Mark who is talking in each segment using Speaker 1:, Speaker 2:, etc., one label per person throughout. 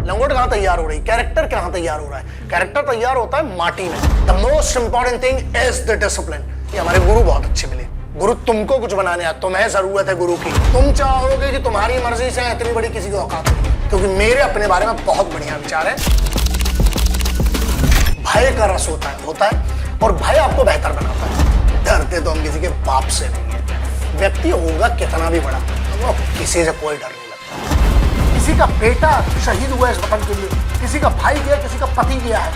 Speaker 1: लंगोट कहाँ तैयार हो रही, कैरेक्टर कहाँ तैयार हो रहा है? कैरेक्टर तैयार होता है माटी में। The most important thing is the discipline. ये हमारे गुरु बहुत अच्छे मिले। गुरु तुमको कुछ बनाने आया, तुम्हें जरूरत है गुरु की। तुम चाहोगे कि तुम्हारी मर्जी से इतनी बड़ी किसी की औकात नहीं, क्योंकि मेरे अपने बारे में बहुत बढ़िया विचार है। भय का रस होता है और भय आपको बेहतर बनाता है। डरते तो हम किसी के बाप से नहीं है। व्यक्ति होगा कितना भी बड़ा, वो किसी से कोई डर नहीं लगता। किसी का बेटा शहीद हुआ इस वतन के लिए, किसी का भाई गया, किसी का पति गया है,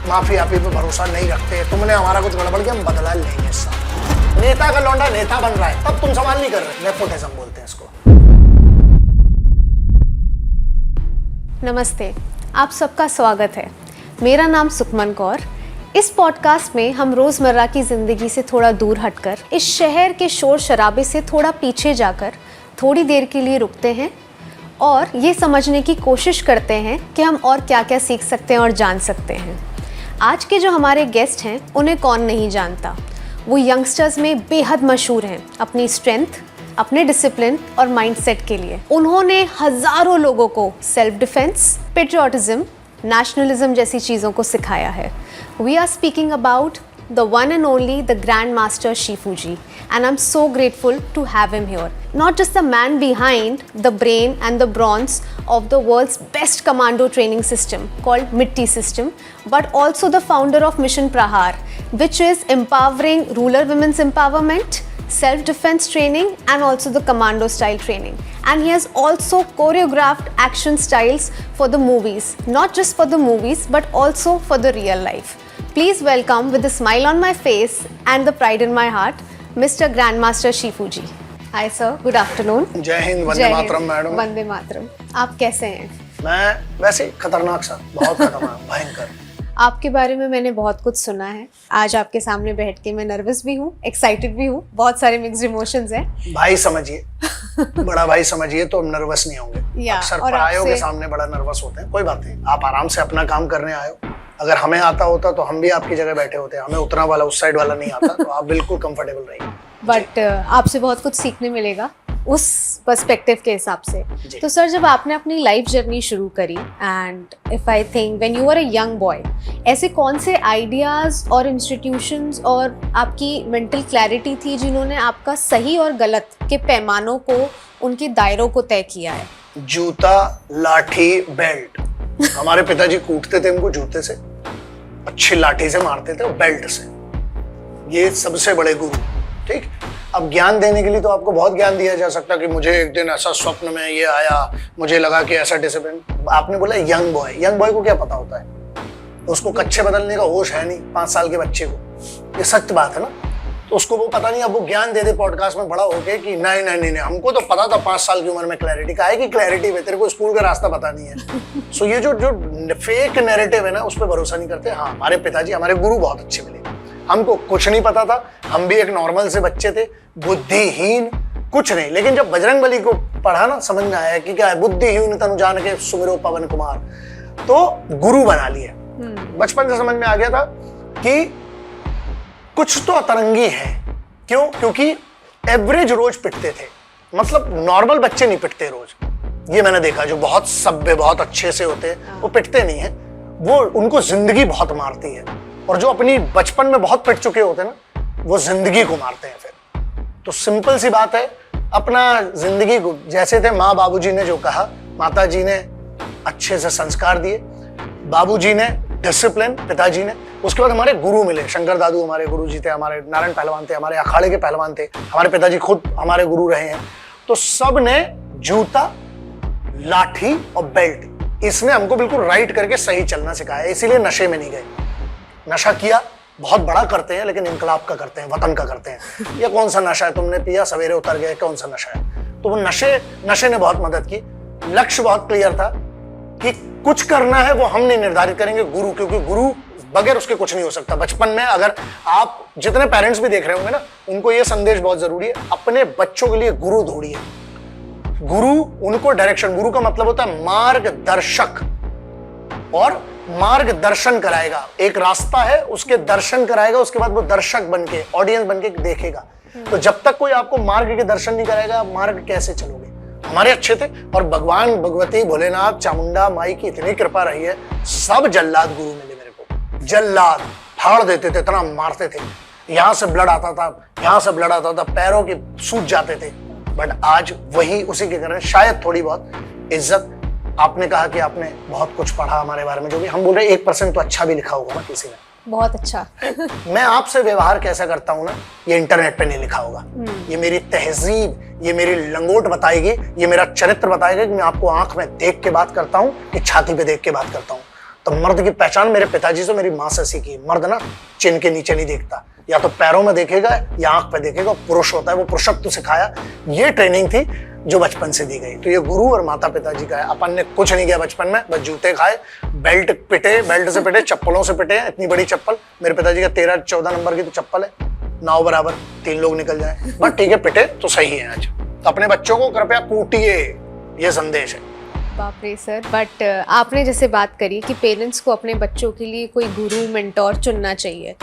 Speaker 1: माफी आपी पे भरोसा नहीं रखते। तुमने हमारा कुछ गड़बड़ किया, हम बदला लेंगे। नेता का लौंडा नेता बन रहा है, तब तुम सवाल नहीं कर रहे। नेपोटिज्म बोलते हैं इसको।
Speaker 2: नमस्ते, आप सबका स्वागत है। मेरा नाम सुखमन कौर। इस पॉडकास्ट में हम रोज़मर्रा की ज़िंदगी से थोड़ा दूर हटकर, इस शहर के शोर शराबे से थोड़ा पीछे जाकर थोड़ी देर के लिए रुकते हैं और ये समझने की कोशिश करते हैं कि हम और क्या क्या सीख सकते हैं और जान सकते हैं। आज के जो हमारे गेस्ट हैं, उन्हें कौन नहीं जानता। वो यंगस्टर्स में बेहद मशहूर हैं अपनी स्ट्रेंथ, अपने डिसिप्लिन और माइंडसेट के लिए। उन्होंने हज़ारों लोगों को सेल्फ डिफेंस, पेट्रियोटिज्म, नेशनलिज्म जैसी चीज़ों को सिखाया है। We are speaking about the one and only the Grandmaster Shifuji, and I'm so grateful to have him here. Not just the man behind the brain and the bronze of the world's best commando training system called MITTI system, but also the founder of Mission Prahar, which is empowering rural women's empowerment, self-defense training and also the commando style training. And he has also choreographed action styles for the movies, not just for the movies but also for the real life. Please welcome, with a smile on my face and the pride in my heart, Mr. Grandmaster Shifuji. Hi sir, good afternoon.
Speaker 1: जय Hind, Vande Mataram madam.
Speaker 2: Vande Mataram. आप कैसे हैं?
Speaker 1: मैं वैसे खतरनाक सा, बहुत खतरनाक, भयंकर।
Speaker 2: आपके बारे में मैंने बहुत कुछ सुना है। आज आपके सामने बैठ के मैं नर्वस भी हूँ, एक्साइटेड भी हूँ, बहुत सारे मिक्स्ड इमोशंस हैं।
Speaker 1: भाई समझिए, बड़ा भाई समझिए तो हम नर्वस नहीं होंगे। अक्सर परायों के सामने बड़ा नर्वस होते हैं। कोई बात नहीं, आप आराम से अपना काम करने आए हो। अगर हमें आता होता तो हम भी आपकी जगह बैठे होते। हमें उतना वाला, उस साइड वाला नहीं आता, तो आप बिल्कुल कंफर्टेबल रहिए।
Speaker 2: बट आपसे बहुत कुछ सीखने मिलेगा उस पर्सपेक्टिव के हिसाब से। तो सर, जब आपने अपनी लाइफ जर्नी शुरू करी, and if I think when you are a young boy, ऐसे कौन से आइडियाज और इंस्टीट्यूशंस और आपकी मेंटल क्लैरिटी थी जिन्होंने आपका सही और गलत के पैमानों को, उनके दायरों को तय किया है?
Speaker 1: जूता, लाठी, बेल्ट। हमारे पिताजी कूटते थे हमको जूते से, अच्छी लाठी से मारते थे, बेल्ट से। ये सबसे बड़े गुरु। ठीक, अब ज्ञान देने के लिए तो आपको बहुत ज्ञान दिया जा सकता है कि मुझे एक दिन ऐसा स्वप्न में ये आया, मुझे लगा कि ऐसा डिसिप्लिन। आपने बोला यंग बॉय को क्या पता होता है? उसको कच्चे बदलने का होश है नहीं, 5 साल के बच्चे को। ये सत्य बात है ना। तो उसको वो पता नहीं, अब वो ज्ञान दे दे पॉडकास्ट में बड़ा होके कि नहीं, हमको तो पता था 5 साल की उम्र में। क्लैरिटी का है कि क्लैरिटी में तेरे को स्कूल का रास्ता पता नहीं है। सो ये जो फेक नैरेटिव है ना, उस पर भरोसा नहीं करते। हाँ, हमारे पिताजी, हमारे गुरु बहुत अच्छे मिले। हमको कुछ नहीं पता था, हम भी एक नॉर्मल से बच्चे थे, बुद्धिहीन, कुछ नहीं। लेकिन जब बजरंगबली को पढ़ा ना, समझ में आया कि क्या है, बुद्धिहीन तनु जान के सुमिरो पवन कुमार, तो गुरु बना लिया। बचपन से समझ में आ गया था कि कुछ तो अतरंगी है। क्यों? क्योंकि एवरेज रोज पिटते थे, मतलब नॉर्मल बच्चे नहीं पिटते रोज। ये मैंने देखा, जो बहुत सभ्य, बहुत अच्छे से होते हैं, वो पिटते नहीं है। वो, उनको जिंदगी बहुत मारती है। और जो अपनी बचपन में बहुत पिट चुके होते हैं ना, वो जिंदगी को मारते हैं फिर। तो सिंपल सी बात है, अपना जिंदगी को, जैसे थे माँ बाबूजी ने जो कहा, माता जी ने अच्छे से संस्कार दिए, बाबूजी ने डिसिप्लिन, पिताजी ने। उसके बाद हमारे गुरु मिले। शंकर दादू हमारे गुरु जी थे, हमारे नारायण पहलवान थे, हमारे अखाड़े के पहलवान थे, हमारे पिताजी खुद हमारे गुरु रहे हैं। तो सब ने जूता, लाठी और बेल्ट, इसने हमको बिल्कुल राइट करके सही चलना सिखाया। इसीलिए नशे में नहीं गए। नशा किया, बहुत बड़ा करते हैं, लेकिन इनकलाब का करते हैं, वतन का करते हैं। ये कौन सा नशा है, तुमने पिया सवेरे उतर गए, कौन सा नशा है? तो वो नशे ने बहुत मदद की। लक्ष्य बहुत क्लियर था कि कुछ करना है, वो हम नहीं निर्धारित करेंगे, गुरु, क्योंकि गुरु बगैर उसके कुछ नहीं हो सकता। बचपन में अगर आप, जितने पेरेंट्स भी देख रहे होंगे ना, उनको ये संदेश बहुत जरूरी है, अपने बच्चों के लिए गुरु ढूंढिए। गुरु, उनको डायरेक्शन, गुरु का मतलब होता है मार्गदर्शक, और मार्गदर्शन कराएगा। एक रास्ता है, उसके दर्शन कराएगा, उसके बाद वो दर्शक बनके, ऑडियंस बनके देखेगा। तो जब तक कोई आपको मार्ग के दर्शन नहीं कराएगा, आप मार्ग कैसे चलोगे? हमारे अच्छे थे। और भगवान भगवती भोलेनाथ चामुंडा माई की इतनी कृपा रही है, सब जल्लाद गुरु मिले मेरे को। जल्लाद फाड़ देते थे, इतना मारते थे, यहां से ब्लड आता था, यहां से ब्लड आता था, पैरों के सूज जाते थे। बट आज वही उसी के कारण शायद थोड़ी बहुत इज्जत। आपने कहा कि आपने बहुत कुछ पढ़ा हमारे बारे में, जो भी हम बोल रहे 1% तो अच्छा भी लिखा होगा ना किसी ने।
Speaker 2: बहुत अच्छा।
Speaker 1: मैं आपसे व्यवहार कैसा करता हूँ ना, ये इंटरनेट पे नहीं लिखा होगा। ये मेरी तहजीब, ये मेरी लंगोट बताएगी, ये मेरा चरित्र बताएगा कि मैं आपको आंख में देख के बात करता हूँ कि छाती पे देख के बात करता हूँ। तो मर्द की पहचान मेरे पिताजी से मेरी माँ से सीखी। मर्द ना चिन्ह के नीचे नहीं देखता, या तो पैरों में देखेगा या आंख पे देखेगा। पुरुष होता है, वो पुरुषत्व सिखाया। ये ट्रेनिंग थी जो बचपन से दी गई। तो ये गुरु और माता पिताजी का है। अपन ने कुछ नहीं किया बचपन में, बस जूते खाए, बेल्ट पिटे, बेल्ट से पिटे, चप्पलों से पिटे। इतनी बड़ी चप्पल मेरे पिताजी का 13-14 नंबर की तो चप्पल है, नाव बराबर 3 लोग निकल जाए। बट ठीक है, पिटे तो सही है। आज तो अपने बच्चों को कृपया कूटिए, ये संदेश है।
Speaker 2: बाप रे सर, बट आपने जैसे बात करी कि पेरेंट्स को अपने बच्चों के लिए कोई गुरु मेंटोर चुनना चाहिए,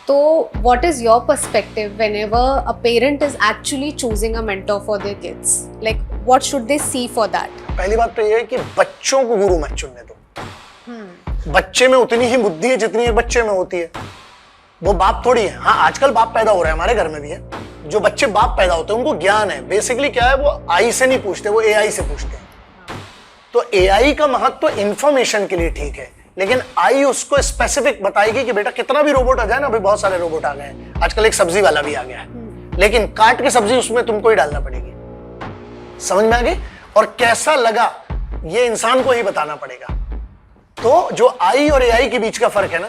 Speaker 2: तो what is your perspective whenever a parent is actually choosing a mentor for their kids? Like what should they see for that?
Speaker 1: पहली बात तो ये है कि बच्चों को गुरु मत चुनने दो। बच्चे में उतनी ही बुद्धि है जितनी एक बच्चे में होती है। वो बाप थोड़ी है। हाँ, आजकल बाप पैदा हो रहे हैं, हमारे घर में भी है। जो बच्चे बाप पैदा होते हैं उनको ज्ञान है। बेसिकली क्या है, वो आई से नहीं पूछते, वो एआई से पूछते हैं। तो एआई का महत्व इंफॉर्मेशन के लिए ठीक है, लेकिन आई उसको स्पेसिफिक बताएगी कि बेटा कितना भी रोबोट आ जाए ना, अभी बहुत सारे रोबोट आ गए हैं, आजकल एक सब्जी वाला भी आ गया है, लेकिन काट के सब्जी उसमें तुमको ही डालना पड़ेगी। समझ में आ गई? और कैसा लगा ये इंसान को ही बताना पड़ेगा। तो जो आई और एआई के बीच का फर्क है ना,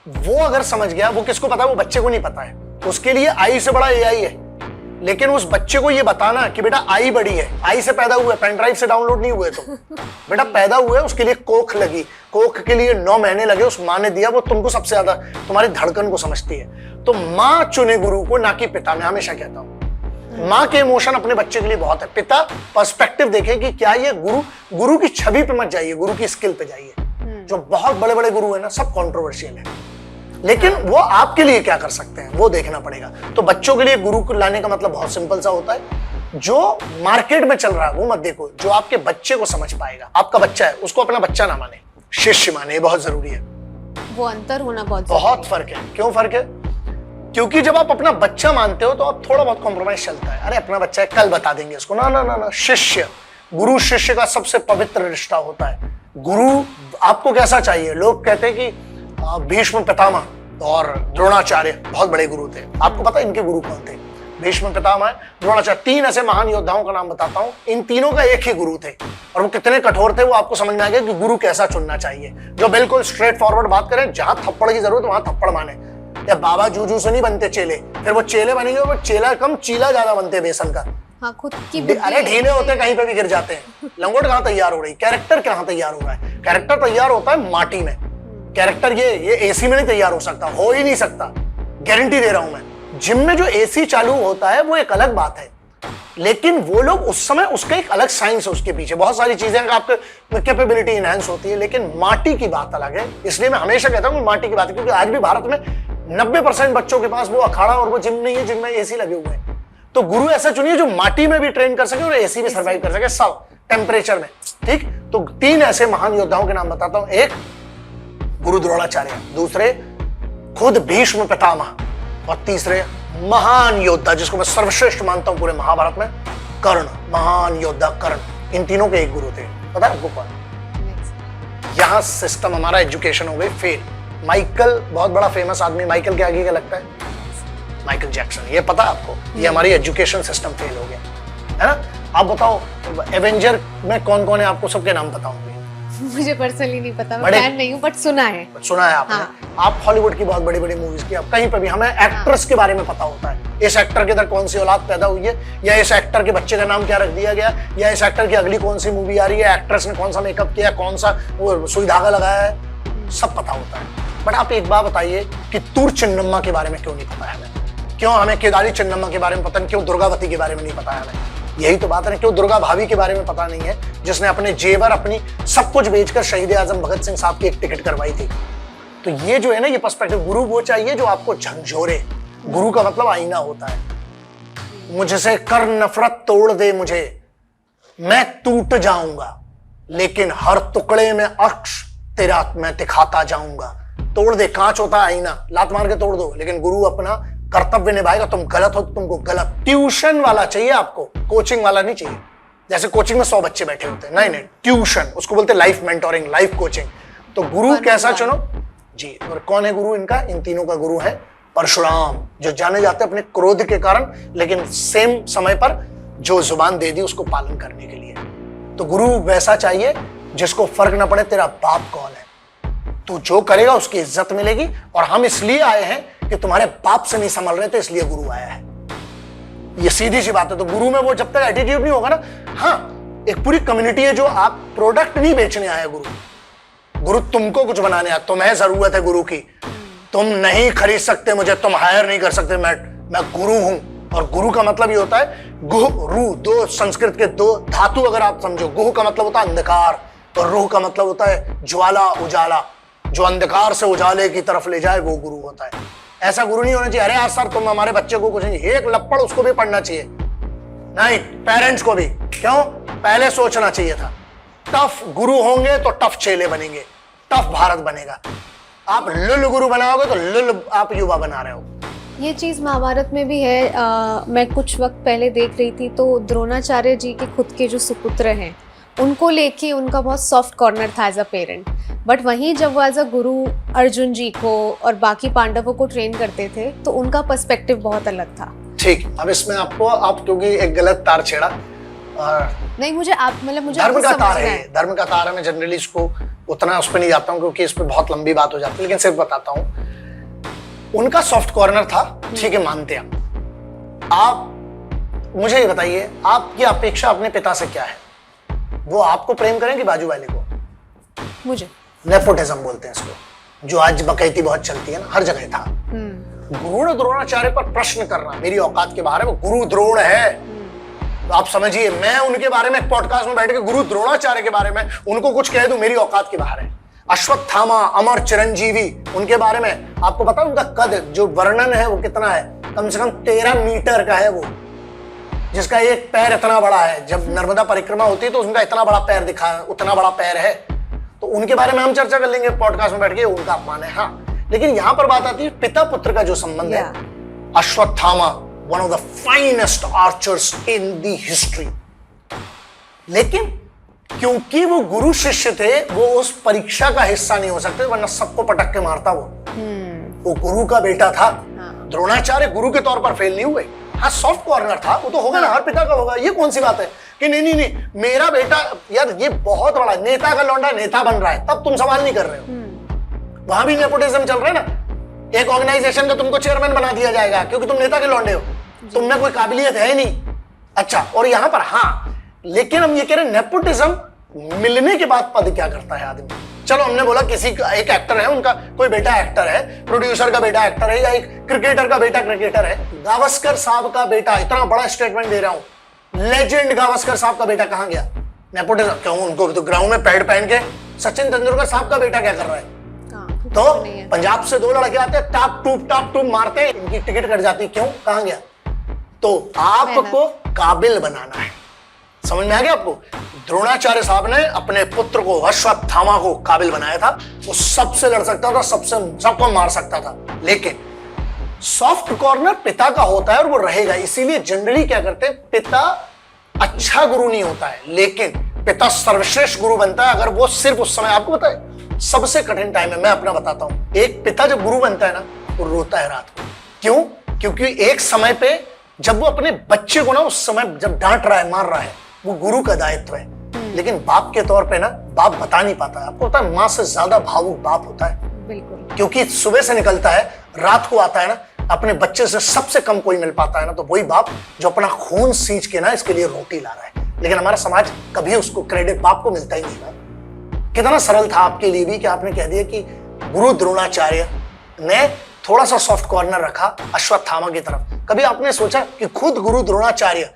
Speaker 1: वो अगर समझ गया, वो किसको पता है? वो बच्चे को नहीं पता है। उसके लिए आई से बड़ा एआई है। लेकिन उस बच्चे को ये बताना कि बेटा आई बड़ी है, आई से पैदा हुआ है, पेन ड्राइव से डाउनलोड नहीं हुए तुम। बेटा पैदा हुए, उसके लिए कोख लगी, कोख के लिए 9 महीने लगे, उस माँ ने दिया। वो तुमको सबसे ज्यादा तुम्हारी धड़कन को समझती है। तो माँ चुने गुरु को, ना कि पिता। मैं हमेशा कहता हूँ माँ के इमोशन अपने बच्चे के लिए बहुत है। पिता पर्सपेक्टिव देखे कि क्या ये गुरु की छवि पे मत जाइए, गुरु की स्किल पे जाइए। जो बहुत बड़े बड़े गुरु है ना, सब कॉन्ट्रोवर्शियल है, लेकिन वो आपके लिए क्या कर सकते हैं वो देखना पड़ेगा। तो बच्चों के लिए गुरु को लाने का मतलब बहुत सिंपल सा होता है। जो मार्केट में चल रहा है वो मत देखो, जो आपके बच्चे को समझ पाएगा। आपका बच्चा है, उसको अपना बच्चा ना माने, शिष्य माने। ये बहुत जरूरी है।
Speaker 2: वो अंतर होना
Speaker 1: बहुत फर्क है। क्यों फर्क है? क्योंकि जब आप अपना बच्चा मानते हो तो आप थोड़ा बहुत कॉम्प्रोमाइज चलता है। अरे अपना बच्चा है, कल बता देंगे उसको। ना ना ना ना, शिष्य, गुरु शिष्य का सबसे पवित्र रिश्ता होता है। गुरु आपको कैसा चाहिए? लोग कहते हैं कि भीष्म पितामह और द्रोणाचार्य बहुत बड़े गुरु थे। आपको पता है इनके गुरु कौन थे? भीष्म पितामह, द्रोणाचार्य। 3 ऐसे महान योद्धाओं का नाम बताता हूं। इन तीनों का एक ही गुरु थे, और वो कितने कठोर थे वो आपको समझ में आ गया कि गुरु कैसा चुनना चाहिए। जो बिल्कुल स्ट्रेट फॉरवर्ड बात करें, जहां थप्पड़ की जरूरत वहां थप्पड़ माने। या बाबा जूजू से नहीं बनते चेले, फिर वो चेले बनेंगे, वो चेला कम चीला ज्यादा बनते बेसन का।
Speaker 2: हाँ, खुद की
Speaker 1: अरे ढीले होते कहीं पे भी गिर जाते हैं। लंगोट कहाँ तैयार हो रही? कैरेक्टर कहाँ तैयार हो रहा है? कैरेक्टर तैयार होता है माटी में। कैरेक्टर ये एसी में नहीं तैयार हो सकता, हो ही नहीं सकता, गारंटी दे रहा हूं मैं। जिम में जो एसी चालू होता है वो एक अलग बात है, लेकिन वो लोग उस समय उसका एक अलग साइंस है, उसके पीछे बहुत सारी चीजें आपके कैपेबिलिटी इनहैंस होती है। लेकिन माटी की बात अलग है। इसलिए मैं हमेशा कहता हूँ माटी की बात, क्योंकि आज भी भारत में 90% बच्चों के पास वो अखाड़ा और वो जिम नहीं है जिनमें एसी लगे हुए हैं। तो गुरु ऐसा चुनिए जो माटी में भी ट्रेन कर सके और एसी में सर्वाइव कर सके, सब टेम्परेचर में। ठीक, तो 3 ऐसे महान योद्धाओं के नाम बताता हूं। एक गुरु द्रोणाचार्य, दूसरे खुद भीष्म पितामह, और तीसरे महान योद्धा जिसको मैं सर्वश्रेष्ठ मानता हूं पूरे महाभारत में, कर्ण, महान योद्धा कर्ण। इन तीनों के एक गुरु थे। पता है आपको कौन? यहां सिस्टम हमारा एजुकेशन हो गई फेल। माइकल, बहुत बड़ा फेमस आदमी, माइकल के आगे क्या लगता है? Michael Jackson. ये पता है आपको? ये हमारी एजुकेशन सिस्टम फेल हो गया है ना। आप बताओ एवेंजर में कौन कौन है, आपको सबके नाम बताऊंगी।
Speaker 2: मुझे पर्सनली नहीं पता, मैं फैन नहीं हूं, बट सुना है आपने।
Speaker 1: हाँ। आप हॉलीवुड की बहुत बड़ी बड़ी मूवीज की, आप कहीं पे भी हमें एक्ट्रेस के बारे में पता होता है। इस एक्टर के अंदर कौन सी औलाद पैदा हुई है, या इस एक्टर के बच्चे का नाम क्या रख दिया गया, या इस एक्टर की अगली कौन सी मूवी आ रही है, एक्ट्रेस ने कौन सा मेकअप किया, कौन सा वो सुई धागा लगाया है, सब पता होता है। बट आप एक बात बताइए कि तुर चिन्नम्मा के बारे में क्यों नहीं पता है हमें? क्यों हमें केदारी चिन्नम्मा के बारे में पता नहीं? क्यों दुर्गावती के बारे में नहीं पता है हमें? यही तो बात है। क्यों दुर्गा भाभी के बारे में पता नहीं है, जिसने अपने जेवर, अपनी सब कुछ बेचकर शहीद आजम भगत सिंह साहब की एक टिकट करवाई थी। तो ये जो है ना, ये पर्सपेक्टिव। गुरु वो चाहिए जो आपको झंझोरे। गुरु का मतलब आईना होता है। मुझसे कर नफरत, तोड़ दे मुझे, मैं टूट जाऊंगा लेकिन हर टुकड़े में अक्ष तेरा मैं दिखाता जाऊंगा। तोड़ दे, कांच होता है आईना, लात मार के तोड़ दो, लेकिन गुरु अपना कर्तव्य निभाएगा। तुम गलत हो तो तुमको गलत। ट्यूशन वाला चाहिए आपको, कोचिंग वाला नहीं चाहिए। जैसे कोचिंग में 100 बच्चे बैठे होते हैं, नहीं, ट्यूशन, उसको बोलते लाइफ मेंटोरिंग, लाइफ कोचिंग। तो गुरु कैसा चुनो जी। और कौन है गुरु इनका? इन तीनों का गुरु है परशुराम, जो जाने जाते अपने क्रोध के कारण, लेकिन सेम समय पर जो जुबान दे दी उसको पालन करने के लिए। तो गुरु वैसा चाहिए जिसको फर्क ना पड़े तेरा बाप कौन है, तू जो करेगा उसकी इज्जत मिलेगी। और हम इसलिए आए हैं कि तुम्हारे बाप से नहीं संभल रहे, तो इसलिए गुरु आया है। ये सीधी सी बात है। तो गुरु में वो जब तक एटीट्यूड नहीं होगा ना, हाँ, एक पूरी कम्युनिटी है जो आप प्रोडक्ट नहीं बेचने आए गुरु। गुरु तुमको कुछ बनाने आया, तुम्हें जरूरत है गुरु की। तुम नहीं खरीद सकते मुझे, तुम हायर नहीं कर सकते, मैं गुरु हूं। और गुरु का मतलब ये होता है गुह रू, दो संस्कृत के दो धातु अगर आप समझो। गुह का मतलब होता है अंधकार और रूह का मतलब होता है ज्वाला, उजाला। जो अंधकार से उजाले की तरफ ले जाए वो गुरु होता है। ऐसा गुरु नहीं होना चाहिए अरे यार सर तुम हमारे बच्चे को कुछ नहीं, एक लपड़ उसको भी पढ़ना चाहिए, नहीं, पेरेंट्स को भी। क्यों? पहले सोचना चाहिए था। टफ गुरु होंगे तो टफ चेले बनेंगे, टफ भारत बनेगा। आप लुल गुरु बनाओगे तो लुल आप युवा बना रहे हो।
Speaker 2: ये चीज़ महाभारत में भी है। मैं कुछ वक्त पहले देख रही थी तो द्रोणाचार्य जी के खुद के जो सुपुत्र हैं उनको लेके उनका बहुत सॉफ्ट कॉर्नर था एज अ पेरेंट। बट वहीं जब वो एज अ गुरु अर्जुन जी को और बाकी पांडवों को ट्रेन करते थे तो उनका पर्सपेक्टिव बहुत अलग था।
Speaker 1: ठीक, अब इसमें आपको आप क्योंकि एक गलत तार छेड़ा और
Speaker 2: नहीं, मुझे
Speaker 1: धर्म का तार है, धर्म का तार है। मैं जनरली इसको उतना उस पर नहीं जाता हूँ क्योंकि इस पर बहुत लंबी बात हो जाती है, लेकिन सिर्फ बताता हूँ। उनका सॉफ्ट कॉर्नर था, ठीक है, मानते हैं आप। मुझे ये बताइए आपकी अपेक्षा अपने पिता से क्या है? वो आपको प्रेम करेंगे बाजू वाले को? मुझे नेपोटिज्म बोलते हैं इसको, जो आज बकैती बहुत चलती है ना, हर जगह था। गुरु द्रोणाचार्य पर प्रश्न करना मेरी औकात के बाहर है। वो गुरु द्रोण है, तो आप समझिए मैं उनके बारे में पॉडकास्ट में बैठ के गुरु द्रोणाचार्य के बारे में उनको कुछ कह दूं, मेरी औकात के बाहर है। अश्वत्थामा अमर चिरंजीवी, उनके बारे में आपको पता है उनका कद जो वर्णन है वो कितना है? कम से कम 13 मीटर का है वो, जिसका एक पैर इतना बड़ा है। जब नर्मदा परिक्रमा होती है तो उनका इतना बड़ा पैर दिखा, उतना बड़ा पैर है। तो उनके बारे में हम चर्चा कर लेंगे पॉडकास्ट में बैठ के, उनका अपमान है। हाँ, लेकिन यहां पर बात आती है पिता पुत्र का जो संबंध है। Ashwatthama one of the finest archers in the history, लेकिन क्योंकि वो गुरु शिष्य थे वो उस परीक्षा का हिस्सा नहीं हो सकते, वरना सबको पटक के मारता वो गुरु का बेटा था। द्रोणाचार्य गुरु के तौर पर फेल नहीं हुए। हाँ, सॉफ्ट कॉर्नर था, वो तो होगा ना, हर पिता का होगा। ये कौन सी बात है कि नहीं मेरा बेटा, यार ये बहुत बड़ा नेता का लौंडा नेता बन रहा है, तब तुम सवाल नहीं कर रहे हो। वहां भी नेपोटिज्म चल रहा है ना। एक ऑर्गेनाइजेशन का तुमको चेयरमैन बना दिया जाएगा क्योंकि तुम नेता के लौंडे हो, तुम में कोई काबिलियत है नहीं। अच्छा, और यहां पर हाँ, लेकिन हम ये कह रहे हैं नेपोटिज्म मिलने के बाद पद क्या करता है आदमी। चलो हमने बोला किसी का एक एक्टर है, उनका कोई बेटा एक्टर है, प्रोड्यूसर का बेटा एक्टर है, या एक क्रिकेटर का बेटा क्रिकेटर है। गावस्कर साहब का बेटा, इतना बड़ा स्टेटमेंट दे रहा हूं, लेजेंड गावस्कर साहब का बेटा कहां गया? नेपोटिज्म। क्यों? उनको तो ग्राउंड में पैड पहन के सचिन तेंदुलकर साहब का बेटा क्या कर रहा है? तो पंजाब से 2 लड़के आते हैं, टाप टूप मारते हैं, इनकी टिकट कट जाती। क्यों? कहां गया? तो आपको काबिल बनाना है। समझ में आ गया आपको? द्रोणाचार्य साहब ने अपने पुत्र को, अश्वत्थामा को, काबिल बनाया था। वो सबसे लड़ सकता था, सबको मार सकता था, लेकिन सॉफ्ट कॉर्नर पिता का होता है और वो रहेगा। इसीलिए जनरली क्या करते हैं, पिता अच्छा गुरु नहीं होता है, लेकिन पिता सर्वश्रेष्ठ गुरु बनता है अगर वो सिर्फ उस समय, आपको पता है सबसे कठिन टाइम है, मैं अपना बताता हूं। एक पिता जब गुरु बनता है ना, वो रोता है रात को। क्यों? क्योंकि एक समय पे जब वो अपने बच्चे को ना, उस समय जब डांट रहा है, मार रहा है, वो गुरु का दायित्व है। लेकिन बाप के तौर पे ना, बाप बता नहीं पाता है। आपको पता है माँ से ज्यादा भावुक बाप होता है। बिल्कुल। क्योंकि सुबह से निकलता है, रात को आता है ना, अपने बच्चे से सबसे कम कोई मिल पाता है ना, तो वही बाप जो अपना खून सींच के ना इसके लिए रोटी ला रहा है। लेकिन हमारा समाज कभी उसको क्रेडिट बाप को मिलता ही नहीं है। कितना सरल था आपके लिए भी कि आपने कह दिया कि गुरु द्रोणाचार्य ने थोड़ा सा सॉफ्ट कॉर्नर रखा अश्वत्थामा की तरफ। कभी आपने सोचा कि खुद गुरु द्रोणाचार्य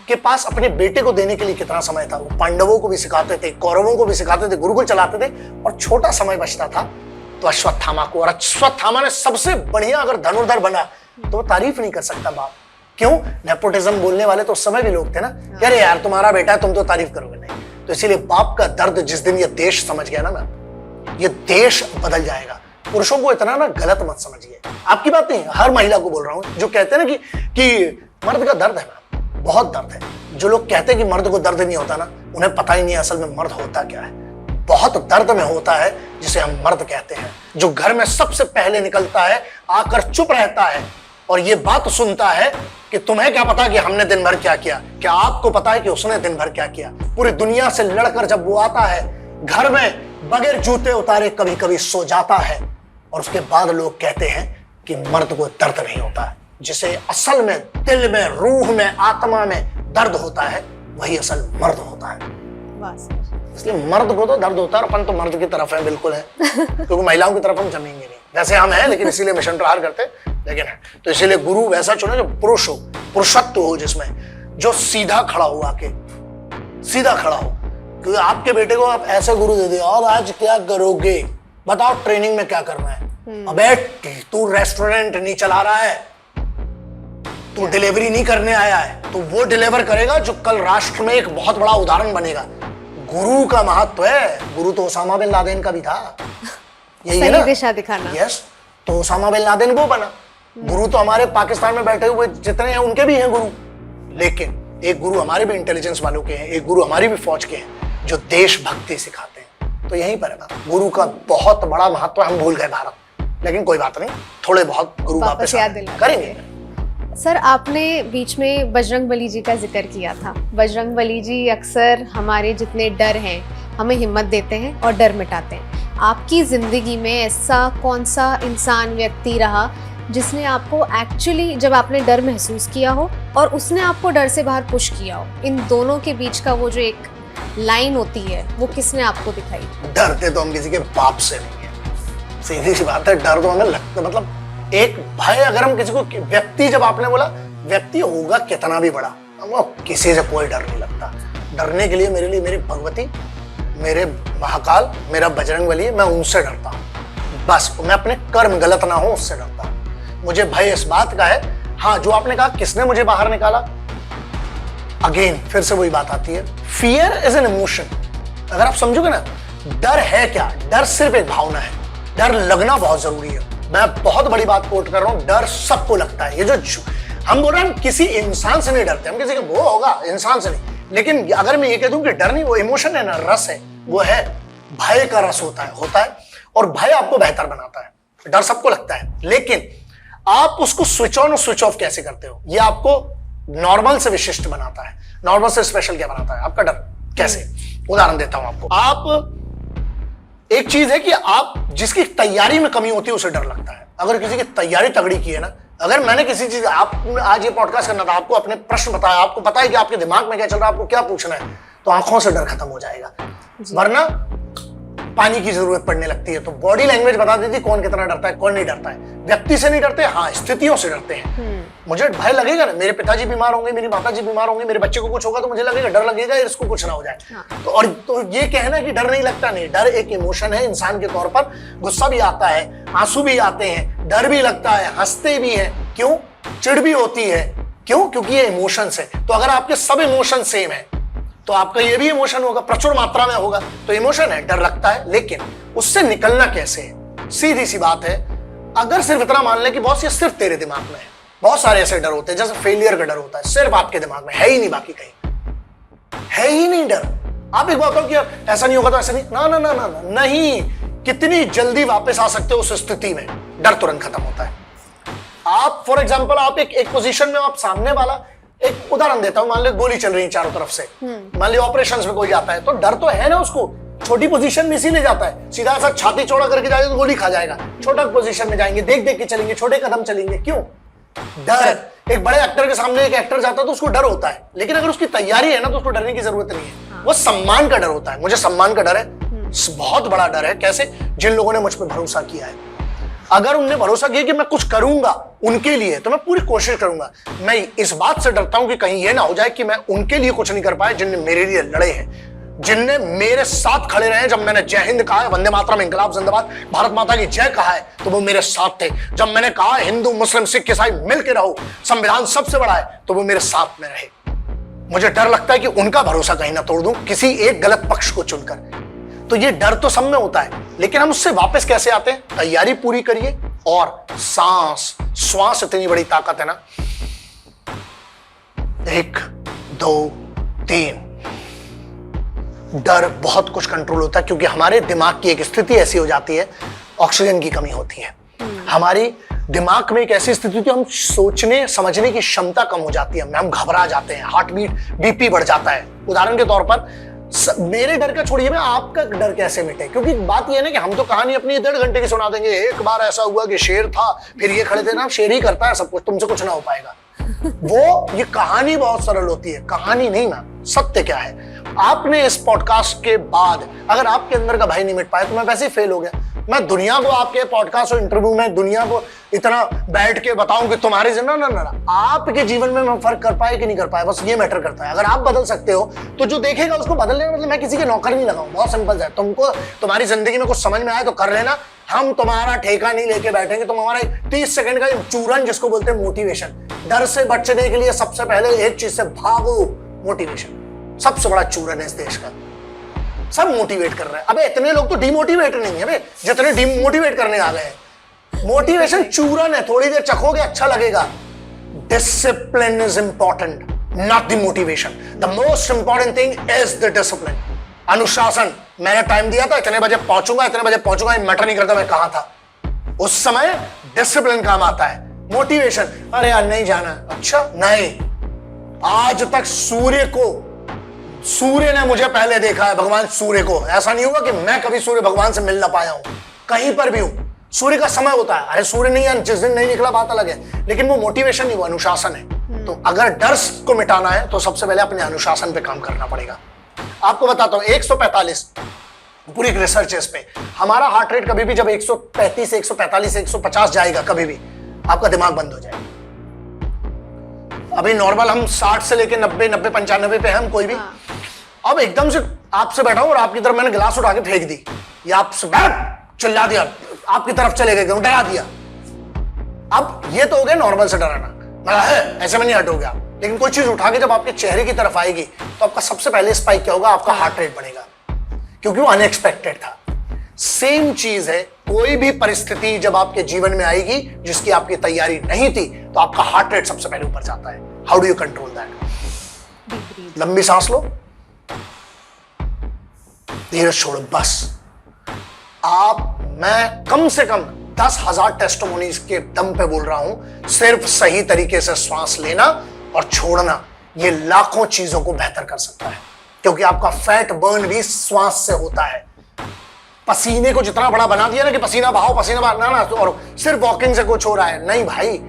Speaker 1: के पास अपने बेटे को देने के लिए कितना समय था? वो पांडवों को भी सिखाते थे, कौरवों को भी सिखाते थे, गुरुकुल चलाते थे, और छोटा समय बचता था तो अश्वत्थामा को। और अश्वत्थामा ने सबसे बढ़िया, अगर धनुर्धर बना तो वो तारीफ नहीं कर सकता बाप। क्यों? नेपोटिज्म बोलने वाले तो उस समय भी लोग थे ना, कि अरे यार तुम्हारा बेटा है, तुम तो तारीफ करोगे नहीं। तो इसीलिए बाप का दर्द जिस दिन ये देश समझ गया ना, ये देश बदल जाएगा। पुरुषों को इतना ना गलत मत समझिए, आपकी बात नहीं, हर महिला को बोल रहा हूं जो कहते हैं ना कि मर्द का दर्द है ना, बहुत दर्द है। जो लोग कहते हैं कि मर्द को दर्द नहीं होता ना, उन्हें पता ही नहीं असल में मर्द होता क्या है। बहुत दर्द में होता है जिसे हम मर्द कहते हैं, जो घर में सबसे पहले निकलता है, आकर चुप रहता है और ये बात सुनता है कि तुम्हें क्या पता कि हमने दिन भर क्या किया, क्या आपको पता है कि उसने दिन भर क्या किया। पूरी दुनिया से लड़कर जब वो आता है, घर में बगैर जूते उतारे कभी कभी सो जाता है, और उसके बाद लोग कहते हैं कि मर्द को दर्द नहीं होता है। जिसे असल में दिल में, रूह में, आत्मा में दर्द होता है, वही असल मर्द होता है। इसलिए मर्द को तो दर्द होता है, अपन तो मर्द की तरफ है, बिल्कुल है, क्योंकि महिलाओं की तरफ हम जमेंगे नहीं। वैसे हम हैं, लेकिन इसीलिए मिशन प्रहार करते, लेकिन है तो इसीलिए गुरु वैसा चुने जो पुरुष हो, पुरुषत्व हो, जिसमें जो सीधा खड़ा हो, आके सीधा खड़ा हो। क्योंकि आपके बेटे को आप ऐसे गुरु दे दिए, और आज क्या करोगे बताओ, ट्रेनिंग में क्या करना है। अबे तू रेस्टोरेंट नहीं चला रहा है, तू डिलीवरी नहीं करने आया है, तो वो डिलीवर करेगा जो कल राष्ट्र में एक बहुत बड़ा उदाहरण बनेगा। गुरु का महत्व है। गुरु तो ओसामा बिन लादेन का भी था, यही है ना,
Speaker 2: दिशा दिखाना।
Speaker 1: यस, तो ओसामा बिन लादेन वो बना। गुरु तो हमारे पाकिस्तान में बैठे हुए जितने हैं उनके भी हैं गुरु, लेकिन एक गुरु हमारे भी इंटेलिजेंस वालों के हैं, एक गुरु हमारी भी फौज के हैं जो देशभक्ति सिखाते हैं। तो यहीं पर है बात, गुरु का बहुत बड़ा महत्व। हम भूल गए भारत, लेकिन कोई बात नहीं, थोड़े बहुत गुरु वापस
Speaker 2: याद
Speaker 1: करेंगे।
Speaker 2: सर, आपने बीच में बजरंगबली जी का जिक्र किया था। बजरंगबली जी अक्सर हमारे जितने डर हैं हमें हिम्मत देते हैं और डर मिटाते हैं। आपकी जिंदगी में ऐसा कौन सा इंसान, व्यक्ति रहा जिसने आपको एक्चुअली, जब आपने डर महसूस किया हो और उसने आपको डर से बाहर पुश किया हो, इन दोनों के बीच का वो जो एक लाइन होती है, वो किसने आपको दिखाई?
Speaker 1: डरते तो हम किसी के बाप से नहीं है, सीधी सी बात है। डर तो हमें लगता, मतलब एक भय, अगर हम किसी को, व्यक्ति, जब आपने बोला व्यक्ति होगा कितना भी बड़ा, वो किसी से कोई डर नहीं लगता। डरने के लिए मेरे लिए मेरी भगवती, मेरे महाकाल, मेरा बजरंगबली, मैं उनसे डरता हूँ बस। मैं अपने कर्म गलत ना हो उससे डरता हूँ। मुझे भय इस बात का है। हाँ, जो आपने कहा किसने मुझे बाहर निकाला, अगेन फिर से वही बात आती है, फियर इज एन इमोशन। अगर आप समझोगे ना, डर है क्या? डर सिर्फ एक भावना है। डर लगना बहुत जरूरी है। मैं बहुत बड़ी बात कोट कर रहा हूं, डर सबको लगता है। ये जो हम बोल रहे हैं, हम किसी इंसान से नहीं डरते, हम किसी का वो होगा, इंसान से नहीं। लेकिन अगर मैं ये कह दूं कि डर नहीं, वो इमोशन है ना, रस है, वो है, भय का रस होता है। और भय आपको बेहतर बनाता है। डर सबको लगता है, लेकिन आप उसको स्विच ऑन और स्विच ऑफ कैसे करते हो, ये आपको नॉर्मल से विशिष्ट बनाता है। नॉर्मल से स्पेशल क्या बनाता है? आपका डर। कैसे? उदाहरण देता हूं आपको। आप, एक चीज है कि आप जिसकी तैयारी में कमी होती है उसे डर लगता है। अगर किसी की तैयारी तगड़ी की है ना, अगर मैंने किसी चीज, आप आज ये पॉडकास्ट करना था, आपको अपने प्रश्न बताया, आपको पता है कि आपके दिमाग में क्या चल रहा है, आपको क्या पूछना है, तो आंखों से डर खत्म हो जाएगा। वरना पानी की जरूरत पड़ने लगती है। तो बॉडी लैंग्वेज बता देती कौन कितना डरता है, कौन नहीं डरता है। व्यक्ति से नहीं डरते, हाँ स्थितियों से डरते हैं। मुझे भय लगेगा ना, मेरे पिताजी बीमार होंगे, मेरी माताजी बीमार होंगे, मेरे बच्चे को कुछ होगा तो मुझे लगेगा, डर लगेगा इसको कुछ ना हो जाए। तो और तो ये कहना कि डर नहीं लगता, नहीं, डर एक इमोशन है इंसान के तौर पर। गुस्सा भी आता है, आंसू भी आते हैं, डर भी लगता है, हंसते भी हैं। क्यों? चिढ़ भी होती है। क्यों? क्योंकि ये इमोशंस है। तो अगर आपके सब इमोशन सेम है तो आपका ये भी इमोशन होगा, प्रचुर मात्रा में होगा। तो इमोशन है, डर लगता है, लेकिन उससे निकलना कैसे है? सीधी सी बात है। अगर सिर्फ इतना मान लें कि बॉस ये सिर्फ तेरे दिमाग में है। बहुत सारे ऐसे डर होते हैं, जैसे फेलियर का डर होता है, सिर्फ आपके दिमाग में है ही नहीं, बाकी कहीं है ही नहीं डर। आप एक बात हो कि ऐसा नहीं होगा तो ऐसा नहीं, ना ना ना ना ना, नहीं। कितनी जल्दी वापस आ सकते हो उस स्थिति में, डर तुरंत खत्म होता है। आप फॉर एग्जाम्पल, आप एक पोजीशन में, आप सामने वाला, एक उदाहरण देता हूं, मान लो गोली चल रही है चारों तरफ से, मान लो ऑपरेशंस में कोई जाता है, तो डर तो है ना उसको, छोटी पोजीशन में इसीलिए जाता है। सीधा सा छाती चौड़ा करके जाएगा तो गोली खा जाएगा। छोटा पोजीशन में जाएंगे, देख देख के चलेंगे, छोटे कदम चलेंगे। क्यों? डर। एक बड़े एक्टर के सामने एक एक्टर जाता है तो उसको डर होता है, लेकिन अगर उसकी तैयारी है ना तो उसको डरने की जरूरत नहीं है। वो सम्मान का डर होता है। मुझे सम्मान का डर है, बहुत बड़ा डर है। कैसे? जिन लोगों ने मुझ पर भरोसा किया है, अगर उनने भरोसा किया कि मैं कुछ करूंगा उनके लिए, तो मैं पूरी कोशिश करूंगा। मैं इस बात से डरता हूं कि कहीं ये ना हो जाए कि मैं उनके लिए कुछ नहीं कर पाया जिनने मेरे लिए लड़े हैं। जिनने मेरे साथ खड़े रहे जब मैंने जय हिंद कहा है, वंदे मातरम, इंकलाब जिंदाबाद, भारत माता की जय कहा है, तो वो मेरे साथ थे। जब मैंने कहा हिंदू मुस्लिम सिख ईसाई मिलकर रहो, संविधान सबसे बड़ा है, तो वो मेरे साथ में रहे। मुझे डर लगता है कि उनका भरोसा कहीं ना तोड़ दूं किसी एक गलत पक्ष को चुनकर। तो ये डर तो सब में होता है, लेकिन हम उससे वापस कैसे आते हैं? तैयारी पूरी करिए और श्वास इतनी बड़ी ताकत है ना, 1 2 3। डर बहुत कुछ कंट्रोल होता है, क्योंकि हमारे दिमाग की एक स्थिति ऐसी हो जाती है, ऑक्सीजन की कमी होती है। हमारी दिमाग में एक ऐसी स्थिति होती है, हम सोचने समझने की क्षमता कम हो जाती है, हम घबरा जाते हैं, हार्ट बीट बीपी बढ़ जाता है। उदाहरण के तौर पर मेरे डर का छोड़िए, मैं आपका डर कैसे मिटे? क्योंकि बात यह है ना कि हम तो कहानी अपनी 1.5 घंटे की सुना देंगे। एक बार ऐसा हुआ कि शेर था, फिर ये खड़े थे ना, शेर ही करता है सब कुछ, तुमसे कुछ ना हो पाएगा। वो ये कहानी बहुत सरल होती है, कहानी नहीं ना। सत्य क्या है? आपने इस पॉडकास्ट के बाद अगर आपके अंदर का भय नहीं मिट पाया तो मैं वैसे ही फेल हो गया। मैं दुनिया को आपके पॉडकास्ट और इंटरव्यू में दुनिया को इतना बैठ के बताऊं कि तुम्हारे ना आपके जीवन में मैं फर्क कर पाए कि नहीं कर पाए, बस ये मैटर करता है। अगर आप बदल सकते हो तो जो देखेगा उसको बदलने में मतलब मैं किसी के नौकर नहीं लगाऊं। बहुत सिंपल है। तुमको तुम्हारी जिंदगी में कुछ समझ में आए तो कर लेना, हम तुम्हारा ठेका नहीं लेके बैठेंगे। तुम हमारा 30 सेकंड का चूरन जिसको बोलते हैं मोटिवेशन, डर से बचने के लिए सबसे पहले एक चीज से भागो, मोटिवेशन सबसे बड़ा चूरन है इस देश का। सब मोटिवेट कर रहे हैं। अबे इतने लोग तो डिमोटिवेट नहीं है बे, जितने डिमोटिवेट करने आ गए हैं। मोटिवेशन चूरन है, थोड़ी देर चखोगे अच्छा लगेगा। Discipline is important, not the motivation. The most important thing is the discipline, अनुशासन। मैंने टाइम दिया था, इतने बजे पहुंचूंगा, इतने बजे पहुंचूंगा, मैटर नहीं करता मैं कहां था। उस समय डिसिप्लिन काम आता है। मोटिवेशन, अरे यार नहीं जाना, अच्छा नहीं। आज तक सूर्य ने मुझे पहले देखा है, भगवान सूर्य को। ऐसा नहीं हुआ कि मैं कभी सूर्य भगवान से मिल ना पाया हूं, कहीं पर भी हूं। सूर्य का समय होता है। अरे सूर्य नहीं है, जिस दिन नहीं निकला बात अलग है, लेकिन वो मोटिवेशन नहीं, वो अनुशासन है। तो अगर डर को मिटाना है तो सबसे पहले अपने अनुशासन पे काम करना पड़ेगा। आपको बताता हूं, 145 पूरी रिसर्च है इस पे। हमारा हार्ट रेट कभी भी जब 135 145 150 जाएगा, कभी भी आपका दिमाग बंद हो जाएगा। अभी नॉर्मल हम 60 से लेके 90 90 95 पे हम कोई भी। अब एकदम से आपसे बैठा हूं और आपकी तरफ मैंने गिलास उठा के फेंक दी, या आपसे चिल्ला दिया, आपकी तरफ चले गए, डरा दिया। अब ये तो हो गया नॉर्मल से डराना, मतलब ऐसे में नहीं हटोगे आप। लेकिन कोई चीज उठा के जब आपके चेहरे की तरफ आएगी तो आपका सबसे पहले स्पाइक क्या होगा? आपका हार्ट रेट बढ़ेगा, क्योंकि वो अनएक्सपेक्टेड था। सेम चीज है, कोई भी परिस्थिति जब आपके जीवन में आएगी जिसकी आपकी तैयारी नहीं थी, तो आपका हार्ट रेट सबसे पहले ऊपर जाता है। How do you control that? लंबी सांस लो, धीरज छोड़ो, बस। मैं कम से कम 10,000 टेस्टिमोनीज के दम पे बोल रहा हूं, सिर्फ सही तरीके से श्वास लेना और छोड़ना, ये लाखों चीजों को बेहतर कर सकता है। क्योंकि आपका फैट बर्न भी श्वास से होता है। पसीने को जितना बड़ा बना दिया ना कि पसीना बहाओ, पसीना बहाना ना, और सिर्फ वॉकिंग से कुछ हो रहा है, नहीं भाई।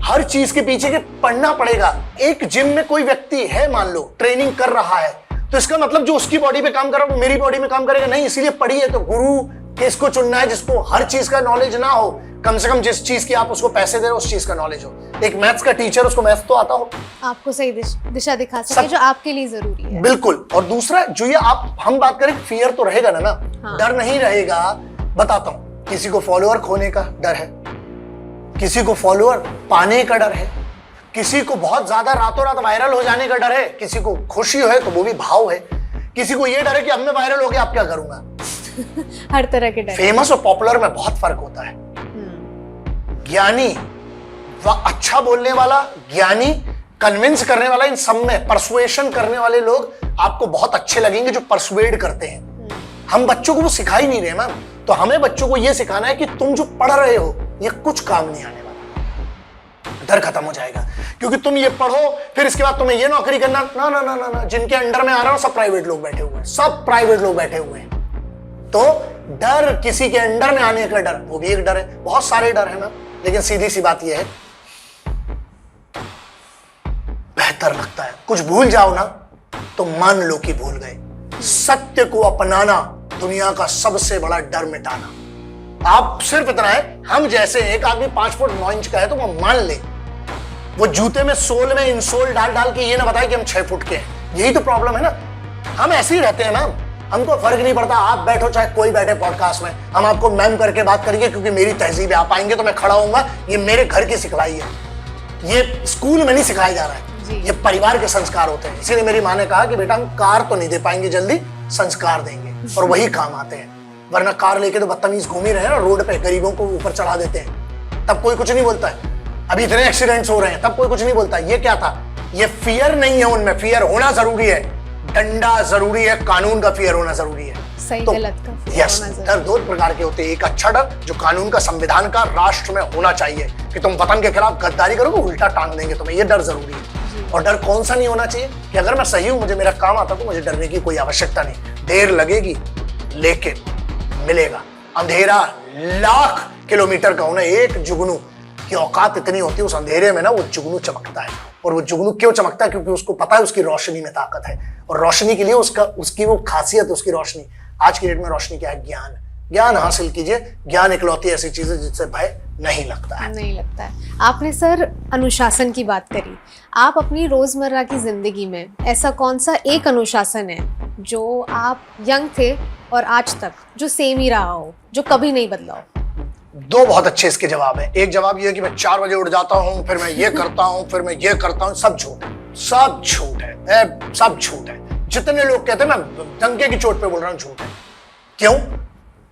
Speaker 1: हर चीज के पीछे के पढ़ना पड़ेगा। एक जिम में कोई व्यक्ति है, मान लो ट्रेनिंग कर रहा है, तो इसका मतलब जो उसकी बॉडी पे काम कर रहा है वो मेरी बॉडी में काम करेगा नहीं। इसीलिए पढ़िए। तो गुरु किसको चुनना है? जिसको हर चीज का नॉलेज ना हो, कम से कम जिस चीज की आप उसको पैसे दे रहे हो उस चीज का नॉलेज हो। एक मैथ्स का टीचर, उसको मैथ्स तो आता हो,
Speaker 2: आपको सही दिशा दिखा सके जो आपके लिए जरूरी है।
Speaker 1: बिल्कुल। और दूसरा जो ये हम बात करें, फियर तो रहेगा ना। हाँ। डर नहीं रहेगा। बताता हूं, किसी को फॉलोअर खोने का डर है, किसी को फॉलोअर पाने का डर है, किसी को बहुत ज्यादा रातों रात वायरल हो जाने का डर है, किसी को खुशी है तो वो भी भाव है, किसी को ये डर है कि अब मैं वायरल हो गया अब क्या करूंगा।
Speaker 2: हर तरह के डर।
Speaker 1: फेमस और पॉपुलर में बहुत फर्क होता है। ज्ञानी, अच्छा बोलने वाला, ज्ञानी, कन्विंस करने वाला, इन सब में परसुएशन करने वाले लोग आपको बहुत अच्छे लगेंगे जो परसुएड करते हैं। हम बच्चों को वो सिखा ही नहीं रहे मैम। तो हमें बच्चों को ये सिखाना है कि तुम जो पढ़ रहे हो ये कुछ काम नहीं आने वाला। डर खत्म हो जाएगा, क्योंकि तुम ये पढ़ो फिर इसके बाद तुम्हें ये नौकरी करना, ना ना ना ना ना। जिनके अंडर में आ रहा हो सब प्राइवेट लोग बैठे हुए हैं, सब प्राइवेट लोग बैठे हुए हैं। तो डर, किसी के अंडर में आने का डर, वो भी एक डर है। बहुत सारे डर है ना, लेकिन सीधी सी बात यह है, बेहतर लगता है कुछ भूल जाओ ना तो मान लो कि भूल गए। सत्य को अपनाना दुनिया का सबसे बड़ा डर मिटाना। आप सिर्फ इतना है, हम जैसे एक आदमी 5 फुट 9 इंच का है तो वो मान ले, वो जूते में सोल में इंसोल डाल डाल के ये ना बताए कि हम 6 फुट के हैं। यही तो प्रॉब्लम है ना। हम ऐसे ही रहते हैं मैम, हमको फर्क नहीं पड़ता आप बैठो चाहे कोई बैठे पॉडकास्ट में, हम आपको मैम करके बात करेंगे क्योंकि मेरी तहजीब है। आप आएंगे तो मैं खड़ा होऊंगा, ये मेरे घर की सिखलाई है, ये स्कूल में नहीं सिखाया जा रहा है, ये परिवार के संस्कार होते हैं। इसीलिए मेरी माँ ने कहा कि बेटा हम कार तो नहीं दे पाएंगे जल्दी, संस्कार देंगे, और वही काम आते हैं। वरना कार लेके तो बदतमीज घूम ही रहे हैं ना रोड पे, गरीबों को ऊपर चढ़ा देते हैं, तब कोई कुछ नहीं बोलता है। अभी इतने एक्सीडेंट्स हो रहे हैं तब कोई कुछ नहीं बोलता। ये क्या था? ये फियर नहीं है उनमें, फियर होना जरूरी है, डंडा जरूरी है, कानून का फियर होना जरूरी है।
Speaker 2: सही
Speaker 1: तो
Speaker 2: गलत का
Speaker 1: यस, डर दो प्रकार के होते हैं। एक अच्छा डर जो कानून का, संविधान का, राष्ट्र में होना चाहिए कि तुम वतन के खिलाफ गद्दारी करोगे उल्टा टांग देंगे तुम्हें, ये डर जरूरी है। और डर कौन सा नहीं होना चाहिए कि अगर मैं सही हूं, मुझे मेरा काम आता तो मुझे डरने की कोई आवश्यकता नहीं। देर लगेगी लेकिन मिलेगा। अंधेरा लाख किलोमीटर का होना, एक जुगनू की औकात इतनी होती है, उस अंधेरे में ना वो जुगनू चमकता है। और वो जुगनू क्यों चमकता है? क्योंकि उसको पता है उसकी रोशनी में ताकत है, और रोशनी के लिए उसकी वो खासियत है, उसकी रोशनी। आज की डेट में रोशनी क्या है? ज्ञान। ज्ञान हासिल कीजिए, ज्ञान इकलौती ऐसी चीज है जिससे भय नहीं लगता है।
Speaker 2: नहीं लगता है। आपने सर अनुशासन की बात करी, आप अपनी रोजमर्रा की जिंदगी में ऐसा कौन सा एक अनुशासन है जो आप यंग थे और आज तक जो सेम ही रहा हो, जो कभी नहीं बदला हो?
Speaker 1: दो बहुत अच्छे इसके जवाब है। एक जवाब ये है कि मैं 4 बजे उठ जाता हूँ, फिर मैं ये करता हूँ, फिर मैं ये करता हूँ। सब झूठ है, सब झूठ है, सब झूठ है। जितने लोग कहते हैं, मैं डंके की चोट पे बोल रहा हूँ, झूठ है। क्यों?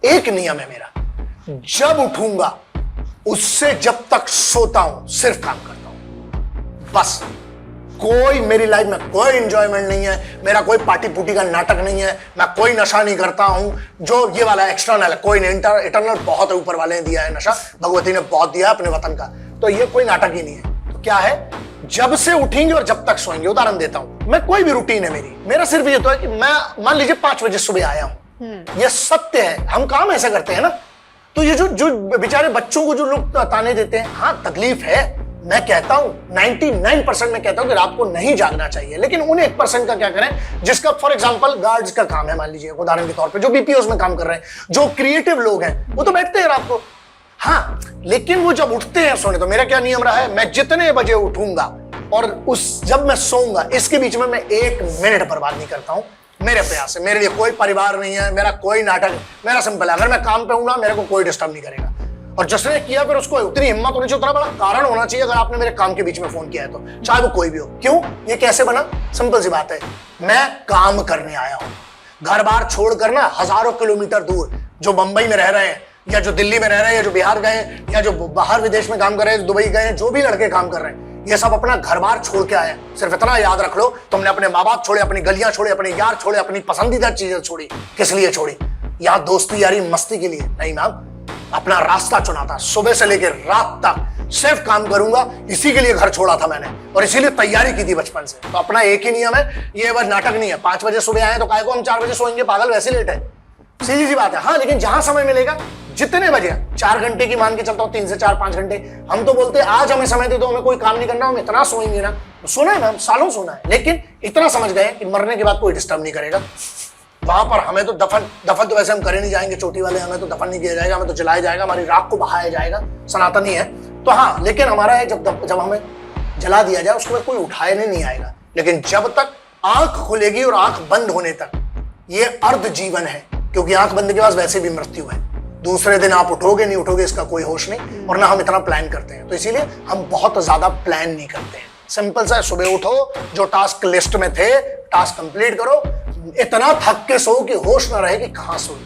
Speaker 1: एक नियम है मेरा, जब उठूंगा उससे जब तक सोता हूं सिर्फ काम करता हूं, बस। कोई मेरी लाइफ में कोई एंजॉयमेंट नहीं है, मेरा कोई पार्टी पुटी का नाटक नहीं है, मैं कोई नशा नहीं करता हूं जो ये वाला एक्सटर्नल है, कोई नहीं। इंटरनल बहुत ऊपर वाले ने दिया है नशा, भगवती ने बहुत दिया है अपने वतन का, तो ये कोई नाटक ही नहीं है। तो क्या है? जब से उठेंगे और जब तक सोएंगे। उदाहरण देता हूं, मैं कोई भी रूटीन है मेरा सिर्फ ये तो है कि मैं मान लीजिए 5 बजे सुबह आया हूं, ये सत्य है, हम काम ऐसा करते हैं ना। तो ये जो बेचारे बच्चों को जो लोग ताने देते हैं, हाँ तकलीफ है, मैं कहता हूं 99% में कहता हूं कि रात को नहीं जागना चाहिए, लेकिन उन 1% का क्या करें जिसका फॉर एग्जांपल गार्ड्स का काम है, मान लीजिए उदाहरण के तौर पे, जो बीपीओस में काम कर रहे हैं, जो क्रिएटिव लोग हैं, वो तो बैठते हैं रात को, हाँ, लेकिन वो जब उठते हैं सोने, तो मेरा क्या नियम रहा है, मैं जितने बजे उठूंगा और जब मैं सोऊंगा इसके बीच में मैं 1 मिनट बर्बाद नहीं करता हूं। मेरे प्रयास है, मेरे लिए कोई परिवार नहीं है, मेरा कोई नाटक, मेरा सिंपल है, अगर मैं काम पे हूं ना, मेरे को कोई डिस्टर्ब नहीं करेगा। और जिसने किया फिर उसको उतनी हिम्मत होनी चाहिए, उतना बड़ा कारण होना चाहिए अगर आपने मेरे काम के बीच में फोन किया है तो, चाहे वो कोई भी हो। क्यों? ये कैसे बना? सिंपल सी बात है, मैं काम करने आया हूं। घर बार छोड़कर ना हजारों किलोमीटर दूर जो मुंबई में रह रहे हैं, या जो दिल्ली में रह रहे हैं, या जो बिहार गए, या जो बाहर विदेश में काम कर रहे हैं, दुबई गए, जो भी लड़के काम कर रहे हैं, ये सब अपना घर बार छोड़ के आए। सिर्फ इतना याद रख लो, तुमने अपने माँ बाप छोड़े, अपनी गलियां छोड़े, अपने यार छोड़े, अपनी पसंदीदा चीजें छोड़ी। किस लिए छोड़ी? यहाँ दोस्ती यारी मस्ती के लिए नहीं मैम, अपना रास्ता चुना था। सुबह से लेकर रात तक सिर्फ काम करूंगा, इसी के लिए घर छोड़ा था मैंने, और इसीलिए तैयारी की थी बचपन से। तो अपना एक ही नियम है, ये बस नाटक नहीं है। 5 बजे सुबह आए तो काहे को हम 4 बजे सोएंगे? पागल, वैसे लेट है, सीधी सी बात है। हाँ, लेकिन जहां समय मिलेगा, जितने बजे, 4 घंटे की मान के चलता हूँ, 3 से 4, 5 घंटे। हम तो बोलते हैं आज हमें समय दे दो, हमें कोई काम नहीं करना, हम इतना सोएंगे ना। सोना है मैम, सालों सोना है, लेकिन इतना समझ गए कि मरने के बाद कोई डिस्टर्ब नहीं करेगा। वहां पर हमें तो दफन तो वैसे हम करे नहीं जाएंगे, चोटी वाले, हमें तो दफन नहीं किया जाएगा, हमें तो जलाया जाएगा, हमारी राख को बहाया जाएगा, सनातनी है तो। हाँ, लेकिन हमारा है जब हमें जला दिया जाए उसके बाद कोई उठाने नहीं आएगा। लेकिन जब तक आंख खुलेगी और आंख बंद होने तक ये अर्ध जीवन है, क्योंकि आंख बंद के बाद वैसे भी मृत्यु है। दूसरे दिन आप उठोगे नहीं उठोगे इसका कोई होश नहीं, और ना हम इतना प्लान करते हैं। तो इसीलिए हम बहुत ज्यादा प्लान नहीं करते हैं। सिंपल सा, सुबह उठो, जो टास्क लिस्ट में थे टास्क कंप्लीट करो, इतना थक के सो कि होश ना रहे कि कहां सो।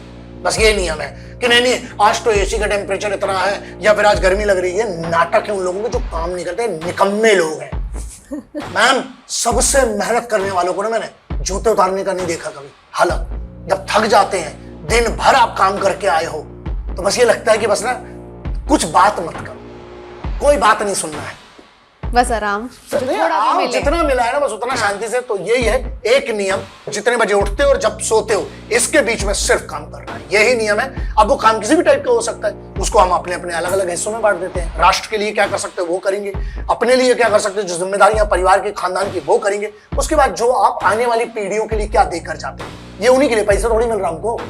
Speaker 1: बस ये नियम है कि नहीं आज तो एसी का टेम्परेचर इतना है, या फिर आज गर्मी लग रही है। नाटक है उन लोगों के जो काम नहीं करते, निकम्मे लोग हैं मैम। सबसे मेहनत करने वालों को ना मैंने जूते उतारने का नहीं देखा कभी। हालांकि जब थक जाते हैं, दिन भर आप काम करके आए हो, तो बस ये लगता है कि बस ना कुछ बात मत करो, कोई बात नहीं सुनना है,
Speaker 2: बस आराम,
Speaker 1: जितना मिला है ना बस उतना शांति से। तो यही है एक नियम, जितने बजे उठते हो और जब सोते हो इसके बीच में सिर्फ काम करना है, यही नियम है। अब वो काम किसी भी टाइप का हो सकता है, उसको हम अपने अपने अलग अलग हिस्सों में बांट देते हैं। राष्ट्र के लिए क्या कर सकते हो वो करेंगे, अपने लिए क्या कर सकते हो, जो जिम्मेदारियां परिवार के, खानदान की, वो करेंगे। उसके बाद जो आप आने वाली पीढ़ियों के लिए क्या देकर जाते हैं, ये उन्हीं के लिए। पैसा थोड़ी मिल रहा हमको,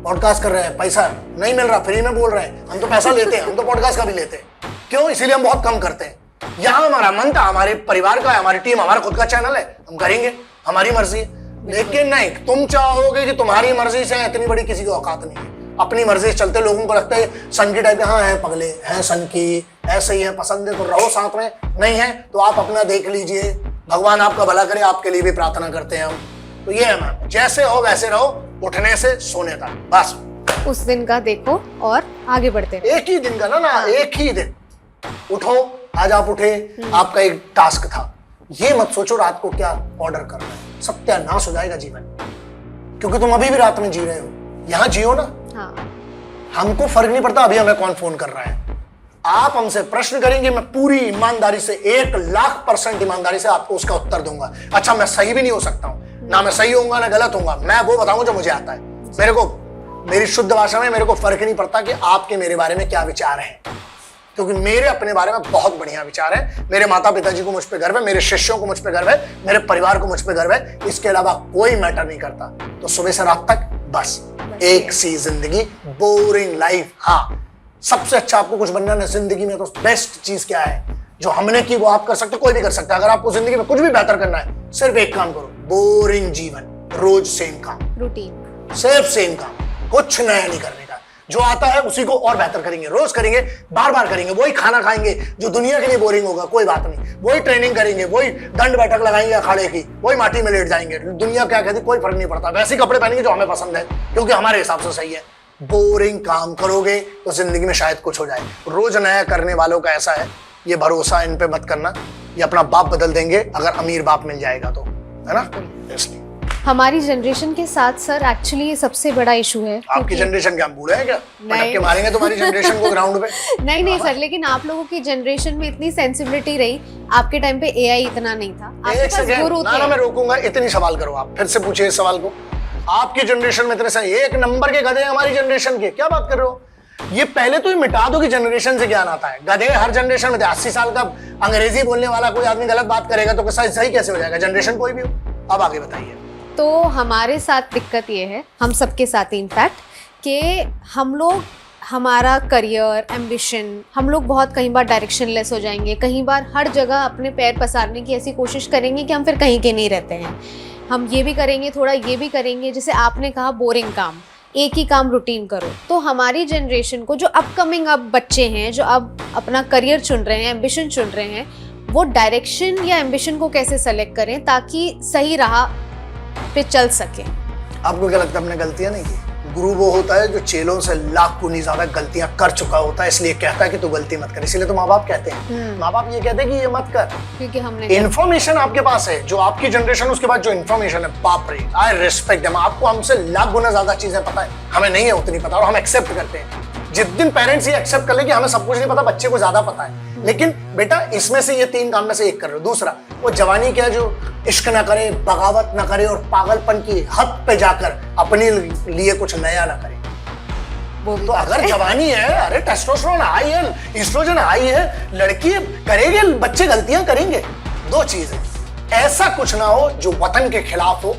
Speaker 1: पॉडकास्ट कर रहे हैं, पैसा नहीं मिल रहा, फ्री में बोल रहे हैं। हम तो पैसा लेते हैं, हम तो पॉडकास्ट का भी लेते हैं। क्यों? इसीलिए हम बहुत कम करते हैं। यहाँ हमारा मन था, हमारे परिवार का, हमारी टीम, हमारा खुद का चैनल है, हम करेंगे, हमारी मर्जी है। लेकिन नहीं, तुम चाहोगे कि तुम्हारी मर्जी से इतनी बड़ी किसी की औकात नहीं है, अपनी मर्जी से चलते। लोगों को लगता है सन की टाइप के, हाँ है पगले हैं सन की, ऐसे ही है, पसंद है तो रहो साथ में, नहीं है तो आप अपना देख लीजिए, भगवान आपका भला करे, आपके लिए भी प्रार्थना करते हैं हम। तो ये है मैम, जैसे हो वैसे रहो, उठने से सोने तक बस।
Speaker 2: उस दिन का देखो और आगे बढ़ते रहो।
Speaker 1: एक ही दिन का ना, एक ही दिन उठो। आज आप उठे, आपका एक टास्क था, ये मत सोचो रात को क्या ऑर्डर करना है, सत्यानाश हो जाएगा जीवन, क्योंकि तुम अभी भी रात में जी रहे हो। यहाँ जियो ना।
Speaker 2: हाँ।
Speaker 1: हमको फर्क नहीं पड़ता अभी हमें कौन फोन कर रहा है, आप हमसे प्रश्न करेंगे, मैं पूरी ईमानदारी से 1,00,000% ईमानदारी से आपको उसका उत्तर दूंगा। अच्छा, मैं सही भी नहीं हो सकता हूं ना, मैं सही होऊंगा ना गलत होऊंगा, मैं वो बताऊंगा जो मुझे आता है। मेरे को, मेरी शुद्ध भाषा में, मेरे को फर्क नहीं पड़ता कि आपके मेरे बारे में क्या विचार है, क्योंकि मेरे अपने बारे में बहुत बढ़िया विचार है। मेरे माता पिताजी को मुझ पे गर्व है, मेरे शिष्यों को मुझ पे गर्व है, मेरे परिवार को मुझ पे गर्व है, इसके अलावा कोई मैटर नहीं करता। तो सुबह से रात तक बस एक सी जिंदगी, बोरिंग लाइफ। हाँ, सबसे अच्छा आपको कुछ बनना है जिंदगी में, तो बेस्ट चीज क्या है जो हमने की वो आप कर सकते हो, कोई भी कर सकता है। अगर आपको जिंदगी में कुछ भी बेहतर करना है, सिर्फ एक काम करो, बोरिंग जीवन, रोज सेम काम,
Speaker 2: रूटीन,
Speaker 1: सिर्फ सेम काम, कुछ नया नहीं करने का। जो आता है उसी को और बेहतर करेंगे, रोज करेंगे, बार बार करेंगे, वही खाना खाएंगे जो दुनिया के लिए बोरिंग होगा, कोई बात नहीं, वही ट्रेनिंग करेंगे, वही दंड बैठक लगाएंगे अखाड़े की, वही माटी में लेट जाएंगे, दुनिया क्या कहती कोई फर्क नहीं पड़ता, वैसे कपड़े पहनेंगे जो हमें पसंद है, क्योंकि हमारे हिसाब से सही है। बोरिंग काम करोगे तो जिंदगी में शायद कुछ हो जाए। रोज नया करने वालों का ऐसा है, ये भरोसा इन पे मत करना, ये अपना बाप बदल देंगे अगर अमीर बाप मिल जाएगा तो, है ना। इसलिए
Speaker 2: हमारी जनरेशन के साथ सर एक्चुअली ये सबसे बड़ा इशू है।
Speaker 1: आपकी जनरेशन क्या हम बूढ़े हैं क्या, पटक के मारेंगे तुम्हारी जनरेशन को ग्राउंड पे?
Speaker 2: नहीं सर, लेकिन आप लोगों की जनरेशन में इतनी सेंसिबिलिटी रही, आपके टाइम पे एआई इतना नहीं था, आपके पास गुरु थे।
Speaker 1: ना मैं रोकूंगा, इतनी सवाल करो आप, फिर से पूछिए इस सवाल को। आपकी जनरेशन में इतने से एक नंबर के गधे हमारी जनरेशन के, क्या बात कर रहे हो? ये पहले तो ये मिटा दो कि जनरेशन से ज्ञान आता है। गधे हर जनरेशन में थे। 80 साल का अंग्रेजी बोलने वाला कोई आदमी गलत बात करेगा तो सही कैसे हो जाएगा, जनरेशन कोई भी हो। अब आगे बताइए।
Speaker 2: तो हमारे साथ दिक्कत ये है, हम सबके साथ इनफैक्ट, कि हम लोग, हमारा करियर, एम्बिशन, हम लोग बहुत कई बार डायरेक्शनलेस हो जाएंगे, कई बार हर जगह अपने पैर पसारने की ऐसी कोशिश करेंगे कि हम फिर कहीं के नहीं रहते हैं। हम ये भी करेंगे, थोड़ा ये भी करेंगे, जैसे आपने कहा बोरिंग काम, एक ही काम रूटीन करो। तो हमारी जनरेशन को, जो अपकमिंग अब बच्चे हैं, जो अब अपना करियर चुन रहे हैं, एम्बिशन चुन रहे हैं, वो डायरेक्शन या एम्बिशन को कैसे सेलेक्ट करें ताकि सही राह पे चल सके।
Speaker 1: आपको क्या लगता है हमने गलतियां नहीं की? गुरु वो होता है जो चेलों से लाख गुनी ज्यादा गलतियां कर चुका होता है, इसलिए कहता है कि तू गलती मत कर। इसीलिए तो माँ बाप कहते हैं, माँ बाप ये कहते हैं कि ये मत कर,
Speaker 2: क्योंकि हमने
Speaker 1: इन्फॉर्मेशन आपके पास है। जो आपकी जनरेशन, उसके बाद जो इन्फॉर्मेशन है, बाप रे, आई रिस्पेक्ट देम। आपको हमसे लाख गुना ज्यादा चीजें पता है, हमें नहीं है उतनी पता, और हम एक्सेप्ट करते हैं। जिस दिन पेरेंट्स ये एक्सेप्ट कर ले कि हमें सब कुछ नहीं पता, बच्चे को ज्यादा पता है, लेकिन बेटा इसमें से ये 3 काम में से एक कर रहे हो। दूसरा, वो जवानी क्या, जो इश्क ना करे, बगावत ना करे और पागलपन की हद पे जाकर अपने लिए कुछ नया ना करे। तो अगर जवानी है, अरे टेस्टोस्टेरोन हाई है, एस्ट्रोजन हाई है, लड़की करेंगे, बच्चे गलतियां करेंगे। 2 चीजें, ऐसा कुछ ना हो जो वतन के खिलाफ हो,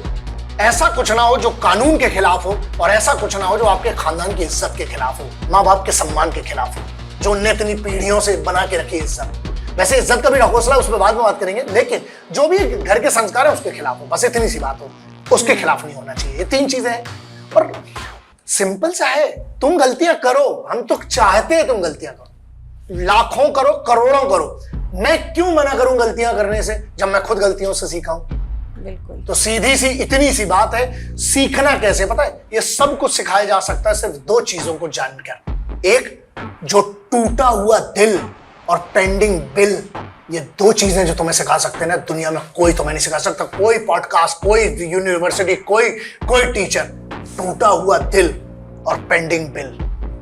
Speaker 1: ऐसा कुछ ना हो जो कानून के खिलाफ हो, और ऐसा कुछ ना हो जो आपके खानदान की इज्जत के खिलाफ हो, माँ बाप के सम्मान के खिलाफ हो, जो उनने इतनी पीढ़ियों से बना के रखी इज्जत। वैसे इज्जत का भी ढकोसला, उस पर बाद में बात करेंगे, लेकिन जो भी घर के संस्कार है उसके खिलाफ हो, बस इतनी सी बात हो, उसके खिलाफ नहीं होना चाहिए। ये 3 चीजें हैं, और सिंपल सा है, तुम गलतियां करो, हम तो चाहते हैं तुम गलतियां करो, लाखों करो, करोड़ों करो। मैं क्यों मना करूं गलतियां करने से, जब मैं खुद गलतियों से सीखा हूं?
Speaker 2: बिल्कुल।
Speaker 1: तो सीधी सी इतनी सी बात है, सीखना कैसे पता है? ये सब कुछ सिखाया जा सकता है सिर्फ 2 चीजों को जानकर। एक, जो टूटा हुआ दिल और पेंडिंग बिल, ये 2 चीजें जो तुम्हें सिखा सकते हैं ना, दुनिया में कोई तुम्हें नहीं सिखा सकता। कोई पॉडकास्ट, कोई यूनिवर्सिटी, कोई टीचर। टूटा हुआ दिल और पेंडिंग बिल,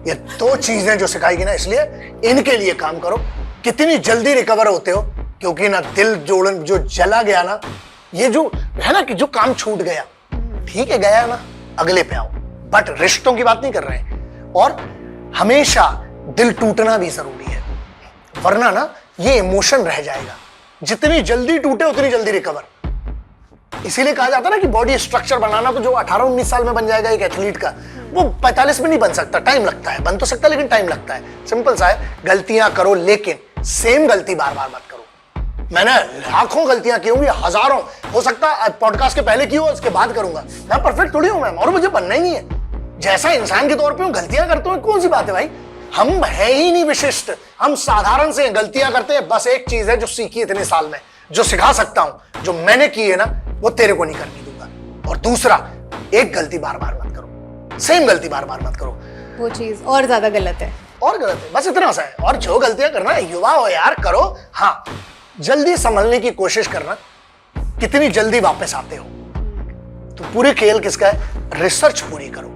Speaker 1: ये 2 चीजें जो सिखाएगी ना, इसलिए इनके लिए काम करो। कितनी जल्दी रिकवर होते हो, क्योंकि ना दिल जोड़न जो जला गया ना, ये जो है ना कि जो काम छूट गया, ठीक है गया ना, अगले पे आओ। बट रिश्तों की बात नहीं कर रहे हैं, और हमेशा दिल टूटना भी जरूरी है, वरना ना ये इमोशन रह जाएगा। जितनी जल्दी टूटे उतनी जल्दी रिकवर। इसीलिए कहा जाता है ना कि बॉडी स्ट्रक्चर बनाना तो जो 18-19 साल में बन जाएगा एक एथलीट का, वो 45 में नहीं बन सकता, टाइम लगता है। बन तो सकता है लेकिन टाइम लगता है। सिंपल सा है, गलतियां करो लेकिन सेम गलती बार बार मत करो। मैंने लाखों गलतियां की होंगी, हजारों, हो सकता है पॉडकास्ट के पहले की हो, इसके बाद करूंगा। मैं परफेक्ट थोड़ी हूं मैम, और मुझे बनना ही नहीं है। जैसा इंसान के तौर पे हूं, गलतियां करते हुए कौन सी बात है भाई। हम है ही नहीं विशिष्ट, हम साधारण से गलतियां करते हैं। बस एक चीज है जो सीखी इतने साल में, जो सिखा सकता हूं, जो मैंने की है ना, वो तेरे को नहीं करने दूंगा। और दूसरा, एक गलती बार बार मत करो, सेम गलती बार बार मत करो,
Speaker 2: वो चीज और ज्यादा गलत है।
Speaker 1: और गलत है, बस इतना सा है। और जो गलतियां करना है, युवा हो यार, करो। हाँ, जल्दी संभलने की कोशिश करना, कितनी जल्दी वापस आते हो। तो पूरे खेल किसका है? रिसर्च पूरी करो।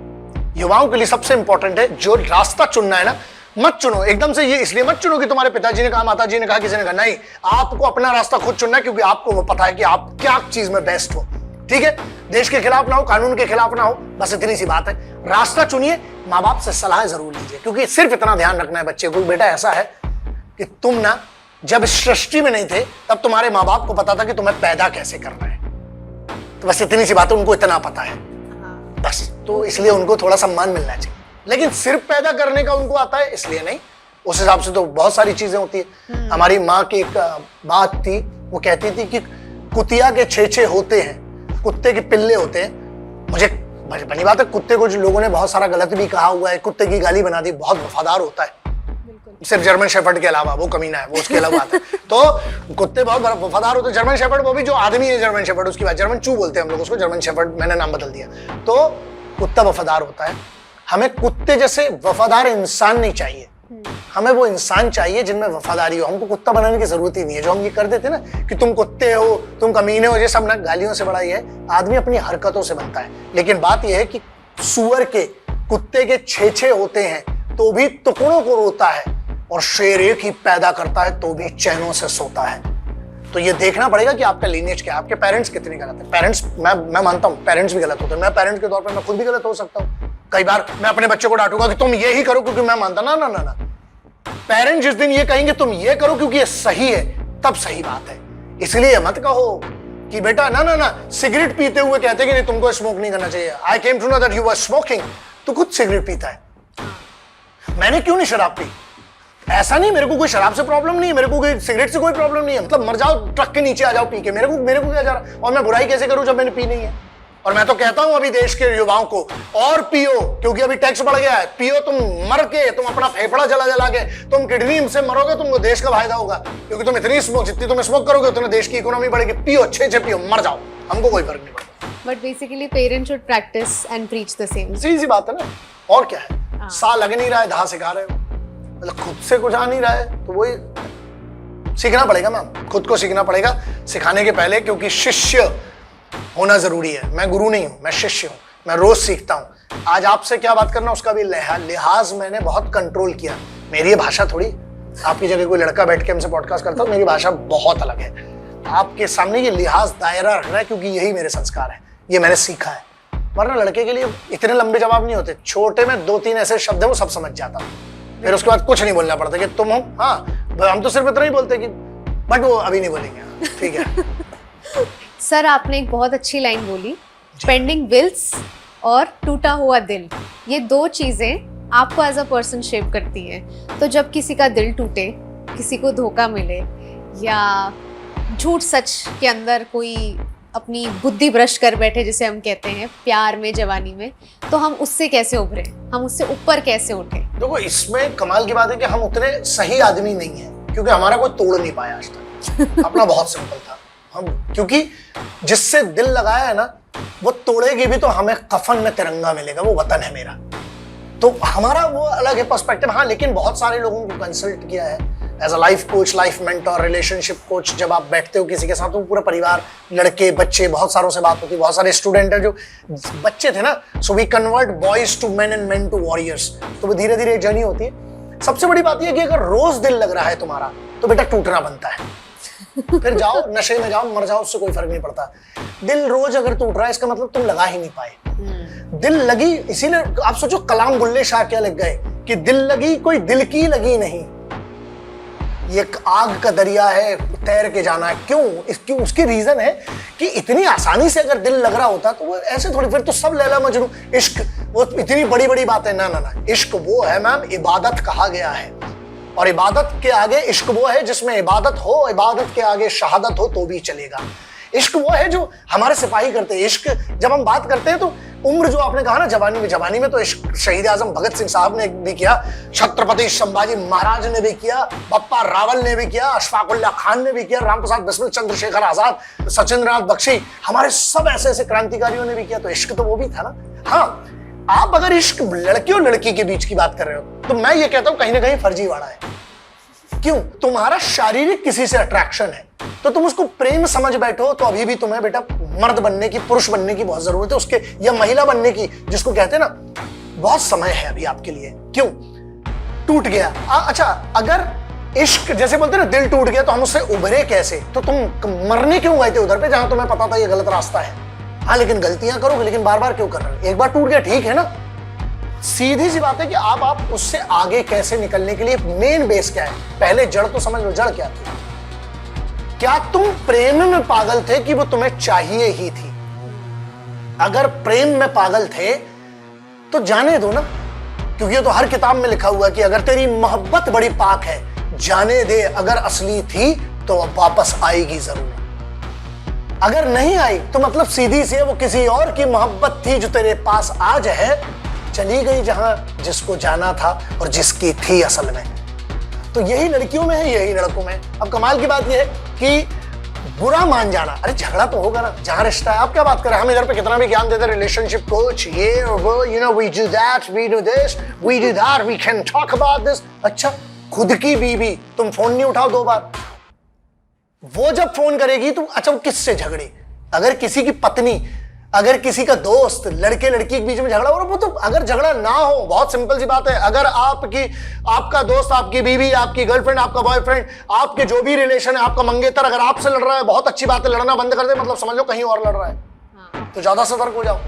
Speaker 1: युवाओं के लिए सबसे इंपॉर्टेंट है, जो रास्ता चुनना है ना, मत चुनो एकदम से। ये इसलिए मत चुनो कि तुम्हारे पिताजी ने कहा, माताजी ने कहा, किसी ने कहा। नहीं, आपको अपना रास्ता खुद चुनना है, क्योंकि आपको वो पता है कि आप क्या चीज में बेस्ट हो। ठीक है, देश के खिलाफ ना हो, कानून के खिलाफ ना हो, बस इतनी सी बात है। रास्ता चुनिए, माँ बाप से सलाह जरूर लीजिए, क्योंकि सिर्फ इतना ध्यान रखना है बच्चे को, बेटा ऐसा है कि तुम ना जब इस सृष्टि में नहीं थे, तब तुम्हारे माँ बाप को पता था कि तुम्हें पैदा कैसे करना है। तो बस इतनी सी बात है, उनको इतना पता है बस। तो इसलिए उनको थोड़ा सम्मान मिलना चाहिए। लेकिन सिर्फ पैदा करने का उनको आता है इसलिए नहीं, उस हिसाब से तो बहुत सारी चीजें होती है। हमारी माँ की एक बात थी, वो कहती थी कि कुतिया के 6 होते हैं, कुत्ते के पिल्ले होते हैं। मुझे बनी बात है, कुत्ते को जो लोगों ने बहुत सारा गलत भी कहा हुआ है, कुत्ते की गाली बना दी, बहुत वफादार होता है, सिर्फ जर्मन शेफर्ड के अलावा, वो कमीना है, वो उसके अलावा आता है। तो कुत्ते बहुत वफादार होते हैं। जर्मन शेफर्ड, वो भी जो आदमी है जर्मन शेफर्ड, उसकी बात, जर्मन चू बोलते हैं हम लोग उसको, जर्मन शेफर्ड मैंने नाम बदल दिया। तो कुत्ता वफादार होता है। हमें कुत्ते जैसे वफादार इंसान नहीं चाहिए, हमें वो इंसान चाहिए जिनमें वफादारी हो। हमको कुत्ता बनाने की जरूरत ही नहीं है। जो हम ये कर देते ना कि तुम कुत्ते हो, तुम कमीने हो, ये सब ना गालियों से बड़ा ये है, आदमी अपनी हरकतों से बनता है। लेकिन बात यह है कि सुअर के, कुत्ते के 6 होते हैं तो भी टुकड़ों को रोता है, और शेर एक ही पैदा करता है तो भी चैनों से सोता है। तो ये देखना पड़ेगा कि आपका लीनिएज क्या है, आपके पेरेंट्स कितने गलत है। पेरेंट्स, मैं मानता हूँ पेरेंट्स भी गलत होते हैं। मैं पेरेंट्स के तौर पर मैं खुद भी गलत हो सकता हूँ। कई बार मैं अपने बच्चे को डांटूंगा कि तुम ये ही करो, क्योंकि मैं मानता ना ना ना ना। पेरेंट्स जिस दिन ये कहेंगे तुम ये करो क्योंकि ये सही है, तब सही बात है। इसलिए मत कहो कि बेटा ना ना ना, सिगरेट पीते हुए कहते कि नहीं तुमको स्मोक नहीं करना चाहिए। I came to know that you were smoking. तो खुद सिगरेट पीता है, मैंने क्यों नहीं शराब पी? ऐसा नहीं, मेरे को कोई शराब से प्रॉब्लम नहीं है, मेरे को कोई सिगरेट से कोई प्रॉब्लम नहीं है। मतलब मर जाओ, ट्रक के नीचे आ जाओ पी के, मेरे को क्या जा रहा? और मैं बुराई कैसे करूं जब मैंने पी नहीं है? और मैं तो कहता हूं अभी देश के युवाओं को, और पियो, क्योंकि अभी टैक्स बढ़ गया है। पियो, तुम मर के, तुम अपना फेफड़ा जला के तुम किडनी से मरोगे, तुमको देश का फायदा होगा, क्योंकि तुम इतनी स्मोक, जितनी तुम स्मोक करोगे उतने देश की इकोनॉमी बढ़ेगी। पियो, अच्छे पियो, मर जाओ, हमको कोई फर्क नहीं पड़ता।
Speaker 2: But basically parents should practice and preach the same.
Speaker 1: सीधी सी बात है ना, और क्या है। सा लग नहीं रहा है, धा सिखा रहे हो, मतलब खुद से कुछ आ नहीं रहा है, तो वही सीखना पड़ेगा मैम, खुद को सीखना पड़ेगा सिखाने के पहले, क्योंकि शिष्य होना जरूरी है। मैं गुरु नहीं हूं, मैं शिष्य हूं, मैं रोज सीखता हूं। आज आपसे क्या बात करना, उसका भी लिहाज मैंने बहुत कंट्रोल किया। मेरी ये भाषा थोड़ी, आपकी जगह कोई लड़का बैठ के हमसे पॉडकास्ट करता हूं, मेरी भाषा बहुत अलग है। आपके सामने ये लिहाज दायरा रखना है, क्योंकि यही मेरे संस्कार है, ये मैंने सीखा है। वरना लड़के के लिए इतने लंबे जवाब नहीं होते, छोटे में 2-3 ऐसे शब्द है वो सब समझ जाता हूं, फिर उसके बाद कुछ नहीं बोलना पड़ता कि तुम हो। हाँ, हम तो सिर्फ इतना ही बोलते कि, बट वो अभी नहीं बोलेंगे। ठीक है
Speaker 2: सर, आपने एक बहुत अच्छी लाइन बोली, पेंडिंग बिल्स और टूटा हुआ दिल, ये 2 चीजें आपको एज अ पर्सन शेप करती हैं। तो जब किसी का दिल टूटे, किसी को धोखा मिले, या झूठ सच के अंदर कोई अपनी बुद्धि भ्रष्ट कर बैठे, जिसे हम कहते हैं प्यार में, जवानी में, तो हम उससे कैसे उभरे, हम उससे ऊपर कैसे उठे?
Speaker 1: देखो, इसमें कमाल की बात है कि हम उतने सही आदमी नहीं है, क्योंकि हमारा कोई तोड़ नहीं पाया आज तक। अपना बहुत सिंपल था हम, क्योंकि जिससे दिल लगाया है ना, वो तोड़ेगी भी तो हमें कफन में तिरंगा मिलेगा, वो वतन है मेरा। तो हमारा वो अलग है पर्सपेक्टिव। हाँ, लेकिन बहुत सारे लोगों को कंसल्ट किया है as a life coach, life mentor, relationship coach. जब आप बैठते हो किसी के साथ, तो पूरा परिवार, लड़के, बच्चे, बहुत सारों से बात होती है। बहुत सारे स्टूडेंट है जो बच्चे थे ना, so we convert boys to men and men to warriors. तो वो धीरे धीरे जर्नी होती है। सबसे बड़ी बात यह कि अगर रोज दिल लग रहा है तुम्हारा, तो बेटा टूटना बनता है। फिर जाओ, नशे में जाओ, मर जाओ, उससे कोई फर्क नहीं पड़ता। दिल रोज अगर टूट रहा है, इसका मतलब तुम लगा ही नहीं पाए। दिल लगी, इसीलिए आप सोचो कलाम बुल्ले शाह क्या लिख गए कि दिल लगी कोई दिल की लगी नहीं, ये आग का दरिया है, तैर के जाना है। क्यों? उसकी रीजन है कि इतनी आसानी से अगर दिल लग रहा होता तो वो ऐसे थोड़ी, फिर तो सब लैला मजनू। इश्क वो इतनी बड़ी बड़ी बात है। ना ना ना, इश्क वो है मैम, इबादत कहा गया है। और इबादत के आगे इश्क वो है जिसमें इबादत हो, इबादत के आगे शहादत हो तो भी चलेगा। इश्क वो है जो हमारे सिपाही करते हैं। इश्क जब हम बात करते हैं तो उम्र जो आपने कहा ना जवानी में तो इश्क शहीद आजम भगत सिंह साहब ने भी किया, छत्रपति संभाजी महाराज ने भी किया, बप्पा रावल ने भी किया, अशफाकुल्ला खान ने भी किया, राम प्रसाद बिस्मिल, चंद्रशेखर आजाद, सचिंद्रनाथ बख्शी, हमारे सब ऐसे ऐसे क्रांतिकारियों ने भी किया। तो इश्क तो वो भी था ना। हाँ, आप अगर इश्क लड़की और लड़की के बीच की बात कर रहे हो तो मैं ये कहता हूं कहीं ना कहीं फर्जीवाड़ा है। क्यों? तुम्हारा शारीरिक किसी से अट्रैक्शन है तो तुम उसको प्रेम समझ बैठो तो अभी भी तुम्हें बेटा मर्द बनने की, पुरुष बनने की बहुत जरूरत है उसके, या महिला बनने की, जिसको कहते हैं ना, बहुत समय है अभी आपके लिए। क्यों? टूट गया। अच्छा, अगर इश्क जैसे बोलते हैं ना दिल टूट गया तो हम उससे उभरे कैसे? तो तुम मरने क्यों गए थे उधर पे जहां तुम्हें पता था ये गलत रास्ता है? हाँ, लेकिन गलतियां करोगे, लेकिन बार बार क्यों कर रहे हो? एक बार टूट गया ठीक है ना। सीधी सी बात है कि आप उससे आगे कैसे निकलने के लिए मेन बेस क्या है? पहले जड़ तो समझ लो, जड़ क्या थी? क्या तुम प्रेम में पागल थे कि वो तुम्हें चाहिए ही थी? अगर प्रेम में पागल थे तो जाने दो ना, क्योंकि ये तो हर किताब में लिखा हुआ कि अगर तेरी मोहब्बत बड़ी पाक है जाने दे, अगर असली थी तो अब वापस आएगी जरूर। अगर नहीं आई तो मतलब सीधी सी है वो किसी और की मोहब्बत थी जो तेरे पास आज है, चली गई जहां जिसको जाना था और जिसकी थी असल में। तो यही लड़कियों में है, यही लड़कों में। अब कमाल की बात यह है कि बुरा मान जाना, अरे झगड़ा तो होगा ना जहां रिश्ता है। आप क्या बात कर रहे हैं? हम इधर पे कितना भी ज्ञान देते हैं, रिलेशनशिप कोच, ये वो, you know, we do that, we do this, we do that, we can talk about this. अच्छा, खुद की बीवी तुम फोन नहीं उठाओ 2 बार, वो जब फोन करेगी तो अच्छा वो किससे झगड़े? अगर किसी की पत्नी, अगर किसी का दोस्त, लड़के लड़की के बीच में झगड़ा हो, वो तो अगर झगड़ा ना हो, बहुत सिंपल सी बात है, अगर आपका दोस्त, आपकी बीवी, आपकी गर्लफ्रेंड, आपका बॉयफ्रेंड, आपके जो भी रिलेशन है, आपका मंगेतर अगर आपसे लड़ रहा है, बहुत अच्छी बात है, लड़ना बंद कर दे, मतलब समझ लो कहीं और लड़ रहा है। तो ज्यादा सतर्क हो जाओ।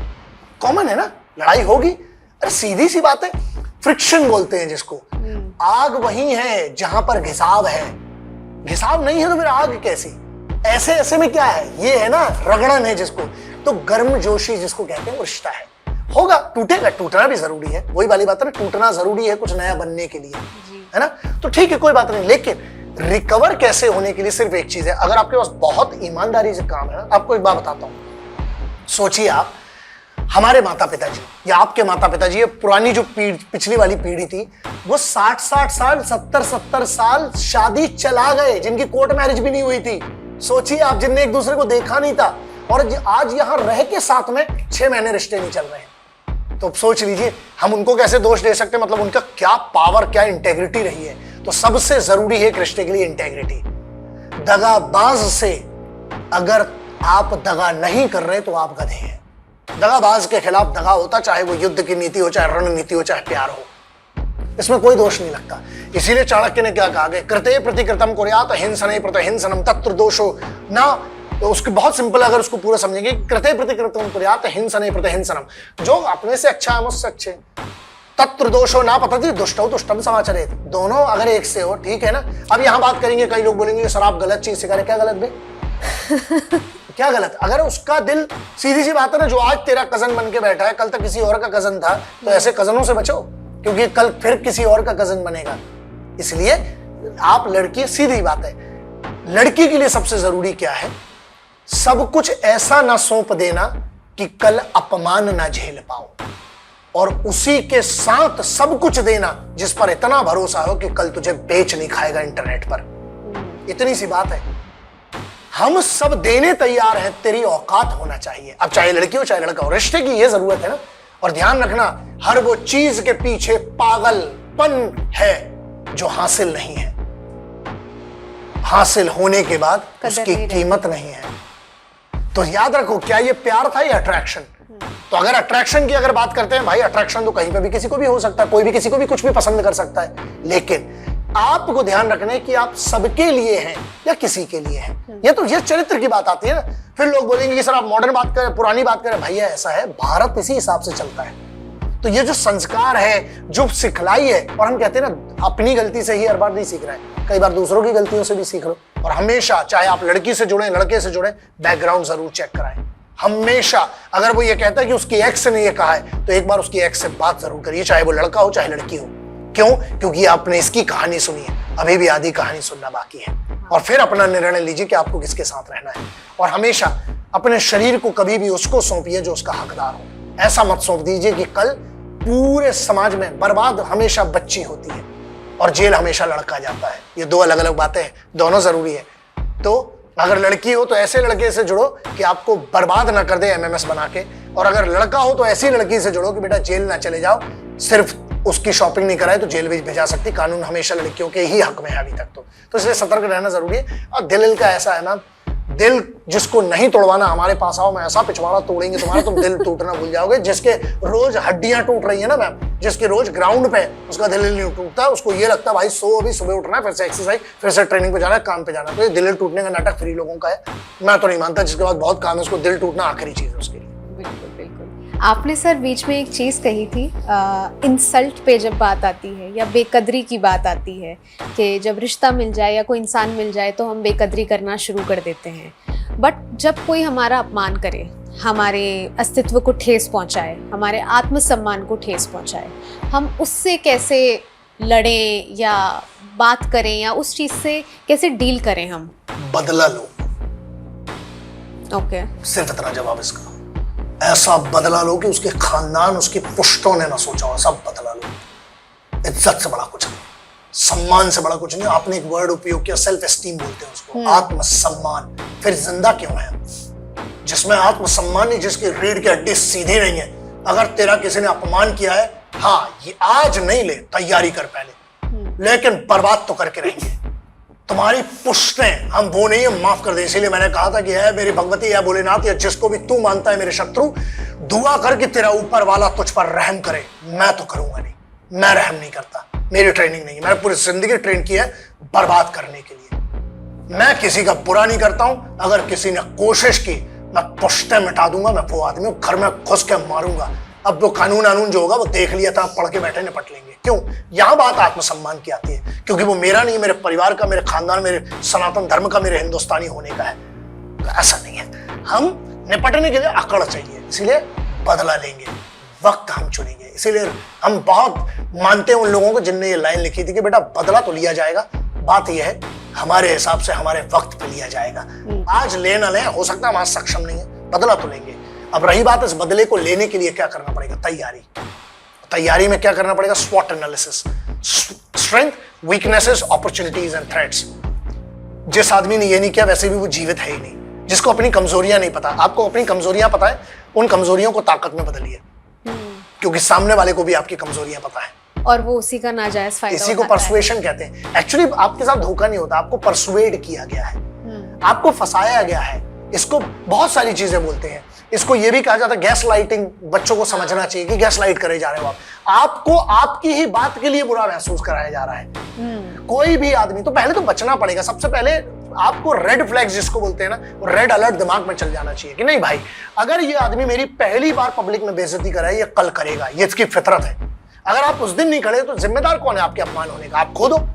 Speaker 1: कॉमन है ना, लड़ाई होगी। अरे सीधी सी बात है, फ्रिक्शन बोलते हैं जिसको। आग वही है जहां पर घिसाव है, घिसाव नहीं है तो फिर आग कैसी? ऐसे ऐसे में क्या है? ये है ना रगड़न है जिसको, तो गर्मजोशी जिसको कहते हैं वो रिश्ता है। होगा, टूटेगा, टूटना भी जरूरी है। वही वाली बात है ना, टूटना जरूरी है कुछ नया बनने के लिए, है ना। तो ठीक है, कोई बात नहीं, लेकिन रिकवर कैसे होने के लिए सिर्फ एक चीज है। अगर आपके पास बहुत ईमानदारी से काम है ना, आपको एक बात बताता हूं। सोचिए आप, हमारे माता पिताजी या आपके माता पिताजी, ये पुरानी जो पिछली वाली पीढ़ी थी, वो 60-60 साल, 70-70 साल शादी चला गए, जिनकी कोर्ट मैरिज भी नहीं हुई थी। सोचिए आप, जिनने एक दूसरे को देखा नहीं था, और आज यहां रह के साथ में 6 महीने रिश्ते नहीं चल रहे हैं। तो सोच लीजिए हम उनको कैसे दोष दे सकते हैं? मतलब उनका क्या पावर, क्या इंटेग्रिटी रही है। तो सबसे जरूरी है एक रिश्ते के लिए इंटेग्रिटी। दगाबाज से अगर आप दगा नहीं कर रहे तो आप गधे हैं। दगाबाज के खिलाफ दगा होता, चाहे वो युद्ध की नीति हो, चाहे रणनीति हो, चाहे प्यार हो, इसमें कोई दोष नहीं लगता। इसीलिए चाणक्य ने क्या कहा, कृते प्रतिकृतम कुर्यात हिंसने प्रतिहिंसनम तत्र दोषो ना। तो उसके बहुत सिंपल, अगर उसको पूरा समझेंगे, कृते प्रतिकृतम कुर्यात हिंसने प्रतिहिंसनम, जो अपने से अच्छा है मुझसे अच्छे, तत्र दोषो ना पतति दुष्टौ दुष्टम समाचरेत। दोनों अगर एक से हो, ठीक है ना। अब यहां बात करेंगे, कई लोग बोलेंगे सर आप गलत चीज सिखा रहे। क्या गलत बे? क्या गलत? अगर उसका दिल, सीधी सी बात है ना, जो आज तेरा कजन बन के बैठा है, कल तक किसी और का कजन था, तो ऐसे कजनों से बचो, क्योंकि कल फिर किसी और का कजन बनेगा। इसलिए आप लड़की, सीधी बात है, लड़की के लिए सबसे जरूरी क्या है? सब कुछ ऐसा ना सौंप देना कि कल अपमान ना झेल पाओ, और उसी के साथ सब कुछ देना जिस पर इतना भरोसा हो कि कल तुझे बेच नहीं खाएगा इंटरनेट पर। इतनी सी बात है। हम सब देने तैयार हैं, तेरी औकात होना चाहिए। अब चाहे लड़की हो चाहे लड़का हो, रिश्ते की ये जरूरत है ना। और ध्यान रखना, हर वो चीज के पीछे पागलपन है जो हासिल नहीं है। हासिल होने के बाद उसकी कीमत नहीं है। तो याद रखो, क्या ये प्यार था या अट्रैक्शन? तो अगर अट्रैक्शन की अगर बात करते हैं, भाई अट्रैक्शन तो कहीं पे भी किसी को भी हो सकता है, कोई भी किसी को भी कुछ भी पसंद कर सकता है, लेकिन आपको ध्यान रखना है कि आप सबके लिए हैं या किसी के लिए हैं। ये तो ये चरित्र की बात आती है ना। फिर लोग बोलेंगे कि सर आप मॉडर्न बात करें, पुरानी बात करें। भैया ऐसा है, भारत इसी हिसाब से चलता है। तो ये जो संस्कार है, जो सिखलाई है, और हम कहते हैं ना, अपनी गलती से ही हर बार नहीं सीख रहे हैं, कई बार दूसरों की गलतियों से भी सीख लो। और हमेशा, चाहे आप लड़की से जुड़े, लड़के से जुड़े, बैकग्राउंड जरूर चेक कराएं। हमेशा अगर वो ये कहता है कि उसकी एक्स ने ये कहा है, तो एक बार उसकी एक्स से बात जरूर करिए, चाहे वो लड़का हो चाहे लड़की हो। क्यों? क्योंकि आपने इसकी कहानी सुनी है। अभी भी आधी कहानी सुनना बाकी है। और फिर अपना निर्णय लीजिए कि आपको किसके साथ रहना है। और हमेशा अपने शरीर को कभी भी उसको सौंपिए जो उसका हकदार हो। ऐसा मत सौंप दीजिए कि कल पूरे समाज में बर्बाद हमेशा बच्ची होती है और जेल हमेशा लड़का जाता है। ये दो अलग अलग बातें हैं, दोनों जरूरी है। तो अगर लड़की हो तो ऐसे लड़के से जुड़ो कि आपको बर्बाद ना कर दे एमएमएस बना के, और अगर लड़का हो तो ऐसी लड़की से जुड़ो कि बेटा जेल ना चले जाओ, सिर्फ उसकी शॉपिंग नहीं कराए तो जेल भी भेजा सकती। कानून हमेशा लड़कियों के ही हक में है अभी तक तो इसलिए सतर्क रहना जरूरी है। और दिल का ऐसा है ना, दिल जिसको नहीं तोड़वाना हमारे पास आओ, मैं ऐसा पिछवाड़ा तोड़ेंगे तुम्हारा, तुम दिल टूटना भूल जाओगे। जिसके रोज हड्डियां टूट रही है ना मैम, जिसके रोज ग्राउंड पे उसका दिल नहीं टूटता, उसको ये लगता है भाई अभी सुबह उठना है, फिर से एक्सरसाइज, फिर से ट्रेनिंग पे जाना है, काम पे जाना है। तो ये दिल टूटने का नाटक फ्री लोगों का है, मैं तो नहीं मानता। जिसके बाद बहुत काम है उसको दिल टूटना आखिरी चीज है उसके लिए।
Speaker 2: बिल्कुल बिल्कुल। आपने सर बीच में एक चीज़ कही थी, इंसल्ट पे जब बात आती है या बेकदरी की बात आती है कि जब रिश्ता मिल जाए या कोई इंसान मिल जाए तो हम बेकदरी करना शुरू कर देते हैं। बट जब कोई हमारा अपमान करे, हमारे अस्तित्व को ठेस पहुंचाए, हमारे आत्मसम्मान को ठेस पहुंचाए, हम उससे कैसे लड़ें या बात करें या उस चीज़ से कैसे डील करें हम?
Speaker 1: बदला लो।
Speaker 2: ओके।
Speaker 1: सिर्फ इतना जवाब इसका। ऐसा बदला लो कि उसके खानदान, उसकी पुश्तों ने ना सोचा हो। सब बदला लो। इज्जत से बड़ा कुछ नहीं, सम्मान से बड़ा कुछ नहीं। आपने एक वर्ड उपयोग किया, सेल्फ एस्टीम बोलते हैं उसको, आत्मसम्मान। फिर जिंदा क्यों है? जिसमें आत्मसम्मान नहीं, जिसकी रीढ़ की हड्डी सीधी नहीं है, अगर तेरा किसी ने अपमान किया है, हाँ ये आज नहीं ले, तैयारी कर पहले, लेकिन बर्बाद तो करके रहेंगे। तुम्हारी पुश्तें हम वो नहीं है, माफ कर दे। इसीलिए मैंने कहा था कि है मेरी भगवती या भोलेनाथ या जिसको भी तू मानता है मेरे शत्रु, दुआ कर कि तेरा ऊपर वाला तुझ पर रहम करे। मैं तो करूंगा नहीं, मैं रहम नहीं करता, मेरी ट्रेनिंग नहीं है। मैंने पूरी जिंदगी ट्रेन की है बर्बाद करने के लिए। मैं किसी का बुरा नहीं करता हूं। अगर किसी ने कोशिश की, मैं पुश्तें मिटा दूंगा। मैं वो आदमी घर में घुस के मारूंगा। अब वो कानून जो होगा वो देख लिया था, पढ़ के बैठे निपट लेंगे। क्यों? यहां बात आत्मसम्मान की आती है, क्योंकि वो मेरा नहीं, मेरे परिवार का, मेरे खानदान, मेरे सनातन धर्म का, मेरे हिंदुस्तानी होने का है। तो ऐसा नहीं है। हम निपटने के लिए अकड़ चाहिए, इसीलिए बदला लेंगे, वक्त हम चुनेंगे। इसीलिए हम बहुत मानते हैं उन लोगों को जिनने ये लाइन लिखी थी कि बेटा बदला तो लिया जाएगा, बात यह है हमारे हिसाब से हमारे वक्त पे लिया जाएगा। आज ले ना ले, हो सकता है हम आज सक्षम नहीं है, बदला तो लेंगे। अब रही बात इस बदले को लेने के लिए क्या करना पड़ेगा? तैयारी। तैयारी में क्या करना पड़ेगा? स्वॉट analysis, strength, weaknesses, opportunities and threats. जिस आदमी ने ये नहीं किया वैसे भी वो जीवित है ही नहीं। जिसको अपनी कमजोरियां नहीं पता, आपको अपनी कमजोरियां पता है, उन कमजोरियों को ताकत में बदलिए, क्योंकि सामने वाले को भी आपकी कमजोरियां पता है
Speaker 2: और वो उसी का नाजायज फायदा
Speaker 1: इसी को परसुएशन कहते हैं। एक्चुअली आपके साथ धोखा नहीं होता, आपको परसुएड किया गया है, आपको फंसाया गया है। इसको बहुत सारी चीजें बोलते हैं। इसको ये भी कहा जाता है गैस लाइटिंग। बच्चों को समझना चाहिए कि गैस लाइट करे जा रहे हो आपको आपकी ही बात के लिए बुरा महसूस कराया जा रहा है। कोई भी आदमी, तो पहले तो बचना पड़ेगा। सबसे पहले आपको रेड फ्लैग्स जिसको बोलते हैं ना, वो रेड अलर्ट दिमाग में चल जाना चाहिए कि नहीं भाई, अगर ये आदमी मेरी पहली बार पब्लिक में बेइज्जती कराए, ये कल करेगा, ये इसकी फितरत है। अगर आप उस दिन नहीं खड़े तो जिम्मेदार कौन है आपके अपमान होने का? आप खुद हो।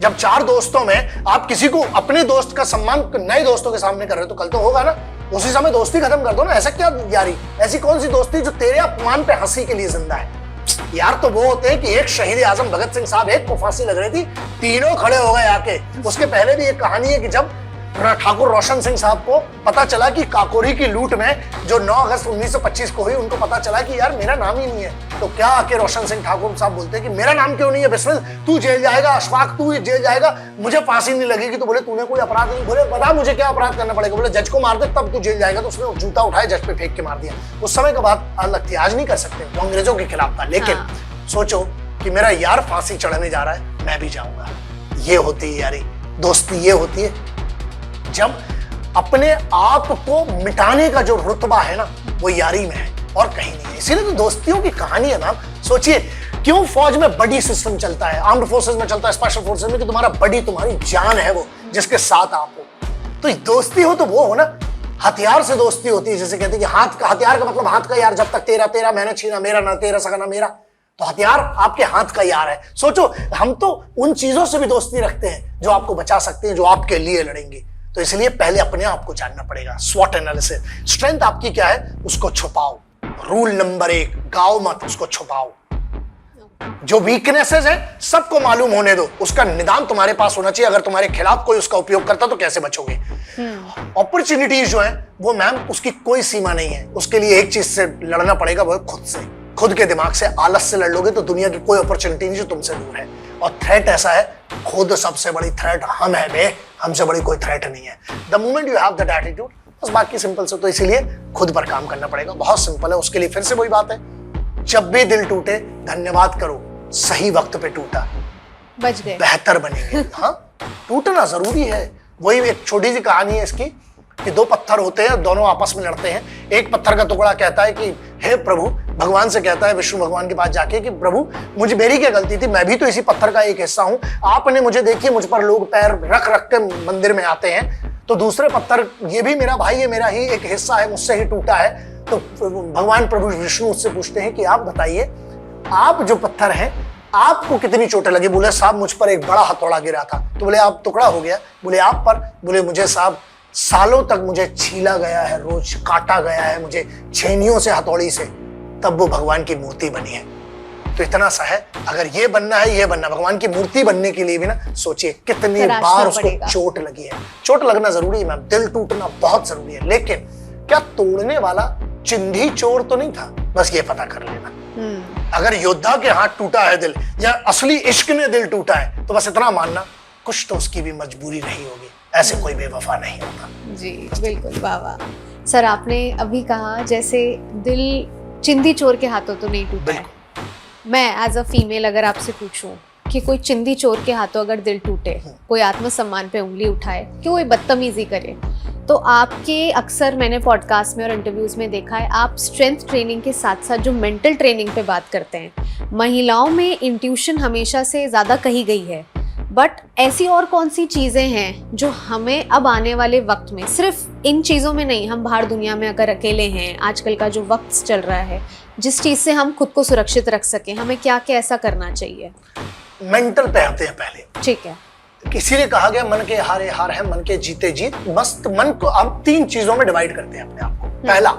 Speaker 1: जब 4 दोस्तों में आप किसी को, अपने दोस्त का सम्मान नए दोस्तों के सामने कर रहे हो, तो कल तो होगा ना। उसी समय दोस्ती खत्म कर दो ना। ऐसा क्या यारी? ऐसी कौन सी दोस्ती जो तेरे अपमान पे हंसी के लिए जिंदा है? यार तो वो होते हैं कि एक शहीद आजम भगत सिंह साहब, एक को फांसी लग रही थी, तीनों खड़े हो गए आके। उसके पहले भी एक कहानी है कि जब ठाकुर रोशन सिंह साहब को पता चला कि काकोरी की लूट में जो 9 अगस्त 1925 को हुई, उनको पता चला कि यार मेरा नाम ही नहीं है, तो क्या आके रोशन सिंह ठाकुर साहब बोलते हैं कि मेरा नाम क्यों नहीं है? बिस्मिल, तू जेल जाएगा, अशफाक तू जेल जाएगा, मुझे फांसी नहीं लगेगी। तो बोले तूने कोई अपराध नहीं। बोले बता मुझे क्या अपराध करना पड़ेगा? बोले जज को मार दे तब तू जेल जाएगा। तो उसने जूता उठाया, जज पे फेंक के मार दिया। उस समय का बात अलग थी, आज नहीं कर सकते, वो अंग्रेजों के खिलाफ था। लेकिन सोचो कि मेरा यार फांसी चढ़ने जा रहा है, मैं भी जाऊंगा। ये होती है यारी, दोस्ती ये होती है जब अपने आप को मिटाने का जो रुतबा है ना, वो यारी में है और कहीं नहीं है। इसीलिए तो दोस्तियों की कहानी है ना। सोचिए क्यों फौज में बडी सिस्टम चलता है, आर्म्ड फोर्सेस में चलता है, स्पेशल फोर्सेस में, कि तुम्हारा बडी तुम्हारी जान है, वो जिसके साथ आप हो। तो दोस्ती हो तो वो हो ना। हथियार से दोस्ती होती है, जैसे कहते हैं कि हाथ का, हथियार का मतलब हाथ का यार। जब तक तेरा तेरा मैंने छीना, मेरा ना तेरा सगा ना मेरा, तो हथियार आपके हाथ का यार है। सोचो, हम तो उन चीजों से भी दोस्ती रखते हैं जो आपको बचा सकते हैं, जो आपके लिए लड़ेंगे। तो इसलिए पहले अपने आप को जानना पड़ेगा। स्वॉट एनालिसिस। स्ट्रेंथ आपकी क्या है, उसको छुपाओ। रूल नंबर 1, गाओ मत, उसको छुपाओ। जो वीकनेसेस है सबको मालूम होने दो, उसका निदान तुम्हारे पास होना चाहिए। अगर तुम्हारे खिलाफ कोई उसका उपयोग करता तो कैसे बचोगे? अपॉर्चुनिटीज जो है वो मैम उसकी कोई सीमा नहीं है। उसके लिए एक चीज से लड़ना पड़ेगा, वो खुद से, खुद के दिमाग से। आलस से लड़ लोगे तो दुनिया की कोई अपॉर्चुनिटी नहीं जो तुमसे दूर है। और थ्रेट ऐसा है, खुद सबसे बड़ी थ्रेट हम है बे, हमसे बड़ी कोई थ्रेट नहीं है। The moment you have that attitude, बस बाकी सिंपल से। तो इसीलिए खुद पर काम करना पड़ेगा, बहुत सिंपल है। उसके लिए फिर से वही बात है, जब भी दिल टूटे धन्यवाद करो, सही वक्त पे टूटा,
Speaker 2: बच गए,
Speaker 1: बेहतर बनेंगे। हाँ, टूटना जरूरी है। वही एक छोटी सी कहानी है इसकी कि दो पत्थर होते हैं, दोनों आपस में लड़ते हैं। एक पत्थर का टुकड़ा कहता है कि हे प्रभु, भगवान से कहता है विष्णु भगवान के पास जाके कि प्रभु मेरी क्या गलती थी, मैं भी तो इसी पत्थर का एक हिस्सा हूं। आपने मुझे देखिए, मुझ पर लोग पैर रख रख के मंदिर में आते हैं, तो दूसरे पत्थर, ये भी मेरा भाई है, मेरा ही एक हिस्सा है, मुझसे ही टूटा है। तो भगवान प्रभु विष्णु उससे पूछते हैं कि आप बताइए, आप जो पत्थर हैं, आपको कितनी चोटें लगी? बोले साहब मुझ पर एक बड़ा हथौड़ा गिरा था। तो बोले आप टुकड़ा हो गया? बोले आप पर? बोले मुझे साहब सालों तक मुझे छीला गया है, रोज काटा गया है मुझे छेनियों से, हथौड़ी से, तब वो भगवान की मूर्ति बनी है। तो इतना सा है, अगर ये बनना है, ये बनना, भगवान की मूर्ति बनने के लिए भी ना सोचिए कितनी बार उसको चोट लगी है। चोट लगना जरूरी है मैम, दिल टूटना बहुत जरूरी है, लेकिन क्या तोड़ने वाला चिंधी चोर तो नहीं था? बस ये पता कर लेना। अगर योद्धा के हाथ टूटा है दिल, या असली इश्क ने दिल टूटा है, तो बस इतना मानना कुछ तो उसकी भी मजबूरी रही होगी, ऐसे कोई बेवफा नहीं होता।
Speaker 2: जी बिल्कुल, वाह वाह। सर आपने अभी कहा जैसे दिल चिंदी चोर के हाथों तो नहीं टूटा है। मैं एज अ फीमेल अगर आपसे पूछूं कि कोई चिंदी चोर के हाथों अगर दिल टूटे, कोई आत्मसम्मान पे उंगली उठाए, कि कोई बदतमीजी करे, तो आपके अक्सर मैंने पॉडकास्ट में और इंटरव्यूज में देखा है, आप स्ट्रेंथ ट्रेनिंग के साथ साथ जो मेंटल ट्रेनिंग पे बात करते हैं। महिलाओं में इंट्यूशन हमेशा से ज़्यादा कही गई है, बट ऐसी और कौन सी चीज़ें हैं जो हमें अब आने वाले वक्त में, सिर्फ इन चीज़ों में नहीं, हम बाहर दुनिया में अगर अकेले हैं, आजकल का जो वक्त चल रहा है, जिस चीज़ से हम खुद को सुरक्षित रख सकें, हमें क्या क्या ऐसा करना चाहिए?
Speaker 1: मेंटल पे आते हैं पहले।
Speaker 2: ठीक है।
Speaker 1: इसीलिए कहा गया मन के हारे हार है, मन के जीते जीत। बस मन को हम 3 चीजों में डिवाइड करते हैं अपने आप को। पहला,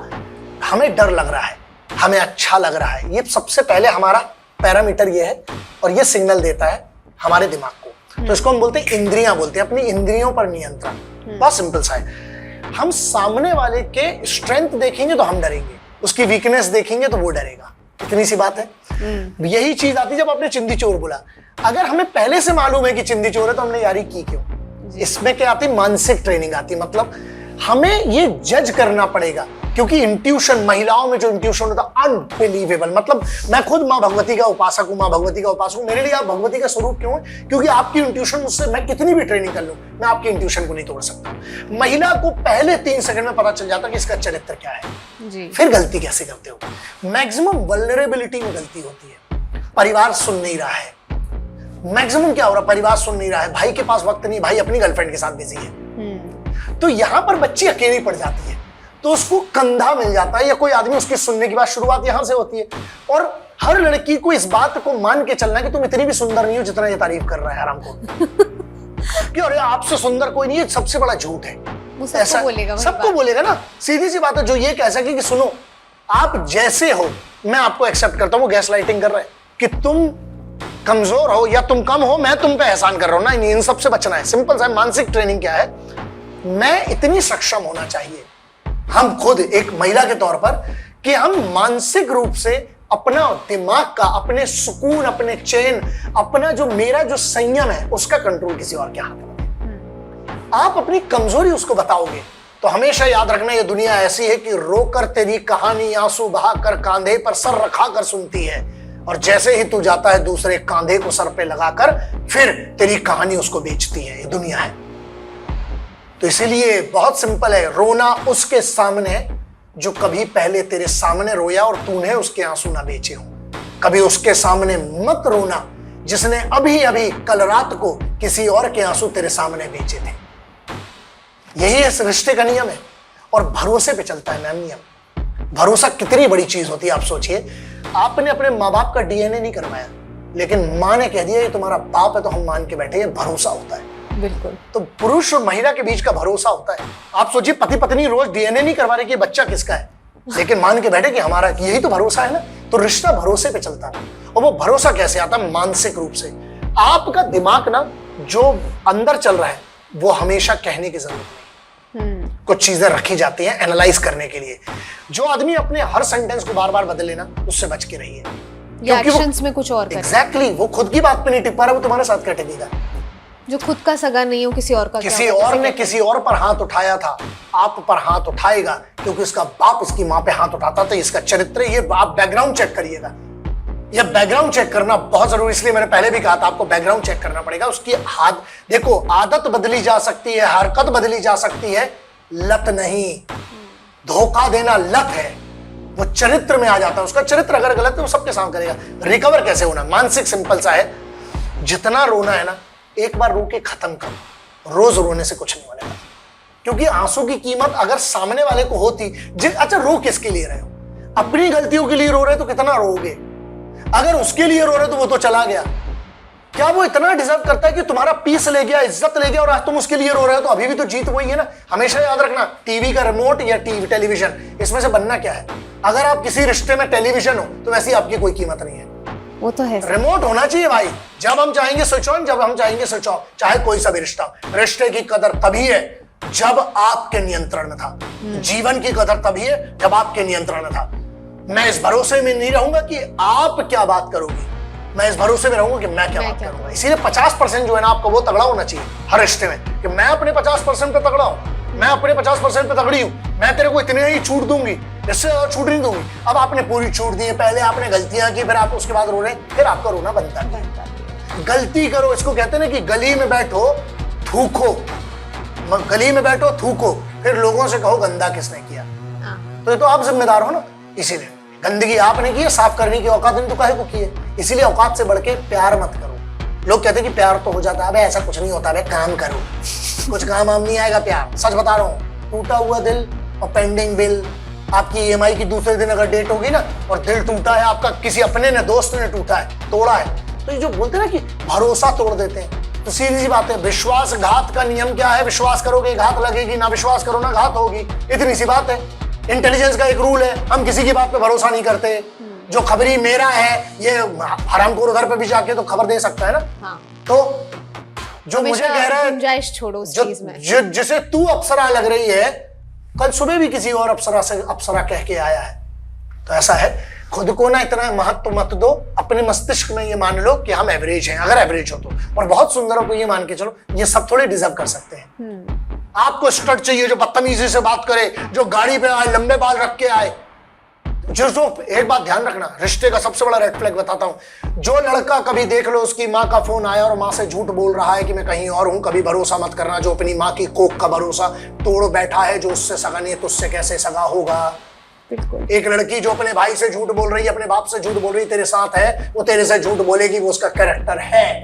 Speaker 1: हमें डर लग रहा है, हमें अच्छा लग रहा है, ये सबसे पहले हमारा पैरामीटर ये है, और ये सिग्नल देता है हमारे दिमाग को। तो इसको हम बोलते हैं इंद्रियां, बोलते हैं अपनी इंद्रियों पर नियंत्रण। बहुत सिंपल सा है। हम सामने वाले के स्ट्रेंथ देखेंगे तो हम डरेंगे, उसकी वीकनेस देखेंगे तो वो डरेगा। इतनी सी बात है। यही चीज आती जब आपने चिंदी चोर बोला। अगर हमें पहले से मालूम है कि चिंदी चोर है तो हमने यारी की क्यों? इसमें क्या आती? मानसिक ट्रेनिंग आती। मतलब हमें ये जज करना पड़ेगा, क्योंकि इंट्यूशन, महिलाओं में जो इंट्यूशन होता है अनबिलीवेबल। मतलब मैं खुद माँ भगवती का उपासक हूँ, माँ भगवती का उपासक हूँ। मेरे लिए आप भगवती का स्वरूप क्यों है? क्योंकि आपकी इंट्यूशन, मुझसे मैं कितनी भी ट्रेनिंग कर लूं, मैं आपकी इंट्यूशन को नहीं तोड़ सकता। महिला को पहले 3 सेकंड में पता चल जाता कि इसका चरित्र क्या है।
Speaker 2: जी।
Speaker 1: फिर गलती कैसे करते हो? मैक्सिमम वल्नरेबिलिटी में गलती होती है। परिवार सुन नहीं रहा है, मैक्सिमम क्या हो रहा है, परिवार सुन नहीं रहा है, भाई के पास वक्त नहीं, भाई अपनी गर्लफ्रेंड के साथ बिजी है। तो यहां पर बच्ची अकेली पड़ जाती है, तो उसको कंधा मिल जाता है, या कोई आदमी उसके सुनने की बात, शुरुआत यहां से होती है। और हर लड़की को इस बात को मान के चलना कि तुम इतनी भी सुंदर नहीं हो जितना ये तारीफ कर रहा है आराम को। कि अरे आपसे सुंदर कोई नहीं है, सबसे बड़ा झूठ है।
Speaker 2: ऐसा बोलेगा,
Speaker 1: सबको बोलेगा ना। सीधी सी बात है, जो ये कह सके कि सुनो आप जैसे हो मैं आपको एक्सेप्ट करता हूं, वो गैस लाइटिंग कर रहा है कि तुम कमजोर हो या तुम कम हो, मैं तुम पे एहसान कर रहा हूं ना। इन सबसे बचना है। सिंपल सा मानसिक ट्रेनिंग क्या है, मैं इतनी सक्षम होना चाहिए, हम खुद एक महिला के तौर पर, कि हम मानसिक रूप से अपना दिमाग का, अपने सुकून, अपने चैन, अपना जो मेरा जो संयम है, उसका कंट्रोल किसी और के हाथ में। आप अपनी कमजोरी उसको बताओगे तो हमेशा याद रखना, ये दुनिया ऐसी है कि रोकर तेरी कहानी आंसू बहाकर कांधे पर सर रखा कर सुनती है, और जैसे ही तू जाता है दूसरे कांधे को सर पे लगाकर, फिर तेरी कहानी उसको बेचती है। ये दुनिया है। तो इसीलिए बहुत सिंपल है, रोना उसके सामने जो कभी पहले तेरे सामने रोया और तूने उसके आंसू ना बेचे हो। कभी उसके सामने मत रोना जिसने अभी अभी कल रात को किसी और के आंसू तेरे सामने बेचे थे। यही इस रिश्ते का नियम है, और भरोसे पे चलता है मैम नियम। भरोसा कितनी बड़ी चीज होती है, आप सोचिए। आपने अपने माँ बाप का डीएनए नहीं करवाया, लेकिन माँ ने कह दिया ये तुम्हारा बाप है तो हम मान के बैठे, ये भरोसा होता है।
Speaker 2: बिल्कुल।
Speaker 1: तो पुरुष और महिला के बीच का भरोसा होता है। आप सोचिए, पति पत्नी रोज डीएनए नहीं करवा रहे कि बच्चा किसका है, लेकिन मान के बैठे कि हमारा, यही तो भरोसा है ना। तो रिश्ता भरोसे पे चलता है, और वो भरोसा कैसे आता है? मानसिक रूप से। आपका दिमाग ना जो अंदर चल रहा है वो हमेशा कहने की जरूरत नहीं। कुछ चीजें रखी जाती हैं एनालाइज करने के लिए। जो आदमी अपने हर सेंटेंस को बार बार बदले ना, उससे बच के रहिए, क्योंकि
Speaker 2: एक्शंस में कुछ और
Speaker 1: एग्जैक्टली वो खुद की बात पे नहीं टिक पा रहा, वो तुम्हारे साथ क्या टिकेगा?
Speaker 2: जो खुद का सगा नहीं हो, किसी और का,
Speaker 1: किसी और ने किसी और पर हाथ उठाया था, आप पर हाथ उठाएगा क्योंकि उसका बाप उसकी माँ पे हाथ उठाता था। इसका चरित्र, ये आप बैकग्राउंड चेक करिएगा। यह बैकग्राउंड चेक करना बहुत जरूरी, इसलिए मैंने पहले भी कहा था आपको बैकग्राउंड चेक करना पड़ेगा। उसकी हाथ देखो, आदत बदली जा सकती है, हरकत बदली जा सकती है, लत नहीं। धोखा देना लत है, वो चरित्र में आ जाता है। उसका चरित्र अगर गलत है वो सबके सामने करेगा। रिकवर कैसे होना? मानसिक सिंपल सा है, जितना रोना है ना एक बार रो के खत्म करो। रोज रोने से कुछ नहीं होने, क्योंकि आंसू की कीमत अगर सामने वाले को होती, अच्छा रो किसके लिए रहे हो? अपनी गलतियों के लिए रो रहे तो कितना रोओगे? अगर उसके लिए रो रहे तो वो तो चला गया। क्या वो इतना डिजर्व करता है कि तुम्हारा पीस ले गया, इज्जत ले गया, और आज तुम उसके लिए रो रहे हो? तो अभी भी तो जीत वही है ना। हमेशा याद रखना, टीवी का रिमोट या टीवी टेलीविजन, इसमें से बनना क्या है? अगर आप किसी रिश्ते में टेलीविजन हो तो वैसी आपकी कोई कीमत नहीं है।
Speaker 2: वो तो है।
Speaker 1: रिमोट होना चाहिए भाई, जब हम चाहेंगे स्विच ऑन, जब हम चाहेंगे स्विच ऑफ। चाहे कोई सा भी रिश्ता, रिश्ते की कदर तभी है जब आपके नियंत्रण में था। जीवन की कदर तभी है जब आपके नियंत्रण में था। मैं इस भरोसे में नहीं रहूंगा कि आप क्या बात करोगी, मैं इस भरोसे में रहूंगा कि मैं क्या बात करूंगा। इसीलिए 50% जो है ना आपका वो तगड़ा होना चाहिए हर रिश्ते में, कि मैं अपने 50% पे तगड़ा हूं, मैं अपने 50% पे तगड़ी हूं, मैं तेरे को इतने ही छूट दूंगी, इससे और छूट नहीं दूंगी। अब आपने पूरी छूट दी है, पहले आपने गलतियां की, फिर आप उसके बाद रो रहे हैं, फिर आपका रोना बनता है। गलती करो, इसको कहते हैं ना कि गली में बैठो थूको, गली में बैठो थूको, फिर लोगों से कहो गंदा किसने किया। तो ये तो आप जिम्मेदार हो ना। इसीलिए गंदगी आपने की है, साफ करने की औकात नहीं तो काहे को की है। इसीलिए औकात से बढ़ के प्यार मत करो। लोग कहते हैं कि प्यार तो हो जाता है, ऐसा कुछ नहीं होता, काम करो, कुछ काम आम नहीं आएगा प्यार। सच बता रहा हूँ, टूटा हुआ दिल और पेंडिंग बिल, आपकी ईएमआई की दूसरे दिन अगर डेट होगी ना और दिल टूटा है आपका, किसी अपने ने दोस्त ने टूटा है, तोड़ा है, तो ये जो बोलते हैं ना कि भरोसा तोड़ देते हैं, तो सीधी सी बात है। विश्वासघात का नियम क्या है? विश्वास करोगे घात लगेगी, ना विश्वास करो ना घात होगी, इतनी सी बात है। इंटेलिजेंस का एक रूल है, हम किसी की बात पे भरोसा नहीं करते। जो खबरी मेरा है, ये हरामखोर उधर पे भी जाके तो खबर दे सकता है ना। हाँ। तो जो मुझे कह रहा है,
Speaker 2: गुंजाइश छोड़ो उस चीज में।
Speaker 1: जिसे तू अप्सरा लग रही है, कल सुबह भी किसी और अप्सरा से अप्सरा कह के आया है। तो ऐसा है, खुद को ना इतना महत्व मत दो, अपने मस्तिष्क में ये मान लो कि हम एवरेज हैं, अगर एवरेज हो तो। और बहुत सुंदर हो तो ये मान के चलो ये सब थोड़े डिजर्व कर सकते हैं। आपको स्टड चाहिए जो बदतमीजी से बात करे, जो गाड़ी पे आए, लंबे बाल रख के आए। जो एक बात ध्यान रखना, रिश्ते का सबसे बड़ा रेड फ्लैग बताता हूं। जो लड़का कभी देख लो उसकी माँ का फोन आया और माँ से झूठ बोल रहा है कि मैं कहीं और हूं, कभी भरोसा मत करना। जो अपनी माँ की कोख का भरोसा तोड़ बैठा है, जो उससे सगा नहीं है तो उससे कैसे सगा होगा। बिल्कुल। एक लड़की जो अपने भाई से झूठ बोल रही है, अपने बाप से झूठ बोल रही है, तेरे साथ है, वो तेरे से झूठ बोलेगी, वो उसका कैरेक्टर है।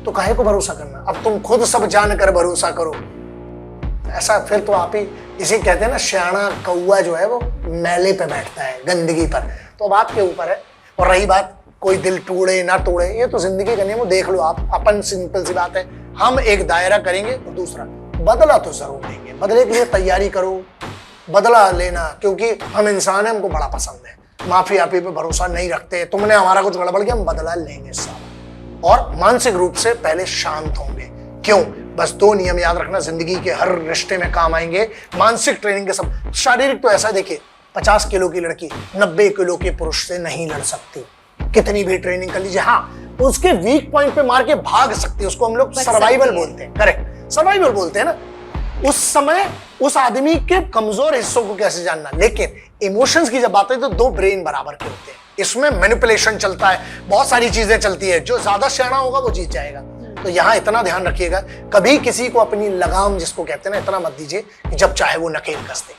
Speaker 1: तो काहे को भरोसा करना? अब तुम खुद सब जानकर भरोसा करो। ऐसा फिर तो आप ही, इसे कहते हैं ना, श्याना कौआ जो है वो मैले पे बैठता है, गंदगी पर। तो अब आपके ऊपर है। और रही बात कोई दिल टूटे ना तोड़े, ये तो जिंदगी का नियम, वो देख लो आप। अपन सिंपल सी बात है, हम एक दायरा करेंगे और दूसरा बदला तो जरूर लेंगे। बदले के लिए तैयारी करो, बदला लेना, क्योंकि हम इंसान है, हमको बड़ा पसंद है। माफी आपी पे भरोसा नहीं रखते। तुमने हमारा कुछ गड़बड़ किया, हम बदला लेंगे सारा। और मानसिक रूप से पहले शांत होंगे। क्यों? बस 2 नियम याद रखना, जिंदगी के हर रिश्ते में काम आएंगे। मानसिक ट्रेनिंग के सब। शारीरिक तो ऐसा देखिए, 50 किलो की लड़की 90 किलो के पुरुष से नहीं लड़ सकती, कितनी भी ट्रेनिंग कर लीजिए। हाँ, उसके वीक पॉइंट पे मार के भाग सकती है, उसको हम लोग सर्वाइवल बोलते हैं। करेक्ट, सर्वाइवल बोलते हैं ना। उस समय उस आदमी के कमजोर हिस्सों को कैसे जानना। लेकिन इमोशंस की जब बात है तो 2 ब्रेन बराबर के होते हैं। इसमें मैनिपुलेशन चलता है, बहुत सारी चीजें चलती है। जो ज्यादा सियाना होगा वो जीत जाएगा। तो यहाँ इतना ध्यान रखिएगा, कभी किसी को अपनी लगाम जिसको कहते हैं ना, इतना मत दीजिए कि जब चाहे वो नकेल कस दे।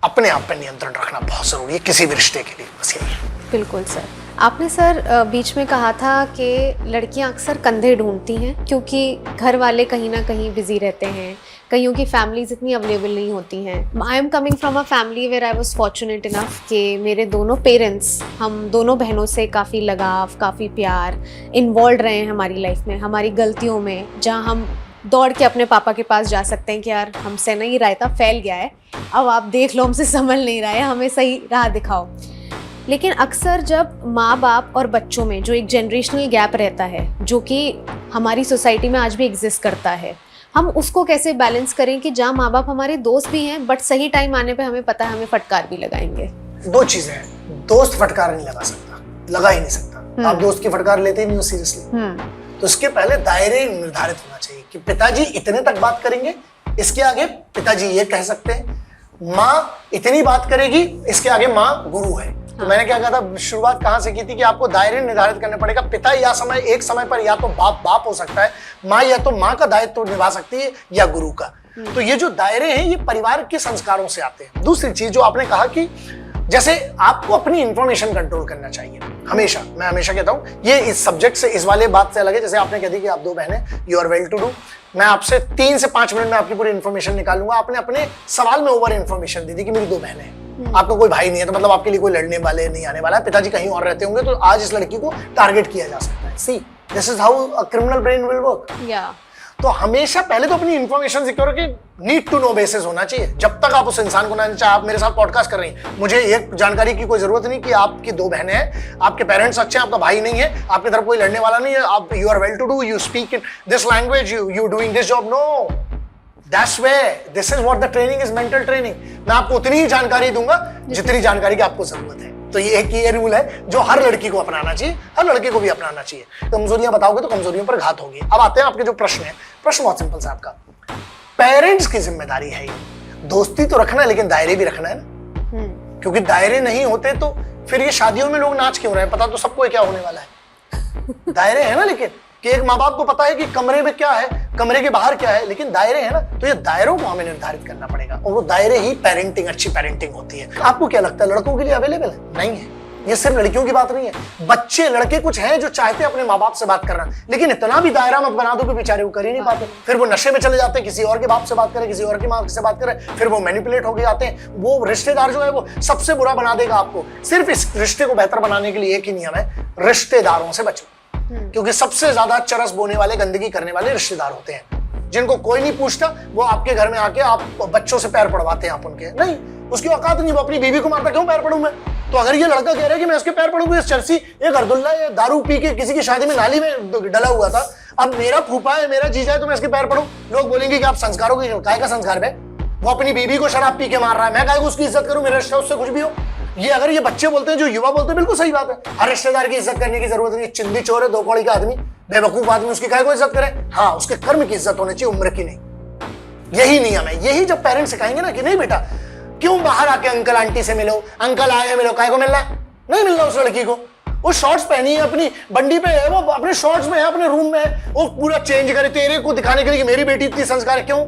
Speaker 1: अपने आप पर नियंत्रण रखना बहुत जरूरी है किसी भी रिश्ते के लिए। बस यही।
Speaker 2: बिल्कुल सर। आपने सर बीच में कहा था कि लड़कियां अक्सर कंधे ढूंढती हैं क्योंकि घर वाले कहीं ना कहीं बिजी रहते हैं, कईयों की फैमिलीज इतनी अवेलेबल नहीं होती हैं। I am coming from a family where I was fortunate enough कि मेरे दोनों पेरेंट्स, हम दोनों बहनों से काफ़ी लगाव, काफ़ी प्यार, इन्वॉल्व रहे हैं हमारी लाइफ में, हमारी गलतियों में। जहाँ हम दौड़ के अपने पापा के पास जा सकते हैं कि यार हमसे नहीं रायता फैल गया है, अब आप देख लो, हमसे संभल नहीं रहा है, हमें सही राह दिखाओ। लेकिन अक्सर जब माँ बाप और बच्चों में जो एक जनरेशनल गैप रहता है, जो कि हमारी सोसाइटी में आज भी एग्जिस्ट करता है, हम उसको कैसे बैलेंस करें कि जहाँ माँ बाप हमारे दोस्त भी हैं बट सही टाइम आने पे हमें पता है हमें फटकार भी लगाएंगे।
Speaker 1: दो चीजें हैं, दोस्त फटकार नहीं लगा सकता, लगा ही नहीं सकता। आप दोस्त की फटकार लेते ही नहीं हो सीरियसली। तो इसके पहले दायरे निर्धारित होना चाहिए कि पिताजी इतने तक बात करेंगे, इसके आगे पिताजी ये कह सकते हैं, माँ इतनी बात करेगी, इसके आगे माँ गुरु है। तो मैंने क्या कहा था, शुरुआत कहाँ से की थी कि आपको दायरे निर्धारित करने पड़ेगा। पिता या एक समय पर या तो बाप हो सकता है, माँ या तो माँ का दायित्व तो निभा सकती है या गुरु का। तो ये जो दायरे हैं ये परिवार के संस्कारों से आते हैं। दूसरी चीज जो आपने कहा कि जैसे आपको अपनी इंफॉर्मेशन कंट्रोल करना चाहिए हमेशा। मैं हमेशा कहता हूँ ये इस सब्जेक्ट से, इस वाले बात से अलग है। जैसे आपने कह दी कि आप 2 बहनें, you are well to do, मैं आपसे 3 से 5 मिनट में आपकी पूरी इंफॉर्मेशन निकालूंगा। आपने अपने सवाल में ओवर इंफॉर्मेशन दे दी कि मेरी 2 बहनें हैं, आपका कोई भाई नहीं है, तो मतलब आपके लिए कोई लड़ने वाले नहीं आने वाला है, पिताजी कहीं और रहते होंगे, तो आज इस लड़की को टारगेट किया जा सकता है। See this is how a criminal brain will work. तो हमेशा पहले तो अपनी इंफॉर्मेशन सिक्योर के नीड टू नो बेसिस होना चाहिए। जब तक आप उस इंसान को ना, चाहे आप मेरे साथ पॉडकास्ट कर रही हैं, मुझे एक जानकारी की कोई जरूरत नहीं कि आपकी 2 बहनें हैं, आपके पेरेंट्स अच्छे हैं, आपका भाई नहीं है, आपकी तरफ कोई लड़ने वाला नहीं है, आप you are well to do, you speak in this language, you doing this job. No, that's way, this is what the training is, mental training. मैं आपको उतनी ही जानकारी दूंगा जितनी जानकारी की आपको जरूरत है। तो ये एक ये रूल है जो हर लड़की को अपनाना चाहिए, हर लड़के को भी अपनाना चाहिए। कमजोरियां बताओगे तो कमजोरियों पर घात होगी। अब आते हैं आपके जो प्रश्न है, प्रश्न बहुत सिंपल सा आपका, पेरेंट्स की जिम्मेदारी है ये। दोस्ती तो रखना है लेकिन दायरे भी रखना है ना, क्योंकि दायरे नहीं होते तो फिर ये शादियों में लोग नाच क्यों रहे हैं, पता तो सबको क्या होने वाला है। दायरे है ना, लेकिन कि एक माँ बाप को पता है कि कमरे में क्या है, कमरे के बाहर क्या है, लेकिन दायरे है ना, तो ये दायरों को हमें निर्धारित करना पड़ेगा। और वो दायरे ही पेरेंटिंग, अच्छी पेरेंटिंग होती है। आपको क्या लगता है लड़कों के लिए अवेलेबल है? नहीं है। ये सिर्फ लड़कियों की बात नहीं है, बच्चे लड़के कुछ हैं जो चाहते हैं अपने माँ बाप से बात करना, लेकिन इतना भी दायरा मत बना दो कि बेचारे वो कर ही नहीं पाते। फिर वो नशे में चले जाते हैं, किसी और के बाप से बात करें, किसी और की माँ से बात करें, फिर वो मैनिपुलेट हो जाते हैं। वो रिश्तेदार जो है वो सबसे बुरा बना देगा आपको। सिर्फ इस रिश्ते को बेहतर बनाने के लिए एक ही नियम है, रिश्तेदारों से बचो। क्योंकि सबसे ज्यादा चरस बोने वाले, गंदगी करने वाले रिश्तेदार होते हैं, जिनको कोई नहीं पूछता। वो आपके घर में आके आप बच्चों से पैर पड़वाते हैं, आप उनके नहीं, उसकी औकात नहीं, वो अपनी बीवी को मारता, क्यों पैर पड़ूं मैं? तो अगर ये लड़का कह रहा है कि मैं उसके पैर पड़ूंगा, इस चर्सी एक अर्दुल्ला ये दारू पी के किसी की शादी में नाली में डला हुआ था, अब मेरा फूफा है, मेरा जीजा है, तो मैं इसके पैर पड़ूं, लोग बोलेंगे कि आप संस्कारों की, काय का संस्कार है? वो अपनी बीवी को शराब पी के मार रहा है, मैं काय को उसकी इज्जत करूं? मेरा रिश्ता उससे कुछ भी हो। ये अगर ये बच्चे बोलते हैं, जो युवा बोलते हैं, बिल्कुल सही बात है। हर रिश्तेदार की इज्जत करने की जरूरत नहीं। चिंदी चोर है, 2 कौड़ी का आदमी, बेवकूफ आदमी, उसकी काय को इज्जत करे? हाँ, उसके कर्म की इज्जत होनी चाहिए, उम्र की नहीं। यही नियम है। यही जब पेरेंट्स सिखाएंगे ना कि नहीं बेटा, क्यों बाहर आके अंकल आंटी से मिलो, अंकल आए मिलो, काय को मिलना है? नहीं मिलना उस लड़की को। वो शॉर्ट्स पहनी है, अपनी बंडी पे है, वो अपने शॉर्ट्स में है, अपने रूम में है, वो पूरा चेंज करे तेरे को दिखाने के लिए कि मेरी बेटी इतनी संस्कार है। क्यों?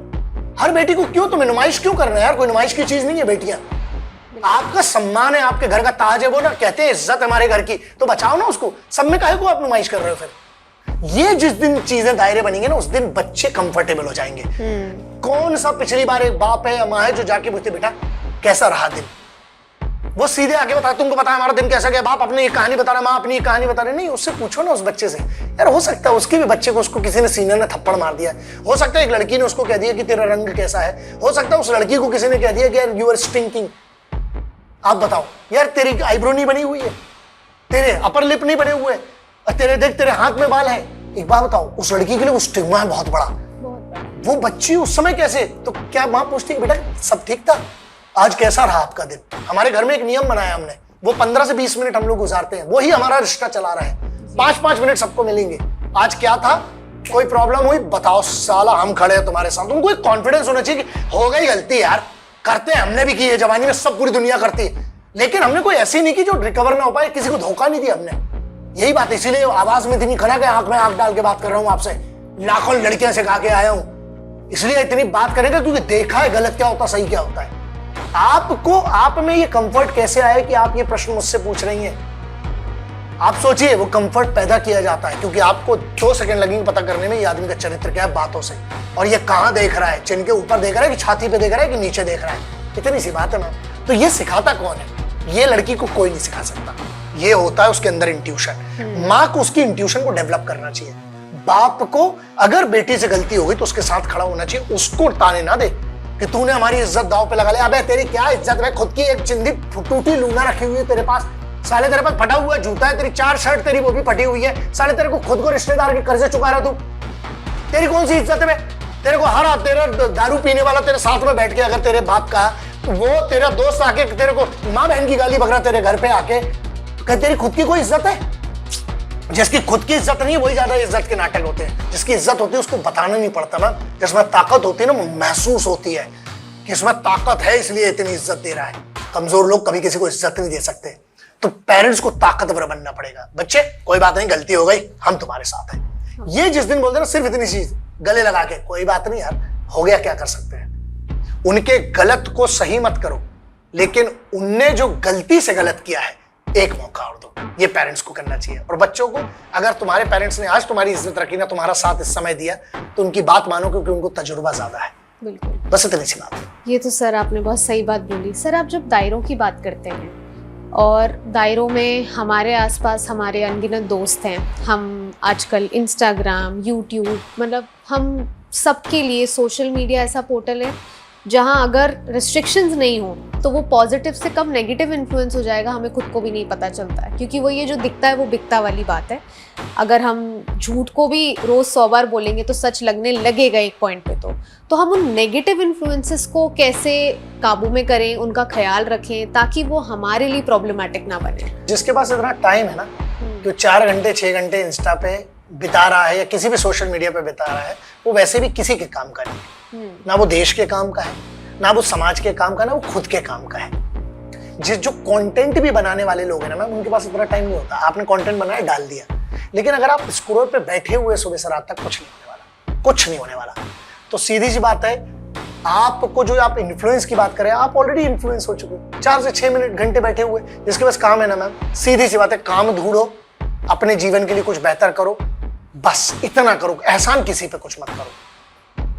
Speaker 1: हर बेटी को क्यों तुम्हें नुमाइश क्यों करना है यार? कोई नुमाइश की चीज नहीं है बेटियां। आपका सम्मान है, आपके घर का ताज है, वो ना कहते हैं इज्जत हमारे घर की, तो बचाओ ना उसको। सब में काहे को आप नुमाइश कर रहे हो? फिर ये जिस दिन चीजें दायरे बनेंगे ना, उस दिन बच्चे कंफर्टेबल हो जाएंगे। कौन सा पिछली बार एक बाप है या माँ है जो जाके पूछते बेटा कैसा रहा दिन? वो सीधे आगे बता, तुमको पता है हमारा दिन कैसा गया? बाप अपनी एक कहानी बता रहा, माँ अपनी एक कहानी बता रही। नहीं, उससे पूछो ना उस बच्चे से। यार हो सकता है उसके भी बच्चे को, उसको किसी ने सीने में थप्पड़ मार दिया, हो सकता है एक लड़की ने उसको कह दिया कि तेरा रंग कैसा है, हो सकता है उस लड़की को किसी ने कह दिया कि यार यू आर स्टिंकिंग। आप बताओ यार, तेरी आईब्रो नहीं बनी हुई है, तेरे अपर लिप नहीं बने हुए, तेरे देख तेरे हाथ में बाल है। एक बात बताओ, उस लड़की के लिए वो स्टिग्मा है बहुत बड़ा। वो बच्ची उस समय कैसे, तो क्या माँ पूछती बेटा सब ठीक था, आज कैसा रहा आपका दिन? हमारे घर में एक नियम बनाया हमने, वो 15 से 20 मिनट हम लोग गुजारते हैं, वही हमारा रिश्ता चला रहा है। 5-5 मिनट सबको मिलेंगे, आज क्या था, कोई प्रॉब्लम हुई, बताओ साला हम खड़े हैं तुम्हारे साथ। तुमको एक कॉन्फिडेंस होना चाहिए कि हो गई गलती यार, करते हैं, हमने भी की है जवानी में, सब पूरी दुनिया करती है, लेकिन हमने कोई ऐसी नहीं की जो रिकवर ना हो पाए, किसी को धोखा नहीं दिया हमने। यही बात, इसीलिए आवाज में इतनी खड़ा के आंख में आंख डाल के बात कर रहा हूं आपसे, लाखों लड़कियां सिखा के आया हूं, इसलिए इतनी बात करेंगे क्योंकि देखा है गलत क्या होता, सही क्या होता है। आपको आप में ये कंफर्ट कैसे आया कि आप ये प्रश्न मुझसे पूछ रही हैं? आप सोचिए, वो कंफर्ट पैदा किया जाता है क्योंकि आपको 2 सेकंड लगेंगे पता करने में ये आदमी का चरित्र क्या है बातों से, और ये कहां देख रहा है, चिन के ऊपर देख रहा है कि छाती पे देख रहा है कि नीचे देख रहा है, इतनी सी बात है ना। तो ये सिखाता कौन है? ये लड़की को कोई नहीं सिखा सकता, ये होता है उसके अंदर इंट्यूशन। माँ को उसकी इंट्यूशन को डेवलप करना चाहिए। बाप को अगर बेटी से गलती हो गई तो उसके साथ खड़ा होना चाहिए, उसको ताने ना दे कि तूने हमारी इज्जत दांव पे लगा लिया। अबे तेरी क्या इज्जत है, खुद की एक चिंदी टूटी लूना रखी हुई है तेरे पास, साले तेरे पास फटा हुआ जूता है, तेरी 4 शर्ट तेरी वो भी फटी हुई है, साले तेरे को खुद को रिश्तेदार के कर्जे चुका रहा तू, तेरी कौन सी इज्जत है? तेरे को हर तेरा दारू पीने वाला तेरे साथ में बैठ के अगर तेरे बाप का तो वो तेरा दोस्त आके तेरे को माँ बहन की गाली बकरा तेरे घर पे आके कह तेरी खुद की कोई इज्जत है? जिसकी खुद की इज्जत नहीं है वही ज्यादा इज्जत के नाटक होते हैं। जिसकी इज्जत होती है उसको बताना नहीं पड़ता ना, जिसमें ताकत होती है ना महसूस होती है कि इसमें ताकत है इसलिए इतनी इज्जत दे रहा है। कमजोर लोग कभी किसी को इज्जत नहीं दे सकते, तो पेरेंट्स को ताकतवर बनना पड़ेगा। बच्चे कोई बात नहीं, गलती हो गई, हम तुम्हारे साथ हैं। ये जिस दिन बोलते ना सिर्फ इतनी चीज गले लगा के कोई बात नहीं यार, हो गया क्या कर सकते हैं। उनके गलत को सही मत करो, लेकिन उनने जो गलती से गलत किया है एक मौका और दो। ये पेरेंट्स को करना चाहिए। और बच्चों को, अगर तुम्हारे पेरेंट्स ने आज तुम्हारी इज्जत रखी ना, तुम्हारा साथ इस समय दिया, तो उनकी बात मानो क्योंकि उनको तजुर्बा ज्यादा है।
Speaker 2: बिल्कुल,
Speaker 1: बस इतनी सी बात है।
Speaker 2: ये तो सर आपने बहुत सही बात बोली। सर आप जब दायरों की बात करते हैं और दायरों में हमारे आसपास हमारे अनगिनत दोस्त हैं, हम आजकल इंस्टाग्राम, यूट्यूब, मतलब हम सबके लिए सोशल मीडिया ऐसा पोर्टल है जहां अगर रिस्ट्रिक्शंस नहीं हो तो वो पॉजिटिव से कम नेगेटिव इन्फ्लुएंस हो जाएगा, हमें खुद को भी नहीं पता चलता है। क्योंकि वो ये जो दिखता है वो बिकता वाली बात है। अगर हम झूठ को भी रोज 100 बार बोलेंगे तो सच लगने लगेगा एक पॉइंट पे। तो हम उन नेगेटिव इन्फ्लुएंसेस को कैसे काबू में करें, उनका ख्याल रखें ताकि वो हमारे लिए प्रॉब्लमैटिक ना बने।
Speaker 1: जिसके पास इतना टाइम है ना, जो 4 घंटे 6 घंटे इंस्टा पे बिता रहा है या किसी भी सोशल मीडिया पे बिता रहा है, वो वैसे भी किसी के काम का नहीं। ना वो देश के काम का है, ना वो समाज के काम का, ना वो खुद के काम का है। जो कंटेंट भी बनाने वाले लोग हैं ना मैम, उनके पास इतना टाइम नहीं होता। आपने कंटेंट बनाया, डाल दिया, लेकिन अगर आप स्क्रोल पे बैठे हुए सुबह से रात तक, कुछ नहीं होने वाला, कुछ नहीं होने वाला। तो सीधी सी बात है, आपको जो आप इन्फ्लुएंस की बात करें, आप ऑलरेडी इन्फ्लुएंस हो चुके हो। 4 से 6 मिनट घंटे बैठे हुए, जिसके पास काम है ना मैम, सीधी सी बात है, काम ढूंढो, अपने जीवन के लिए कुछ बेहतर करो, बस इतना करो। एहसान किसी पे कुछ मत करो।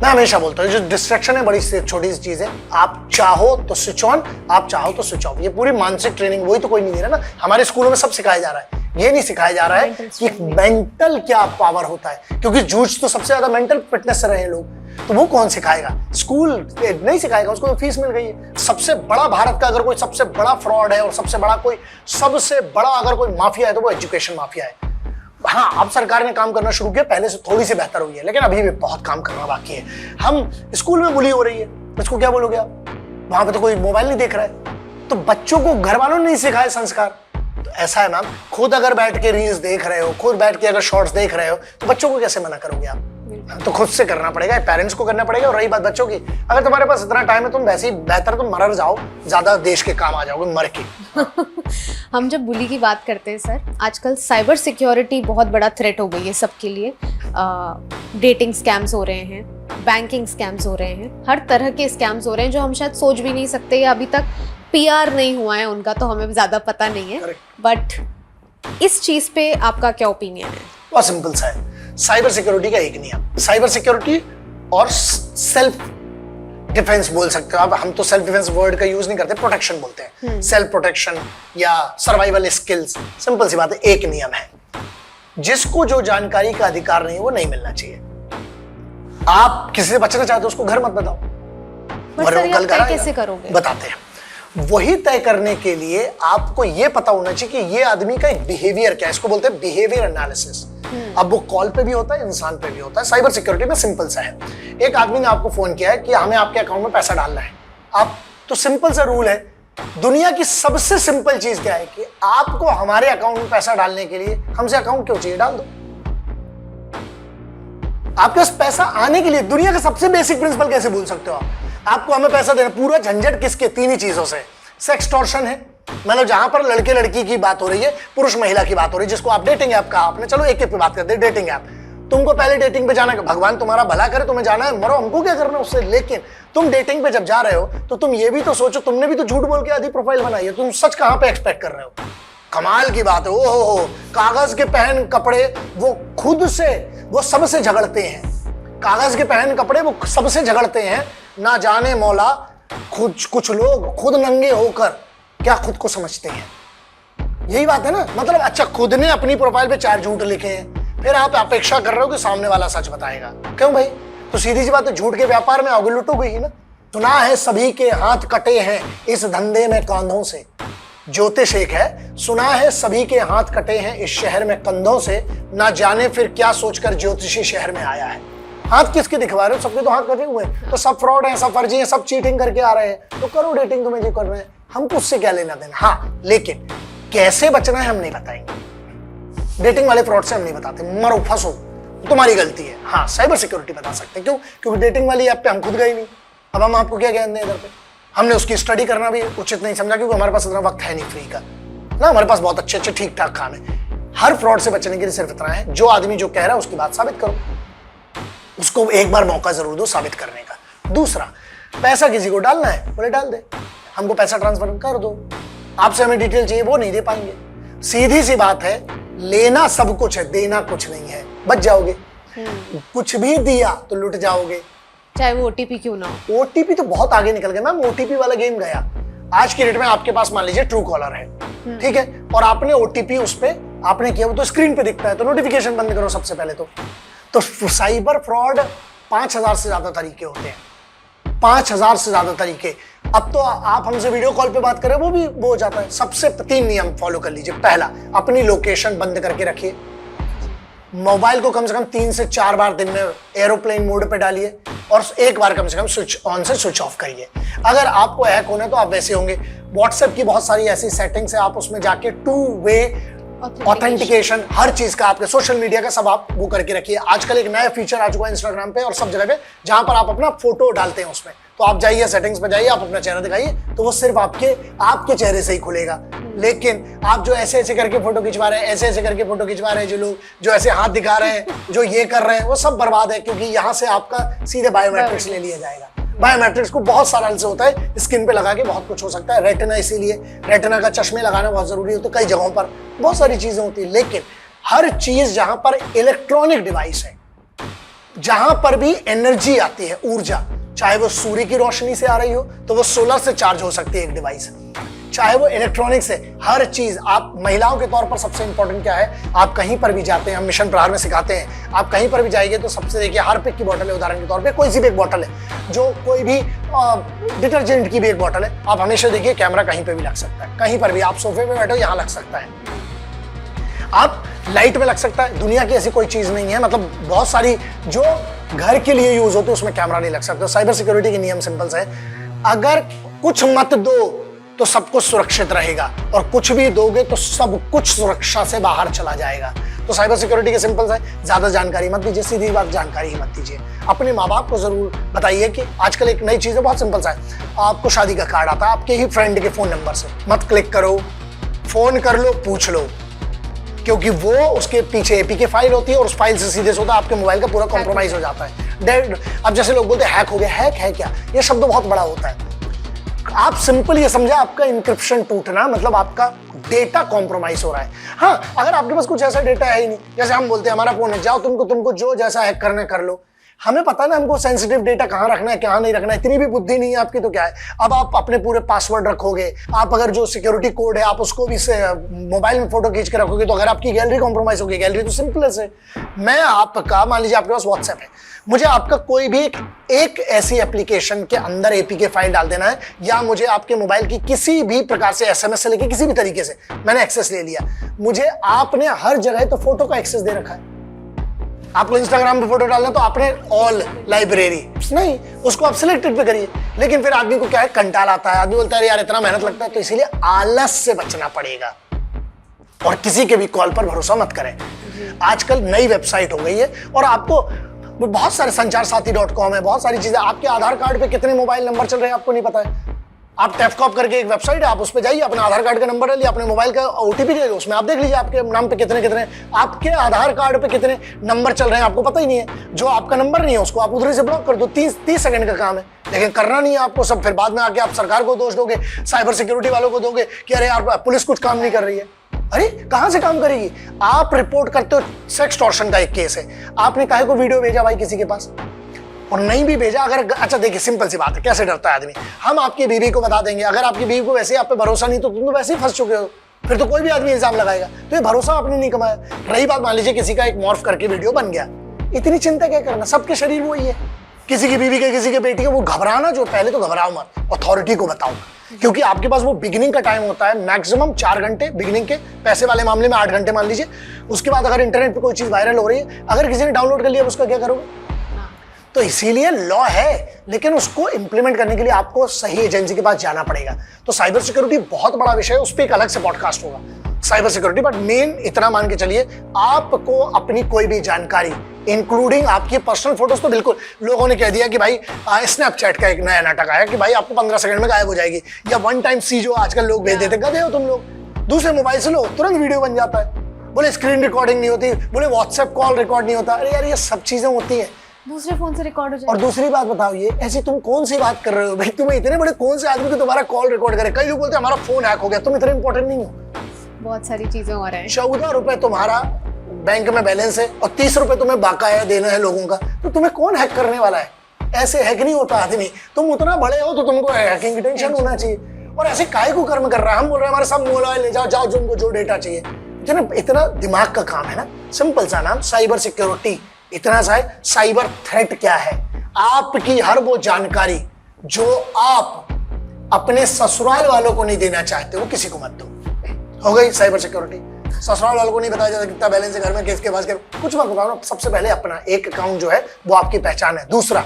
Speaker 1: मैं हमेशा बोलता हूँ जो डिस्ट्रैक्शन है बड़ी छोटी सी चीज है। आप चाहो तो स्विच ऑन, आप चाहो तो स्विच ऑफ। ये पूरी मानसिक ट्रेनिंग वही तो कोई नहीं दे रहा ना। हमारे स्कूलों में सब सिखाया जा रहा है, ये नहीं सिखाया जा रहा है कि मेंटल क्या पावर होता है, क्योंकि जूझ तो सबसे ज्यादा मेंटल फिटनेस से रहे लोग, तो वो कौन सिखाएगा? स्कूल नहीं सिखाएगा, उसको फीस मिल गई है। सबसे बड़ा भारत का अगर कोई सबसे बड़ा फ्रॉड है और सबसे बड़ा अगर कोई माफिया है तो वो एजुकेशन माफिया है। हाँ, अब सरकार ने काम करना शुरू किया, पहले से थोड़ी सी बेहतर हुई है, लेकिन अभी भी बहुत काम करना बाकी है। हम स्कूल में बुली हो रही है, इसको क्या बोलोगे आप? वहां पे तो कोई मोबाइल नहीं देख रहा है, तो बच्चों को घर वालों ने नहीं सिखाए संस्कार। तो ऐसा है मैम, खुद अगर बैठ के रील्स देख रहे हो, खुद बैठ के अगर शॉर्ट्स देख रहे हो, तो बच्चों को कैसे मना करोगे आप? तो खुद से करना पड़ेगा, पेरेंट्स को करना पड़ेगा। और रही बात बच्चों की, अगर तुम्हारे पास इतना टाइम है, तुम वैसे ही बेहतर तुम मर जाओ, ज्यादा देश के काम आ जाओगे मर के।
Speaker 2: हम जब बुली की बात करते हैं सर, आजकल साइबर सिक्योरिटी बहुत बड़ा थ्रेट हो गई है सबके लिए। डेटिंग स्कैम्स हो रहे हैं, बैंकिंग स्कैम्स हो रहे हैं, हर तरह के स्कैम्स हो रहे हैं जो हम शायद सोच भी नहीं सकते, या अभी तक PR नहीं हुआ है उनका, तो हमें ज्यादा पता नहीं है। बट इस चीज पे आपका क्या ओपिनियन है?
Speaker 1: बहुत सिंपल सा है, साइबर सिक्योरिटी का एक नियम, साइबर सिक्योरिटी और सेल्फ डिफेंस बोल सकते हो आप। हम तो सेल्फ डिफेंस वर्ड का यूज नहीं करते, प्रोटेक्शन बोलते हैं। सेल्फ प्रोटेक्शन या सर्वाइवल स्किल्स, सिंपल सी बात है, एक नियम है, जिसको जो जानकारी का अधिकार नहीं है वो नहीं मिलना चाहिए। आप किसी से बचना चाहते हो, उसको घर मत बताओ।
Speaker 2: कैसे करोगे?
Speaker 1: बताते हैं। वही तय करने के लिए आपको यह पता होना चाहिए कि ये आदमी का एक बिहेवियर क्या है, इसको बोलते हैं बिहेवियर एनालिसिस। अब वो कॉल पे भी होता है, इंसान पे भी होता है। साइबर सिक्योरिटी में सिंपल सा है, एक आदमी ने आपको फोन किया है कि हमें आपके अकाउंट में पैसा डालना है। आप तो सिंपल सा रूल है, दुनिया की सबसे सिंपल चीज क्या है कि आपको हमारे अकाउंट में पैसा डालने के लिए हमसे अकाउंट क्यों चाहिए? डाल दो। आपके पास पैसा आने के लिए दुनिया का सबसे बेसिक प्रिंसिपल कैसे भूल सकते हो आप? आपको हमें पैसा देना, पूरा झंझट किसके? 3 ही चीजों से। सेक्सटॉर्शन है, मतलब जहां पर लड़के लड़की की बात हो रही है, पुरुष महिला की बात हो रही है, जिसको आप डेटिंग ऐप कहा आपने। चलो एक पे बात करते हैं, डेटिंग ऐप। तुमको पहले डेटिंग पे जाना है, भगवान तुम्हारा भला करे, तुम्हें जाना है, मरो, हमको क्या करना उससे। लेकिन तुम डेटिंग पे जब जा रहे हो तो तुम ये भी तो सोचो, तुमने भी तो झूठ बोल के आधी प्रोफाइल बनाई है, तुम सच कहां पे एक्सपेक्ट कर रहे हो? कमाल की बात है। ओहो, कागज के पहन कपड़े वो खुद से, वो सबसे झगड़ते हैं। कागज के पहन कपड़े वो सबसे झगड़ते हैं, ना जाने मौला खुद कुछ लोग खुद नंगे होकर क्या खुद को समझते हैं। यही बात है ना, मतलब अच्छा खुद ने अपनी प्रोफाइल पे 4 झूठ लिखे हैं, फिर आप अपेक्षा कर रहे हो कि सामने वाला सच बताएगा। क्यों भाई? तो सीधी सी बात है, झूठ के व्यापार में आओगे लुटोगे ही ना। सुना है सभी के हाथ कटे हैं इस धंधे में कांधों से, ज्योतिष एक है, सुना है सभी के हाथ कटे हैं इस शहर में कंधों से, ना जाने फिर क्या सोचकर ज्योतिषी शहर में आया है। हाथ किसके दिखवा रहे हो? सबके तो हाथ कटे हुए हैं, तो सब फ्रॉड हैं, सब फर्जी हैं, सब चीटिंग करके आ रहे हैं, तो करो डेटिंग तुम्हें जो कर रहे हैं, हमको उससे क्या लेना देना। हाँ, लेकिन कैसे बचना है हम नहीं बताएंगे। डेटिंग वाले फ्रॉड से हम नहीं बताते, मरो फंसो तुम्हारी गलती है। हाँ, साइबर सिक्योरिटी बता सकते हैं, क्यों? क्योंकि डेटिंग वाली ऐप पे हम खुद गए नहीं, अब हम आपको क्या ज्ञान दें इधर पे। हमने उसकी स्टडी करना भी उचित नहीं समझा, क्योंकि हमारे पास इतना वक्त है नहीं फ्री का ना, हमारे पास बहुत अच्छे अच्छे ठीक ठाक काम है। हर फ्रॉड से बचने के लिए सिर्फ इतना है, जो आदमी जो कह रहा है उसकी बात साबित करो, उसको एक बार मौका जरूर दो साबित करने का। दूसरा, पैसा किसी को डालना है बोले डाल दे, हमको पैसा ट्रांसफर कर दो, आपसे हमें डिटेल चाहिए वो नहीं दे पाएंगे। सीधी सी बात है, लेना सब कुछ है, देना कुछ नहीं है, बच जाओगे। कुछ भी दिया तो लुट जाओगे,
Speaker 2: चाहे वो ओटीपी क्यों ना हो।
Speaker 1: ओटीपी तो बहुत आगे निकल गया मैम, ओटीपी वाला गेम गया। आज की डेट में आपके पास मान लीजिए ट्रू कॉलर है, ठीक है, और आपने ओटीपी उस पे आपने किया, वो तो स्क्रीन पे दिखता है, तो नोटिफिकेशन बंद करो सबसे पहले। तो साइबर फ्रॉड 5000 से ज्यादा तरीके होते हैं, 5000 से ज्यादा तरीके। अब तो आप हमसे वीडियो कॉल पे बात करें वो भी वो हो जाता है। सबसे 3 नियम फॉलो कर लीजिए। पहला, अपनी लोकेशन बंद करके रखिए, मोबाइल को कम से कम 3 से 4 बार दिन में एरोप्लेन मोड पे डालिए, और एक बार कम से कम स्विच ऑन से स्विच ऑफ करिए। अगर आपको हैक होना है तो आप वैसे होंगे। व्हाट्सएप की बहुत सारी ऐसी सेटिंग्स है, आप उसमें जाके 2 वे ऑथेंटिकेशन, हर चीज का, आपके सोशल मीडिया का सब आप वो करके रखिए। आजकल एक नया फीचर आ चुका है इंस्टाग्राम पे और सब जगह पे, जहां पर आप अपना फोटो डालते हैं उसमें, तो आप जाइए सेटिंग्स पे जाइए, आप अपना चेहरा दिखाइए, तो वो सिर्फ आपके चेहरे से ही खुलेगा। लेकिन आप जो ऐसे ऐसे करके फोटो खिंचवा रहे हैं, ऐसे ऐसे करके फोटो खिंचवा रहे हैं, जो लोग जो ऐसे हाथ दिखा रहे हैं, जो ये कर रहे हैं, वो सब बर्बाद है, क्योंकि यहाँ से आपका सीधे बायोमेट्रिक्स ले लिया जाएगा। बायोमेट्रिक्स को बहुत सारा से होता है, स्किन पे लगा के बहुत कुछ हो सकता है। रेटिना, इसीलिए रेटिना का चश्मे लगाना बहुत जरूरी होता है, कई जगहों पर बहुत सारी चीजें होती है। लेकिन हर चीज जहां पर इलेक्ट्रॉनिक डिवाइस है, जहां पर भी एनर्जी आती है, ऊर्जा, चाहे वो सूर्य की रोशनी से आ रही हो तो वो सोलर से चार्ज हो सकती है एक डिवाइस, चाहे वो इलेक्ट्रॉनिक से, हर चीज। आप महिलाओं के तौर पर सबसे इंपॉर्टेंट क्या है, आप कहीं पर भी जाते हैं, हम मिशन प्रहार में सिखाते हैं, आप कहीं पर भी जाएंगे तो सबसे देखिए हार्पिक की बोतल है, उदाहरण के तौर पे कोई सी भी एक बोतल है, जो कोई भी डिटर्जेंट की भी एक बोतल है, आप हमेशा देखिए कैमरा कहीं पे भी लग सकता है, कहीं पर भी, आप सोफे पे बैठो यहाँ लग सकता है, आप लाइट में लग सकता है। दुनिया की ऐसी कोई चीज नहीं है, मतलब बहुत सारी जो घर के लिए यूज होती है उसमें कैमरा नहीं लग सकता। साइबर सिक्योरिटी के नियम सिंपल से है, अगर कुछ मत दो तो सब कुछ सुरक्षित रहेगा, और कुछ भी दोगे तो सब कुछ सुरक्षा से बाहर चला जाएगा। तो साइबर सिक्योरिटी के सिंपल से, ज्यादा जानकारी मत दीजिए, सीधी बात जानकारी ही मत दीजिए। अपने माँ बाप को जरूर बताइए कि आजकल एक नई चीज है, बहुत सिंपल सा है, आपको शादी का कार्ड आता है आपके ही फ्रेंड के फोन नंबर से, मत क्लिक करो, फोन कर लो, पूछ लो, क्योंकि वो उसके पीछे एपीके फाइल होती है और उस फाइल से सीधे होता आपके मोबाइल का पूरा कॉम्प्रोमाइज हो जाता है। अब जैसे लोग बोलते हैं हैक हो गया, हैक है क्या, ये शब्द बहुत बड़ा होता है। आप सिंपल ये समझे, आपका इंक्रिप्शन टूटना मतलब आपका डेटा कॉम्प्रोमाइज हो रहा है। हाँ, अगर आपके पास कुछ ऐसा डेटा है ही नहीं, जैसे हम बोलते हैं हमारा फोन है, जाओ तुमको जो जैसा हैक करना कर लो, हमें पता ना हमको सेंसिटिव डेटा कहाँ रखना है कहाँ नहीं रखना है, इतनी भी बुद्धि नहीं है आपकी, तो क्या है। अब आप अपने पूरे पासवर्ड रखोगे, आप अगर जो सिक्योरिटी कोड है आप उसको भी मोबाइल में फोटो खींच के रखोगे, तो अगर आपकी गैलरी कॉम्प्रोमाइज होगी, गैलरी तो सिंपल है, मैं आपका मान लीजिए आपके पास व्हाट्सएप है, मुझे आपका कोई भी एक ऐसी एप्लीकेशन के अंदर एपीके फाइल डाल देना है, या मुझे आपके मोबाइल की किसी भी प्रकार से एसएमएस से लेके किसी भी तरीके से मैंने एक्सेस ले लिया, मुझे आपने हर जगह तो फोटो का एक्सेस दे रखा है। आपको इंस्टाग्राम पे फोटो डालना तो आपने ऑल लाइब्रेरी नहीं, उसको आप सिलेक्टेड पे करिए। लेकिन फिर आदमी को क्या है, कंटाल आता है, आदमी बोलता है यार इतना मेहनत लगता है, तो इसीलिए आलस से बचना पड़ेगा, और किसी के भी कॉल पर भरोसा मत करें। आजकल नई वेबसाइट हो गई है, और आपको बहुत सारे संचारसाथी.com है, बहुत सारी चीजें, आपके आधार कार्ड पे कितने मोबाइल नंबर चल रहे हैं आपको नहीं पता है। आप टैफकॉप करके एक वेबसाइट है, आप उस पर जाइए, अपने आधार कार्ड का नंबर ले लिया, अपने मोबाइल का ओटीपी ले लो, उसमें आप देख लीजिए आपके नाम पे कितने आपके आधार कार्ड पे कितने नंबर चल रहे हैं, आपको पता ही नहीं है। जो आपका नंबर नहीं है उसको आप उधर से ब्लॉक कर दो, 30 सेकंड का काम है, लेकिन करना नहीं है आपको सब। फिर बाद में आके आप सरकार को दोष दोगे, साइबर सिक्योरिटी वालों को दोगे कि अरे यार पुलिस कुछ काम नहीं कर रही है। अरे कहां से काम करेगी, आप रिपोर्ट करते हो, सेक्सटॉर्शन का एक केस है, आपने काहे को वीडियो भेजा भाई किसी के पास, और नहीं भी भेजा, अगर अच्छा देखिए सिंपल सी बात है, कैसे डरता है आदमी, हम आपकी बीवी को बता देंगे, अगर आपकी बीवी को वैसे आप पे भरोसा नहीं तो तुम तो वैसे ही फंस चुके हो, फिर तो कोई भी आदमी इल्जाम लगाएगा, तो ये भरोसा आपने नहीं कमाया। रही बात, मान लीजिए किसी का एक मॉर्फ करके वीडियो बन गया, इतनी चिंता क्या करना, सबके शरीर वही है, किसी की बीवी के किसी के बेटी के, वो घबराना, जो पहले तो घबराओ मत, अथॉरिटी को बताओ, क्योंकि आपके पास वो बिगिनिंग का टाइम होता है मैक्सिमम 4 घंटे बिगिनिंग के, पैसे वाले मामले में 8 घंटे मान लीजिए। उसके बाद अगर इंटरनेट पे कोई चीज वायरल हो रही है, अगर किसी ने डाउनलोड कर लिया उसका क्या करोगे? तो इसीलिए लॉ है, लेकिन उसको इंप्लीमेंट करने के लिए आपको सही एजेंसी के पास जाना पड़ेगा। तो साइबर सिक्योरिटी बहुत बड़ा विषय है, उस पर एक अलग से पॉडकास्ट होगा साइबर सिक्योरिटी। बट मेन इतना मान के चलिए, आपको अपनी कोई भी जानकारी इंक्लूडिंग आपकी पर्सनल फोटोज, तो बिल्कुल लोगों ने कह दिया कि भाई स्नैपचैट का एक नया नाटक आया कि भाई आपको 15 सेकंड में गायब हो जाएगी, या वन टाइम सी जो आजकल लोग भेज देते, गधे हो तुम लोग, दूसरे मोबाइल से लो तुरंत वीडियो बन जाता है। बोले स्क्रीन रिकॉर्डिंग नहीं होती, बोले व्हाट्सएप कॉल रिकॉर्ड नहीं होता। अरे यार ये सब चीजें होती है,
Speaker 2: दूसरे फोन से रिकॉर्ड हो जाए।
Speaker 1: और दूसरी बात बताओ, ये ऐसी तुम कौन सी बात कर रहे हो भाई? तुम्हें इतने बड़े कौन से आदमी को तुम्हारा कॉल रिकॉर्ड करे? कई लोग बोलते हैं हमारा फोन हैक हो गया, तुम इतने इंपॉर्टेंट नहीं हो।
Speaker 2: बहुत सारी चीजें हो रही हैं।
Speaker 1: 14 रुपए तुम्हारा बैंक में बैलेंस है और 30 रुपए तुम्हें बाकाया देना है लोगों का, तो तुम्हें कौन हैक करने वाला है? ऐसे हैक नहीं होता आदमी। तुम उतना बड़े हो तो तुमको हैकिंग की टेंशन होना चाहिए, और ऐसे काहे को कर्म कर रहा है? हम बोल रहे हैं हमारे सब मोबाइल ले जाओ, जाओ तुमको जो डेटा चाहिए। इतना दिमाग का काम है ना। सिंपल सा नाम साइबर सिक्योरिटी, इतना सा है। साइबर थ्रेट क्या है? आपकी हर वो जानकारी जो आप अपने ससुराल वालों को नहीं देना चाहते वो किसी को मत दो। हो गई साइबर सिक्योरिटी। ससुराल वालों को नहीं बताया जाता कितना बैलेंस है घर में, किसके पास कुछ मत बताओ। सबसे पहले अपना एक अकाउंट जो है वो आपकी पहचान है। दूसरा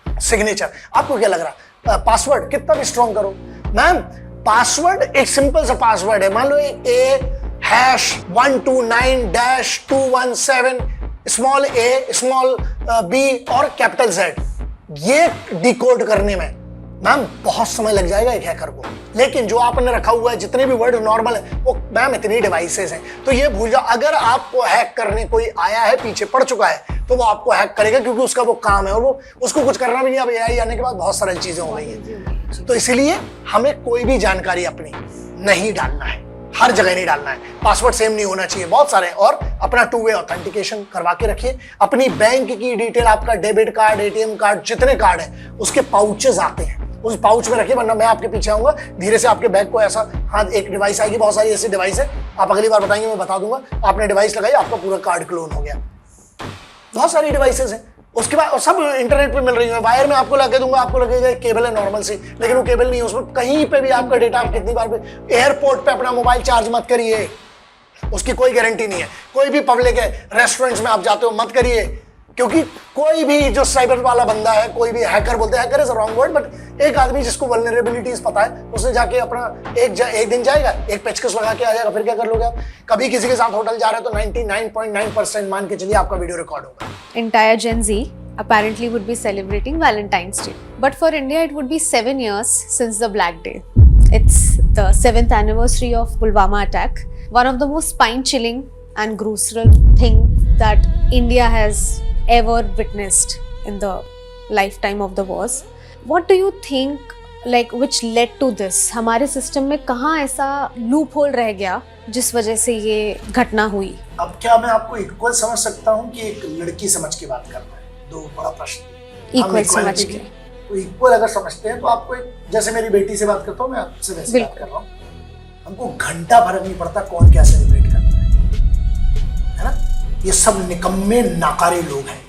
Speaker 1: सिग्नेचर। आपको क्या लग रहा? पासवर्ड कितना भी स्ट्रॉन्ग करो मैम, पासवर्ड एक सिंपल सा पासवर्ड है। मान लो A#129-217 small a small b और कैपिटल Z, ये डिकोड करने में मैम बहुत समय लग जाएगा एक हैकर को। लेकिन जो आपने रखा हुआ है, जितने भी वर्ड नॉर्मल है, वो मैम इतनी डिवाइसेस हैं, तो ये भूल जाओ। अगर आपको हैक करने कोई आया है, पीछे पड़ चुका है, तो वो आपको हैक करेगा, क्योंकि उसका वो काम है और वो उसको कुछ करना भी नहीं। अब AI आने के बाद बहुत सारी चीजें हो गई हैं, तो इसलिए हमें कोई भी जानकारी अपनी नहीं डालना है, हर जगह नहीं डालना है। पासवर्ड सेम नहीं होना चाहिए, बहुत सारे। और अपना 2 वे ऑथेंटिकेशन करवा के रखिए। अपनी बैंक की डिटेल, आपका डेबिट कार्ड, ATM कार्ड, जितने कार्ड है उसके पाउचेस आते हैं, उस पाउच में रखिए, वरना मैं आपके पीछे आऊंगा धीरे से आपके बैग को ऐसा। हाँ, एक डिवाइस आएगी, बहुत सारी ऐसी डिवाइस है, आप अगली बार बताएंगे, मैं बता दूंगा। आपने डिवाइस लगाई, आपका पूरा कार्ड क्लोन हो गया। बहुत सारी डिवाइसेस हैं। उसके बाद और सब इंटरनेट पे मिल रही है। वायर में आपको लगा दूंगा, आपको लगेगा केबल है नॉर्मल सी, लेकिन वो केबल नहीं है, उसमें कहीं पे भी आपका डेटा, आप कितनी बार पे एयरपोर्ट पे अपना मोबाइल चार्ज मत करिए, उसकी कोई गारंटी नहीं है। कोई भी पब्लिक है, रेस्टोरेंट्स में आप जाते हो, मत करिए, क्योंकि कोई भी जो साइबर वाला बंदा है, कोई भी हैकर, बोलते हैं hacker is wrong word, but एक आदमी जिसको वल्नरेबिलिटीज पता है, उसने जाके अपना एक दिन जाएगा, एक पेचकस लगा के आ जाएगा, फिर क्या कर लोगे आप? कभी किसी के साथ होटल जा रहे हो तो 99.9% मान के चलिए आपका वीडियो रिकॉर्ड होगा।
Speaker 2: Entire Gen Z apparently would be celebrating Valentine's Day, but for India it would be 7 years since the Black Day. It's the 7th anniversary of Pulwama attack, one of the most spine-chilling and gruesome thing that India has ever witnessed in the lifetime of the wars. What do you think, like, which led to this? हमारे system में कहाँ ऐसा loop hole रह गया जिस वजह से ये घटना हुई?
Speaker 1: अब क्या मैं आपको इक्वल समझ सकता हूँ कि एक लड़की समझ के बात करना है? दो बड़ा प्रश्न।
Speaker 2: इक्वल समझ के,
Speaker 1: तो इक्वल अगर समझते हैं तो आपको जैसे मेरी बेटी से बात करता हूँ, मैं आपसे वैसे बात कर रहा हूँ। हमको घंटा फर्क नहीं पड़ता कौन क्या सेलिब्रेट करता है ना? ये सब निकम्मे नाकारे लोग हैं,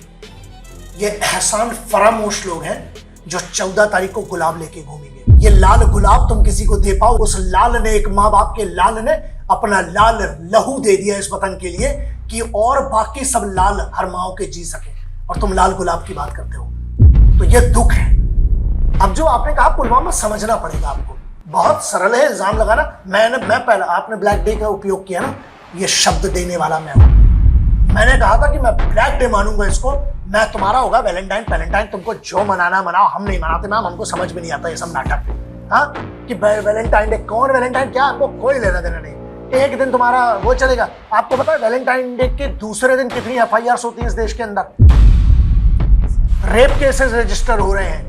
Speaker 1: ये एहसान फरामोश लोग हैं जो 14 तारीख को गुलाब लेके घूमेंगे। ये लाल गुलाब तुम किसी को दे पाओ, उस लाल ने, एक माँ बाप के लाल ने अपना लाल लहू दे दिया इस वतन के लिए कि और बाकी सब लाल हर माओ के जी सके, और तुम लाल गुलाब की बात करते हो, तो ये दुख है। अब जो आपने कहा पुलवामा, समझना पड़ेगा आपको। बहुत सरल है इल्जाम लगाना। मैं पहला, आपने ब्लैक डे का उपयोग किया ना, ये शब्द देने वाला मैं हूं। मैंने कहा था कि मैं ब्लैक डे मानूंगा इसको, मैं तुम्हारा होगा वैलेंटाइन पैलेंटाइन, तुमको जो मनाना मनाओ, हम नहीं मनाते मैम, हमको समझ में नहीं आता ये सब नाटक। हाँ, कि वैलेंटाइन डे कौन, वैलेंटाइन क्या, आपको कोई लेना देना नहीं। एक दिन तुम्हारा वो चलेगा। आपको पता है वैलेंटाइन डे के दूसरे दिन कितनी FIRs होती है इस देश के अंदर? रेप केसेस रजिस्टर हो रहे हैं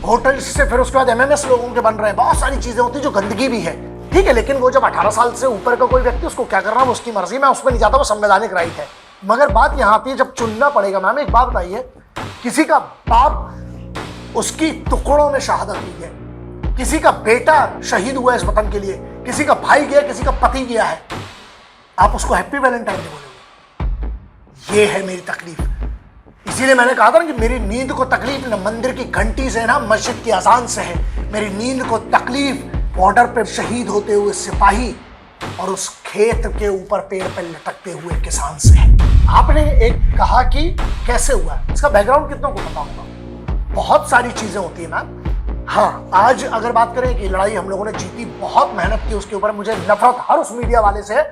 Speaker 1: होटल से, फिर उसके बाद MMS लोगों के बन रहे हैं, बहुत सारी चीजें होती है जो गंदगी भी है, ठीक है। लेकिन वो जब 18 साल से ऊपर का कोई व्यक्ति, उसको क्या करना, वो उसकी मर्जी, मैं उसमें नहीं जाता, वो संवैधानिक राइट है। मगर बात यहाँ आती है जब चुनना पड़ेगा। मैम एक बात बताइए, किसी का बाप, उसकी टुकड़ों में शहादत हुई है, किसी का बेटा शहीद हुआ इस वतन के लिए, किसी का भाई गया, किसी का पति गया है, आप उसको हैप्पी वैलेंटाइन डे बोलोगे? ये है मेरी तकलीफ। इसीलिए मैंने कहा था ना कि मेरी नींद को तकलीफ न मंदिर की घंटी से, ना मस्जिद की अजान से है, मेरी नींद को तकलीफ, बॉर्डर पे शहीद होते हुए सिपाही और उस खेत के ऊपर पेड़ पर लटकते हुए किसान से। आपने एक कहा कि कैसे हुआ, इसका बैकग्राउंड कितनों को पता होगा? बहुत सारी चीजें होती है मैम। हाँ, आज अगर बात करें कि लड़ाई हम लोगों ने जीती, बहुत मेहनत की उसके ऊपर, मुझे नफरत हर उस मीडिया वाले से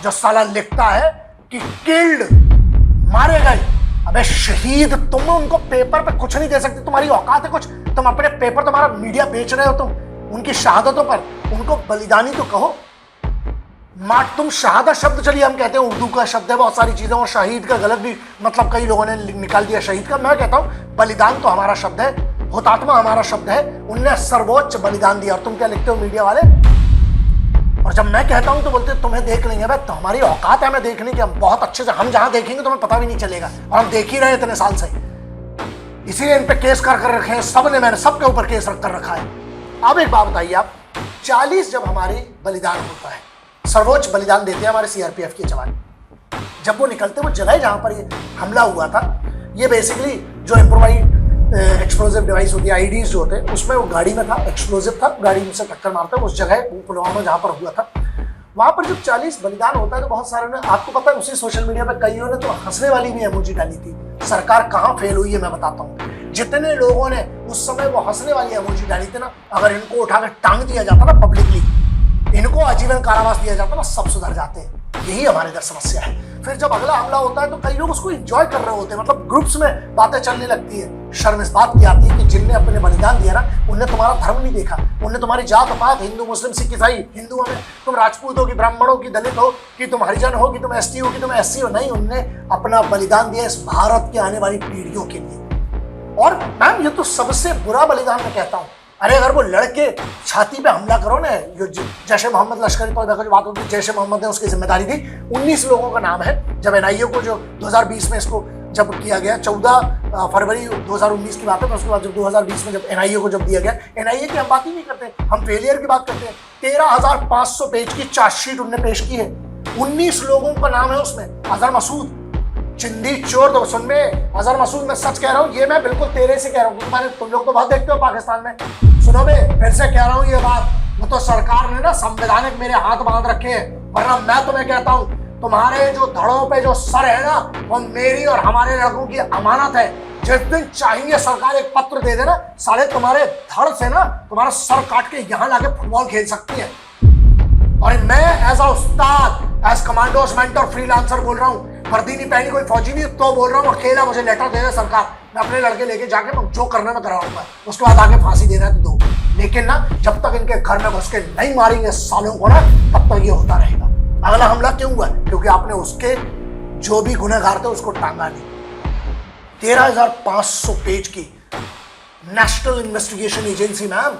Speaker 1: जो साला लिखता है कि किल्ड, मारे गए। अबे शहीद, तुम उनको पेपर पे कुछ नहीं दे सकते, तुम्हारी औकात है कुछ? तुम अपने पेपर, तुम्हारा मीडिया बेच रहे हो तुम उनकी शहादतों पर, उनको बलिदानी तो कहो। माट, तुम शहादत शब्द, चलिए हम कहते हैं उर्दू का शब्द है, बहुत सारी चीजें, और शहीद का गलत भी मतलब कई लोगों ने निकाल दिया शहीद का। मैं कहता हूं बलिदान तो हमारा शब्द है, हुतात्मा हमारा शब्द है, उनने सर्वोच्च बलिदान दिया। और तुम क्या लिखते हो मीडिया वाले? और जब मैं कहता हूं तो बोलते तुम्हें देख लेंगे। भाई, तो हमारी औकात है हमें देखने की, हम बहुत अच्छे से, हम जहां देखेंगे तुम्हें पता भी नहीं चलेगा, और हम देख ही रहे इतने साल से। इसीलिए इन पे केस कर रखे हैं सबने, मैंने सबके ऊपर केस रख कर रखा है। अब एक बात बताइए आप, 40 जब हमारी बलिदान होता है, सर्वोच्च बलिदान देते हैं हमारे सीआरपीएफ के जवान, जब वो निकलते, वो जगह जहां पर ये हमला हुआ था, ये बेसिकली जो इम्प्रोवाइज एक्सप्लोजिव डिवाइस होती है, आईडीज जो होते हैं, उसमें वो गाड़ी में था, एक्सप्लोजिव था, गाड़ी में से टक्कर मारता है उस जगह, पुलवामा जहां पर हुआ था, वहां पर जब 40 बलिदान होता है तो बहुत सारे ने, आपको पता है उसी सोशल मीडिया पे कईयों ने तो हंसने वाली भी इमोजी डाली थी। सरकार कहां फेल हुई है मैं बताता हूँ। जितने लोगों ने उस समय वो हंसने वाली इमोजी डाली थी ना, अगर इनको उठाकर टांग दिया जाता ना पब्लिकली, इनको आजीवन कारावास दिया जाता ना, सब सुधर जाते हैं। यही हमारे इधर समस्या है। फिर जब अगला हमला होता है तो कई लोग उसको एंजॉय कर रहे होते हैं, मतलब ग्रुप्स में बातें चलने लगती है। शर्म इस बात की आती है कि जिनने अपने बलिदान दिया ना, उनने तुम्हारा धर्म नहीं देखा, उनने तुम्हारी जात पात, हिंदू मुस्लिम सिख ईसाई, हिंदू में तुम राजपूत हो कि ब्राह्मण हो कि दलित हो कि तुम हरिजन हो कि तुम एसटी हो कि तुम एससी हो, नहीं, उनने अपना बलिदान दिया इस भारत के आने वाली पीढ़ियों के लिए। और मैम, ये तो सबसे बुरा बलिदान मैं कहता हूँ। अरे अगर वो लड़के छाती पे हमला करो ना, जैश ए मोहम्मद लश्करी तौर पर बात होती, जैश ए मोहम्मद ने उसकी जिम्मेदारी दी, 19 लोगों का नाम है। जब एनआईए को जो 2020 में इसको जब किया गया, 14 फरवरी 2019 की बात है, तो उसके बाद जब 2020 में जब एनआईए को जब दिया गया, एनआईए की हम बात ही नहीं करते, हम फेलियर की बात करते हैं। 13,500 पेज की चार्जशीट उनने पेश की है, 19 लोगों का नाम है उसमें। अजहर मसूद, चिंदी चोर, तो सुन में, अजहर मसूद, मैं सच कह रहा हूँ, ये मैं बिल्कुल तेरे से कह रहा हूँ, तुम लोग तो बहुत देखते हो पाकिस्तान में। सुनो बे, फिर से कह रहा हूँ ये बात, वो तो सरकार ने ना संवैधानिक मेरे हाथ बांध रखे हैं, वरना मैं तुम्हें कहता हूँ, तुम्हारे जो धड़ों पे जो सर है ना, वो मेरी और हमारे लड़कों की अमानत है। जिस दिन चाहिए सरकार एक पत्र दे देना, साले तुम्हारे धड़ से ना तुम्हारा सर काट के यहाँ लाके फुटबॉल खेल सकती है। और मैं as a Ustad, as commandos mentor, freelancer बोल रहा हूँ, वर्दी नहीं पहनी, कोई फौजी नहीं, तो बोल रहा हूँ, अकेला मुझे लेटर दे दे सरकार, मैं अपने लड़के लेके जाके मैं जो करना मैं कराऊंगा, उसके बाद आगे फांसी देना है तो दो। लेकिन ना, जब तक इनके घर में घुस के नहीं मारेंगे सालों को ना, तब तक ये होता रहेगा। अगला हमला क्यों हुआ? क्योंकि आपने उसके जो भी गुनहगार थे उसको टांगा नहीं। 13,500 पेज की नेशनल इन्वेस्टिगेशन एजेंसी, मैम,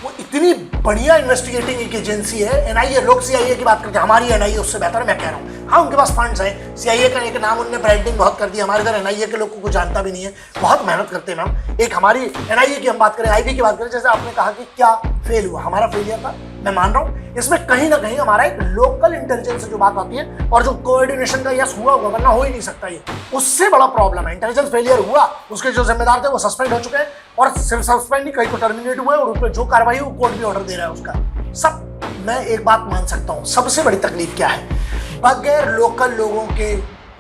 Speaker 1: वो इतनी बढ़िया इन्वेस्टिगेटिंग एक एजेंसी है। एनआईए, लोग सीआईए की बात करते हैं, हमारी एनआईए उससे बेहतर है, मैं कह रहा हूँ। हाँ, उनके पास फंड्स हैं, सीआईए का एक नाम उनने ब्रांडिंग बहुत कर दी, हमारे इधर एनआईए के लोग को कुछ जानता भी नहीं है, बहुत मेहनत करते हैं मैम। एक हमारी एनआईए की हम बात करें, आईबी की बात करें, जैसे आपने कहा कि क्या फेल हुआ, हमारा फेलियर था, मैं मान रहा हूँ। इसमें कहीं ना कहीं हमारा एक लोकल इंटेलिजेंस से जो बात आती है और जो कोऑर्डिनेशन का यस हुआ होगा, वरना हो ही नहीं सकता, ये उससे बड़ा प्रॉब्लम है। इंटेलिजेंस फेलियर हुआ, उसके जो जिम्मेदार थे वो सस्पेंड हो चुके हैं, और सिर्फ सस्पेंड नहीं, कहीं तो टर्मिनेट हुए, और उस पर जो कार्रवाई वो कोर्ट भी ऑर्डर दे रहा है उसका सब। मैं एक बात मान सकता हूँ, सबसे बड़ी तकलीफ क्या है, बगैर लोकल लोगों के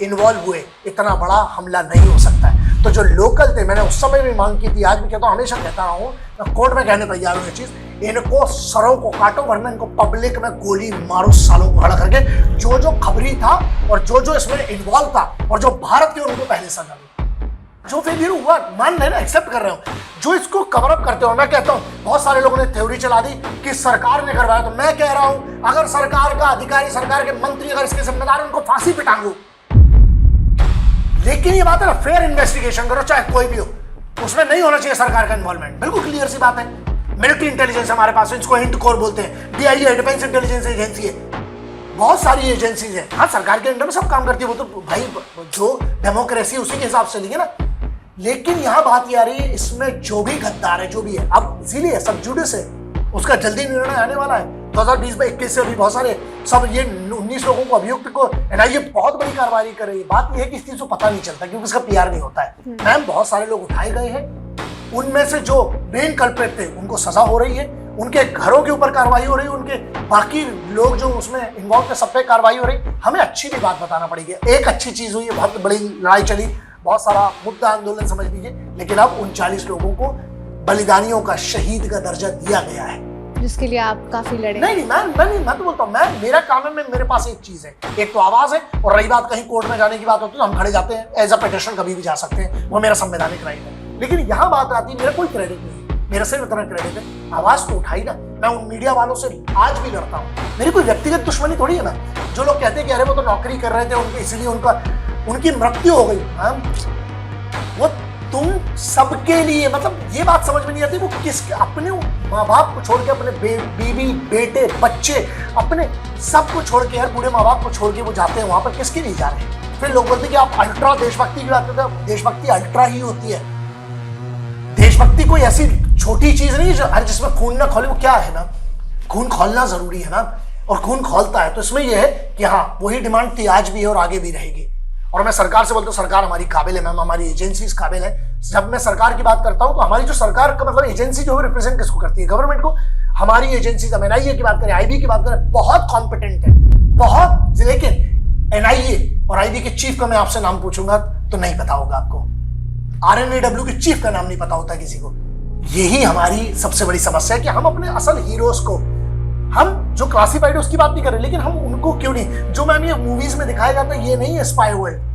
Speaker 1: इन्वॉल्व हुए इतना बड़ा हमला नहीं हो सकता है। तो जो लोकल थे, मैंने उस समय भी मांग की थी, आज भी कहता हूँ, हमेशा कहता रहा हूँ, मैं कोर्ट में कहने तैयार हूँ ये चीज, इनको सरों को काटो, वरना इनको पब्लिक में गोली मारो सालों को खड़ा करके। जो जो खबरी था और जो जो इसमें इन्वॉल्व था और जो भारत के, उनको पहले सजा दो। जो फेलियर हुआ मान रहे ना, एक्सेप्ट कर रहे हो, जो इसको कवर अप करते हो, मैं कहता हूँ, बहुत सारे लोगों ने थ्योरी चला दी कि सरकार ने करवाया, तो मैं कह रहा हूँ, अगर सरकार का अधिकारी, सरकार के मंत्री अगर इसके जिम्मेदार, उनको फांसी पे टांगो। लेकिन ये बात है ना, फेयर इन्वेस्टिगेशन करो, चाहे कोई भी हो, उसमें नहीं होना चाहिए सरकार का इन्वॉल्वमेंट, बिल्कुल क्लियर सी बात है। मिलिट्री इंटेलिजेंस हमारे पास है, इसको हिंट कोर बोलते हैं, डीआईए डिफेंस इंटेलिजेंस एजेंसी है, बहुत सारी एजेंसीज है। हाँ, सरकार के अंडर में सब काम करती है, वो तो भाई जो डेमोक्रेसी उसी के हिसाब से लेंगे ना। लेकिन यहाँ बात ये आ रही है, इसमें जो भी गद्दार है, जो भी है, अब इसीलिए सब जुडिस है, उसका जल्दी निर्णय आने वाला है। 2020 में 21 से अभी बहुत सारे सब ये 19 लोगों को, अभियुक्त को एनआईए बहुत बड़ी कार्रवाई कर रही है। बात यह है कि इस चीज को पता नहीं चलता क्योंकि इसका पीआर नहीं होता है। मैम, बहुत सारे लोग उठाए गए हैं, उनमें से जो मेन कल्प्रेट थे उनको सजा हो रही है, उनके घरों के ऊपर कार्रवाई हो रही है, उनके बाकी लोग जो उसमें इन्वॉल्व थे सब पे कार्रवाई हो रही है। हमें अच्छी भी बात बताना पड़ेगी। एक अच्छी चीज हुई है, बहुत बड़ी लड़ाई चली, बहुत सारा मुद्दा आंदोलन समझ लीजिए, लेकिन अब 39 लोगों को बलिदानियों का शहीद का दर्जा दिया गया है,
Speaker 2: जिसके लिए आप काफी लड़े।
Speaker 1: नहीं मैं तो बोलता हूँ, मेरा काम है, मेरे पास एक चीज है, एक तो आवाज है, और रही बात कहीं कोर्ट में जाने की बात होती है तो हम खड़े जाते हैं, एज अ पिटिशन कभी भी जा सकते हैं, वो मेरा संवैधानिक राइट है। लेकिन यहाँ बात आती है, मेरा कोई क्रेडिट नहीं है, मेरा सिर्फ इतना क्रेडिट है, आवाज तो उठाई ना। मैं उन मीडिया वालों से आज भी लड़ता हूँ, मेरी कोई व्यक्तिगत दुश्मनी थोड़ी है ना। जो लोग कहते हैं कि अरे वो तो नौकरी कर रहे थे उनके, इसलिए उनकी मृत्यु हो गई, वो तुम सबके लिए, मतलब ये बात समझ में नहीं आती, वो किस अपने माँ बाप को छोड़ के, अपने बीवी बेटे बच्चे, अपने सब को छोड़ के, यार बूढ़े माँ बाप को छोड़ के वो जाते हैं वहां पर, किसके लिए जा रहे हैं? फिर लोग बोलते हैं कि आप अल्ट्रा देशभक्ति की बात करते हैं, देशभक्ति अल्ट्रा ही होती है। देशभक्ति कोई ऐसी छोटी चीज नहीं है अरे जिसमें खून ना खोले, वो क्या है ना, खून खोलना जरूरी है ना, और खून खोलता है। तो इसमें यह है कि हाँ वही डिमांड थी, आज भी है और आगे भी रहेगी। और मैं सरकार से बोलता हूँ, सरकार हमारी काबिल है मैम, हमारी एजेंसीज काबिल है। जब मैं सरकार की बात करता हूँ तो हमारी जो सरकार का मतलब एजेंसी जो है रिप्रेजेंट किसको करती है? गवर्नमेंट को। हमारी एजेंसी, जब एनआईए की बात करें, आईबी की बात करें, बहुत कॉम्पिटेंट है, बहुत। लेकिन एनआईए और आईबी के चीफ का मैं आपसे नाम पूछूंगा तो नहीं पता होगा आपको, आरएनएडब्ल्यू के चीफ का नाम नहीं पता होता किसी को। यही हमारी सबसे बड़ी समस्या है कि हम अपने असल हीरोज को, हम जो क्लासिफाइड है उसकी बात नहीं कर रहे, लेकिन हम उनको क्यों नहीं, जो मैम ये मूवीज में दिखाया जाता है, ये नहीं है स्पाई वर्ल्ड।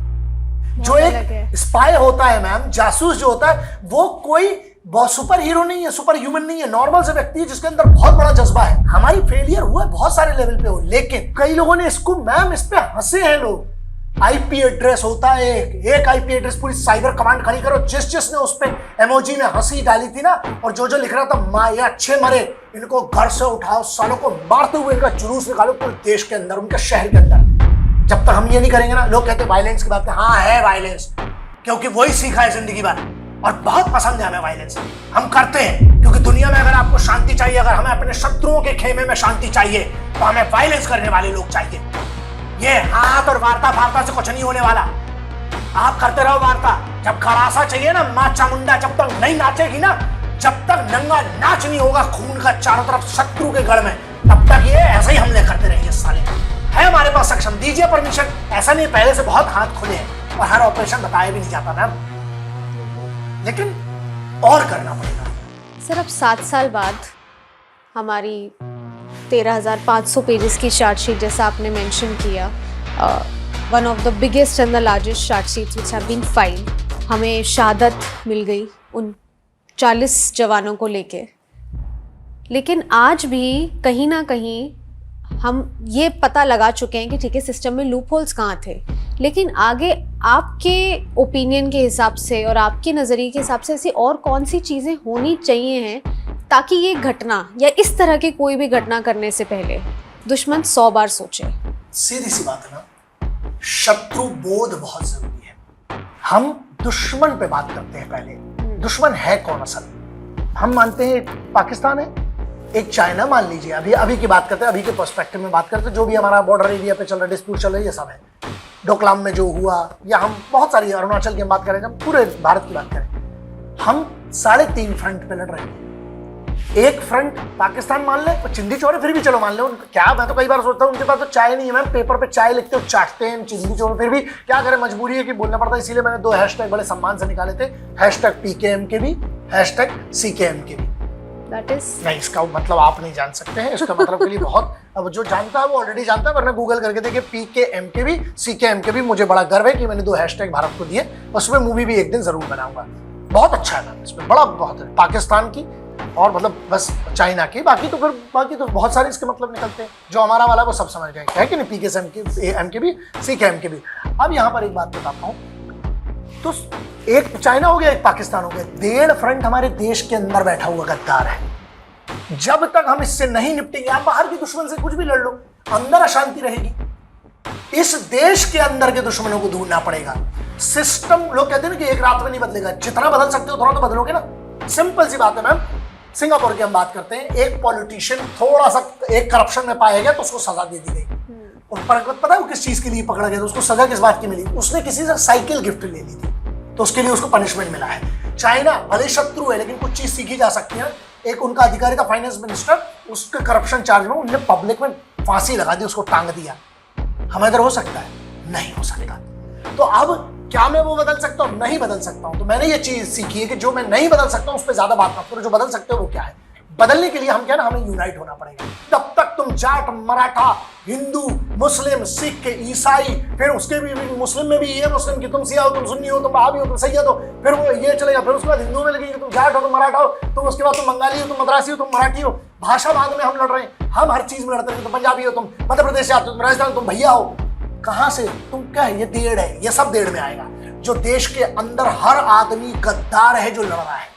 Speaker 1: जो एक स्पाई होता है मैम, जासूस जो होता है, वो कोई सुपर हीरो नहीं है, सुपर ह्यूमन नहीं है, नॉर्मल से व्यक्ति है जिसके अंदर बहुत बड़ा जज्बा है। हमारी फेलियर हुआ बहुत सारे लेवल पे हो, लेकिन कई लोगों ने इसको मैम इस पे हंसे हैं लोग। आईपी एड्रेस होता है, एक आईपी एड्रेस पूरी साइबर कमांड खड़ी करो। जिसने उस पे इमोजी में हंसी डाली थी ना, और जो लिख रहा था माँ ये अच्छे मरे, इनको घर से उठाओ, सालों को मारते हुए इनका जुलूस निकालो पूरे देश के अंदर, उनके शहर के अंदर। जब तक हम ये नहीं करेंगे ना, लोग कहते हैं वायलेंस की बात है, हाँ है वायलेंस, क्योंकि वही सीखा है जिंदगी भर, और बहुत पसंद है हमें वायलेंस। हम करते हैं क्योंकि दुनिया में अगर आपको शांति चाहिए, अगर हमें अपने शत्रुओं के खेमे में शांति चाहिए, तो हमें वायलेंस करने वाले लोग चाहिए। ये हाथ और वार्ता से कुछ नहीं होने वाला। आप करते रहो वार्ता, जब खरासा चाहिए ना, माँ चामुंडा जब तक नहीं नाचेगी ना, जब तक नंगा नाच नहीं होगा खून का चारों तरफ शत्रु के गढ़ में, तब तक ये ऐसे ही हमले करते रहेंगे साले। है हमारे पास सक्षम, दीजिए परमिशन। ऐसा नहीं, पहले से बहुत हाथ खुले हैं और हर ऑपरेशन बताया भी नहीं जाता मैम, लेकिन और करना पड़ेगा।
Speaker 2: सर अब 7 साल बाद हमारी 13,500 पेजेस की चार्जशीट, जैसा आपने मेंशन किया, one of the biggest and the largest chargesheets which have been filed, हमें शहादत मिल गई उन 40 जवानों को लेके। लेकिन आज भी कहीं ना कहीं हम ये पता लगा चुके हैं कि ठीक है सिस्टम में लूप होल्स कहाँ थे, लेकिन आगे आपके ओपिनियन के हिसाब से और आपके नज़रिए के हिसाब से ऐसी और कौन सी चीज़ें होनी चाहिए हैं ताकि ये घटना या इस तरह की कोई भी घटना करने से पहले दुश्मन 100 बार सोचे?
Speaker 1: सीधी सी बात है ना, शत्रु बोध बहुत जरूरी है। हम दुश्मन पे बात करते हैं पहले, दुश्मन है कौन असल? हम मानते हैं पाकिस्तान है, एक चाइना मान लीजिए, अभी की बात करते हैं, अभी के पर्सपेक्टिव में बात करते हैं, जो भी हमारा बॉर्डर एरिया पे चल रहा है, डिस्प्यूट चल रहा है, ये सब है। डोकलाम में जो हुआ, या हम बहुत सारी अरुणाचल की हम बात करें, हम पूरे भारत की बात करें, हम 3.5 फ्रंट पे लड़ रहे हैं। एक फ्रंट पाकिस्तान मान ले, चिंदी चोरे फिर भी चलो मान ले, क्या, मैं तो कई बार सोचता हूँ उनके पास तो चाय नहीं है मैम, पेपर पे चाय लिखते हो, चाटते हैं चिंदी चोरे, फिर भी क्या करें, मजबूरी है कि बोलना पड़ता है। इसीलिए मैंने 2 हैशटैग बड़े सम्मान से निकाले थे, #PKMKB, #CKMKB। नहीं, इसका मतलब आप नहीं जान सकते हैं, इसका मतलब के लिए बहुत, अब जो जानता है वो ऑलरेडी जानता है, वरना गूगल करके देखिए PKMKB, CKMKB। मुझे बड़ा गर्व है कि मैंने 2 हैशटैग भारत को दिए, उसमें मूवी भी एक दिन जरूर बनाऊंगा। बहुत अच्छा है मैम, इसमें बड़ा बहुत है पाकिस्तान की, और मतलब बस चाइना की, बाकी तो बहुत सारे इसके मतलब निकलते हैं। जो हमारा वाला वो सब समझ गए है कि नहीं, PKMKB, CKMKB। अब यहाँ पर एक बात बताता हूँ, तो एक चाइना हो गया, एक पाकिस्तान हो गया, 1.5 फ्रंट हमारे देश के अंदर बैठा हुआ गद्दार है। जब तक हम इससे नहीं निपटेंगे, आप बाहर के दुश्मन से कुछ भी लड़ लो, अंदर अशांति रहेगी। इस देश के अंदर के दुश्मनों को ढूंढना पड़ेगा। सिस्टम, लोग कहते हैं ना कि एक रात में नहीं बदलेगा, जितना बदल सकते हो थोड़ा तो बदलोगे ना। सिंपल सी बात है मैम, सिंगापुर की हम बात करते हैं, एक पॉलिटिशियन थोड़ा सा एक करप्शन में पाया गया तो उसको सजा दे दी गई। और पता है वो किस चीज के लिए पकड़ा गया, तो उसको सजा किस बात की मिली? उसने किसी से साइकिल गिफ्ट ले ली थी। तो उसके लिए उसको पनिशमेंट मिला है। चाइना भले शत्रु है लेकिन कुछ चीज सीखी जा सकती है। एक उनका अधिकारी था फाइनेंस मिनिस्टर, उसके करप्शन चार्ज में उनने पब्लिक में फांसी लगा दी, उसको टांग दिया। हमें इधर हो सकता है? नहीं हो सकता। तो अब क्या मैं वो बदल सकता हूं? नहीं बदल सकता हूं। तो मैंने ये चीज सीखी है कि जो मैं नहीं बदल सकता हूं उस पर ज्यादा बात मत करो, जो बदल सकते हो वो क्या है। बदलने के लिए हम क्या ना, हमें यूनाइट होना पड़ेगा। तब तक तुम जाट, मराठा, हिंदू, मुस्लिम, सिख, ईसाई, फिर उसके भी मुस्लिम में भी ये मुस्लिम कि तुम सिया हो, तुम सुन्नी हो, तुम वहाबी हो, तुम सैयद हो, फिर वो ये चलेगा। फिर उसके बाद हिंदू में लगेगी तुम जाट हो, तुम मराठा हो, तुम उसके बाद तुम बंगाली हो, तुम मद्रासी हो, तुम मराठी हो। भाषावाद में हम लड़ रहे हैं, हम हर चीज में लड़ते हैं। तुम पंजाबी हो, तुम मध्य प्रदेश से आते हो, तुम राजस्थान, तुम भैया हो। कहां से? तुम क्या है? ये देड़ है, ये सब देड़ में आएगा। जो देश के अंदर हर आदमी गद्दार है जो लड़ रहा है,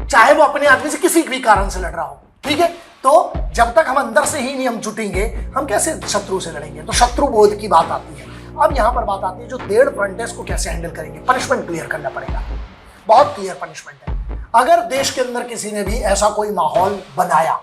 Speaker 1: चाहे वो अपने आदमी से किसी भी कारण से लड़ रहा हो, ठीक है। तो जब तक हम अंदर से ही नहीं हम जुटेंगे, हम कैसे शत्रु से लड़ेंगे? तो शत्रु बोध की बात आती है। अब यहां पर बात आती है जो देड़ फ्रंट है इसको कैसे हैंडल करेंगे। पनिशमेंट क्लियर करना पड़ेगा, बहुत क्लियर पनिशमेंट है। अगर देश के अंदर किसी ने भी ऐसा कोई माहौल बनाया,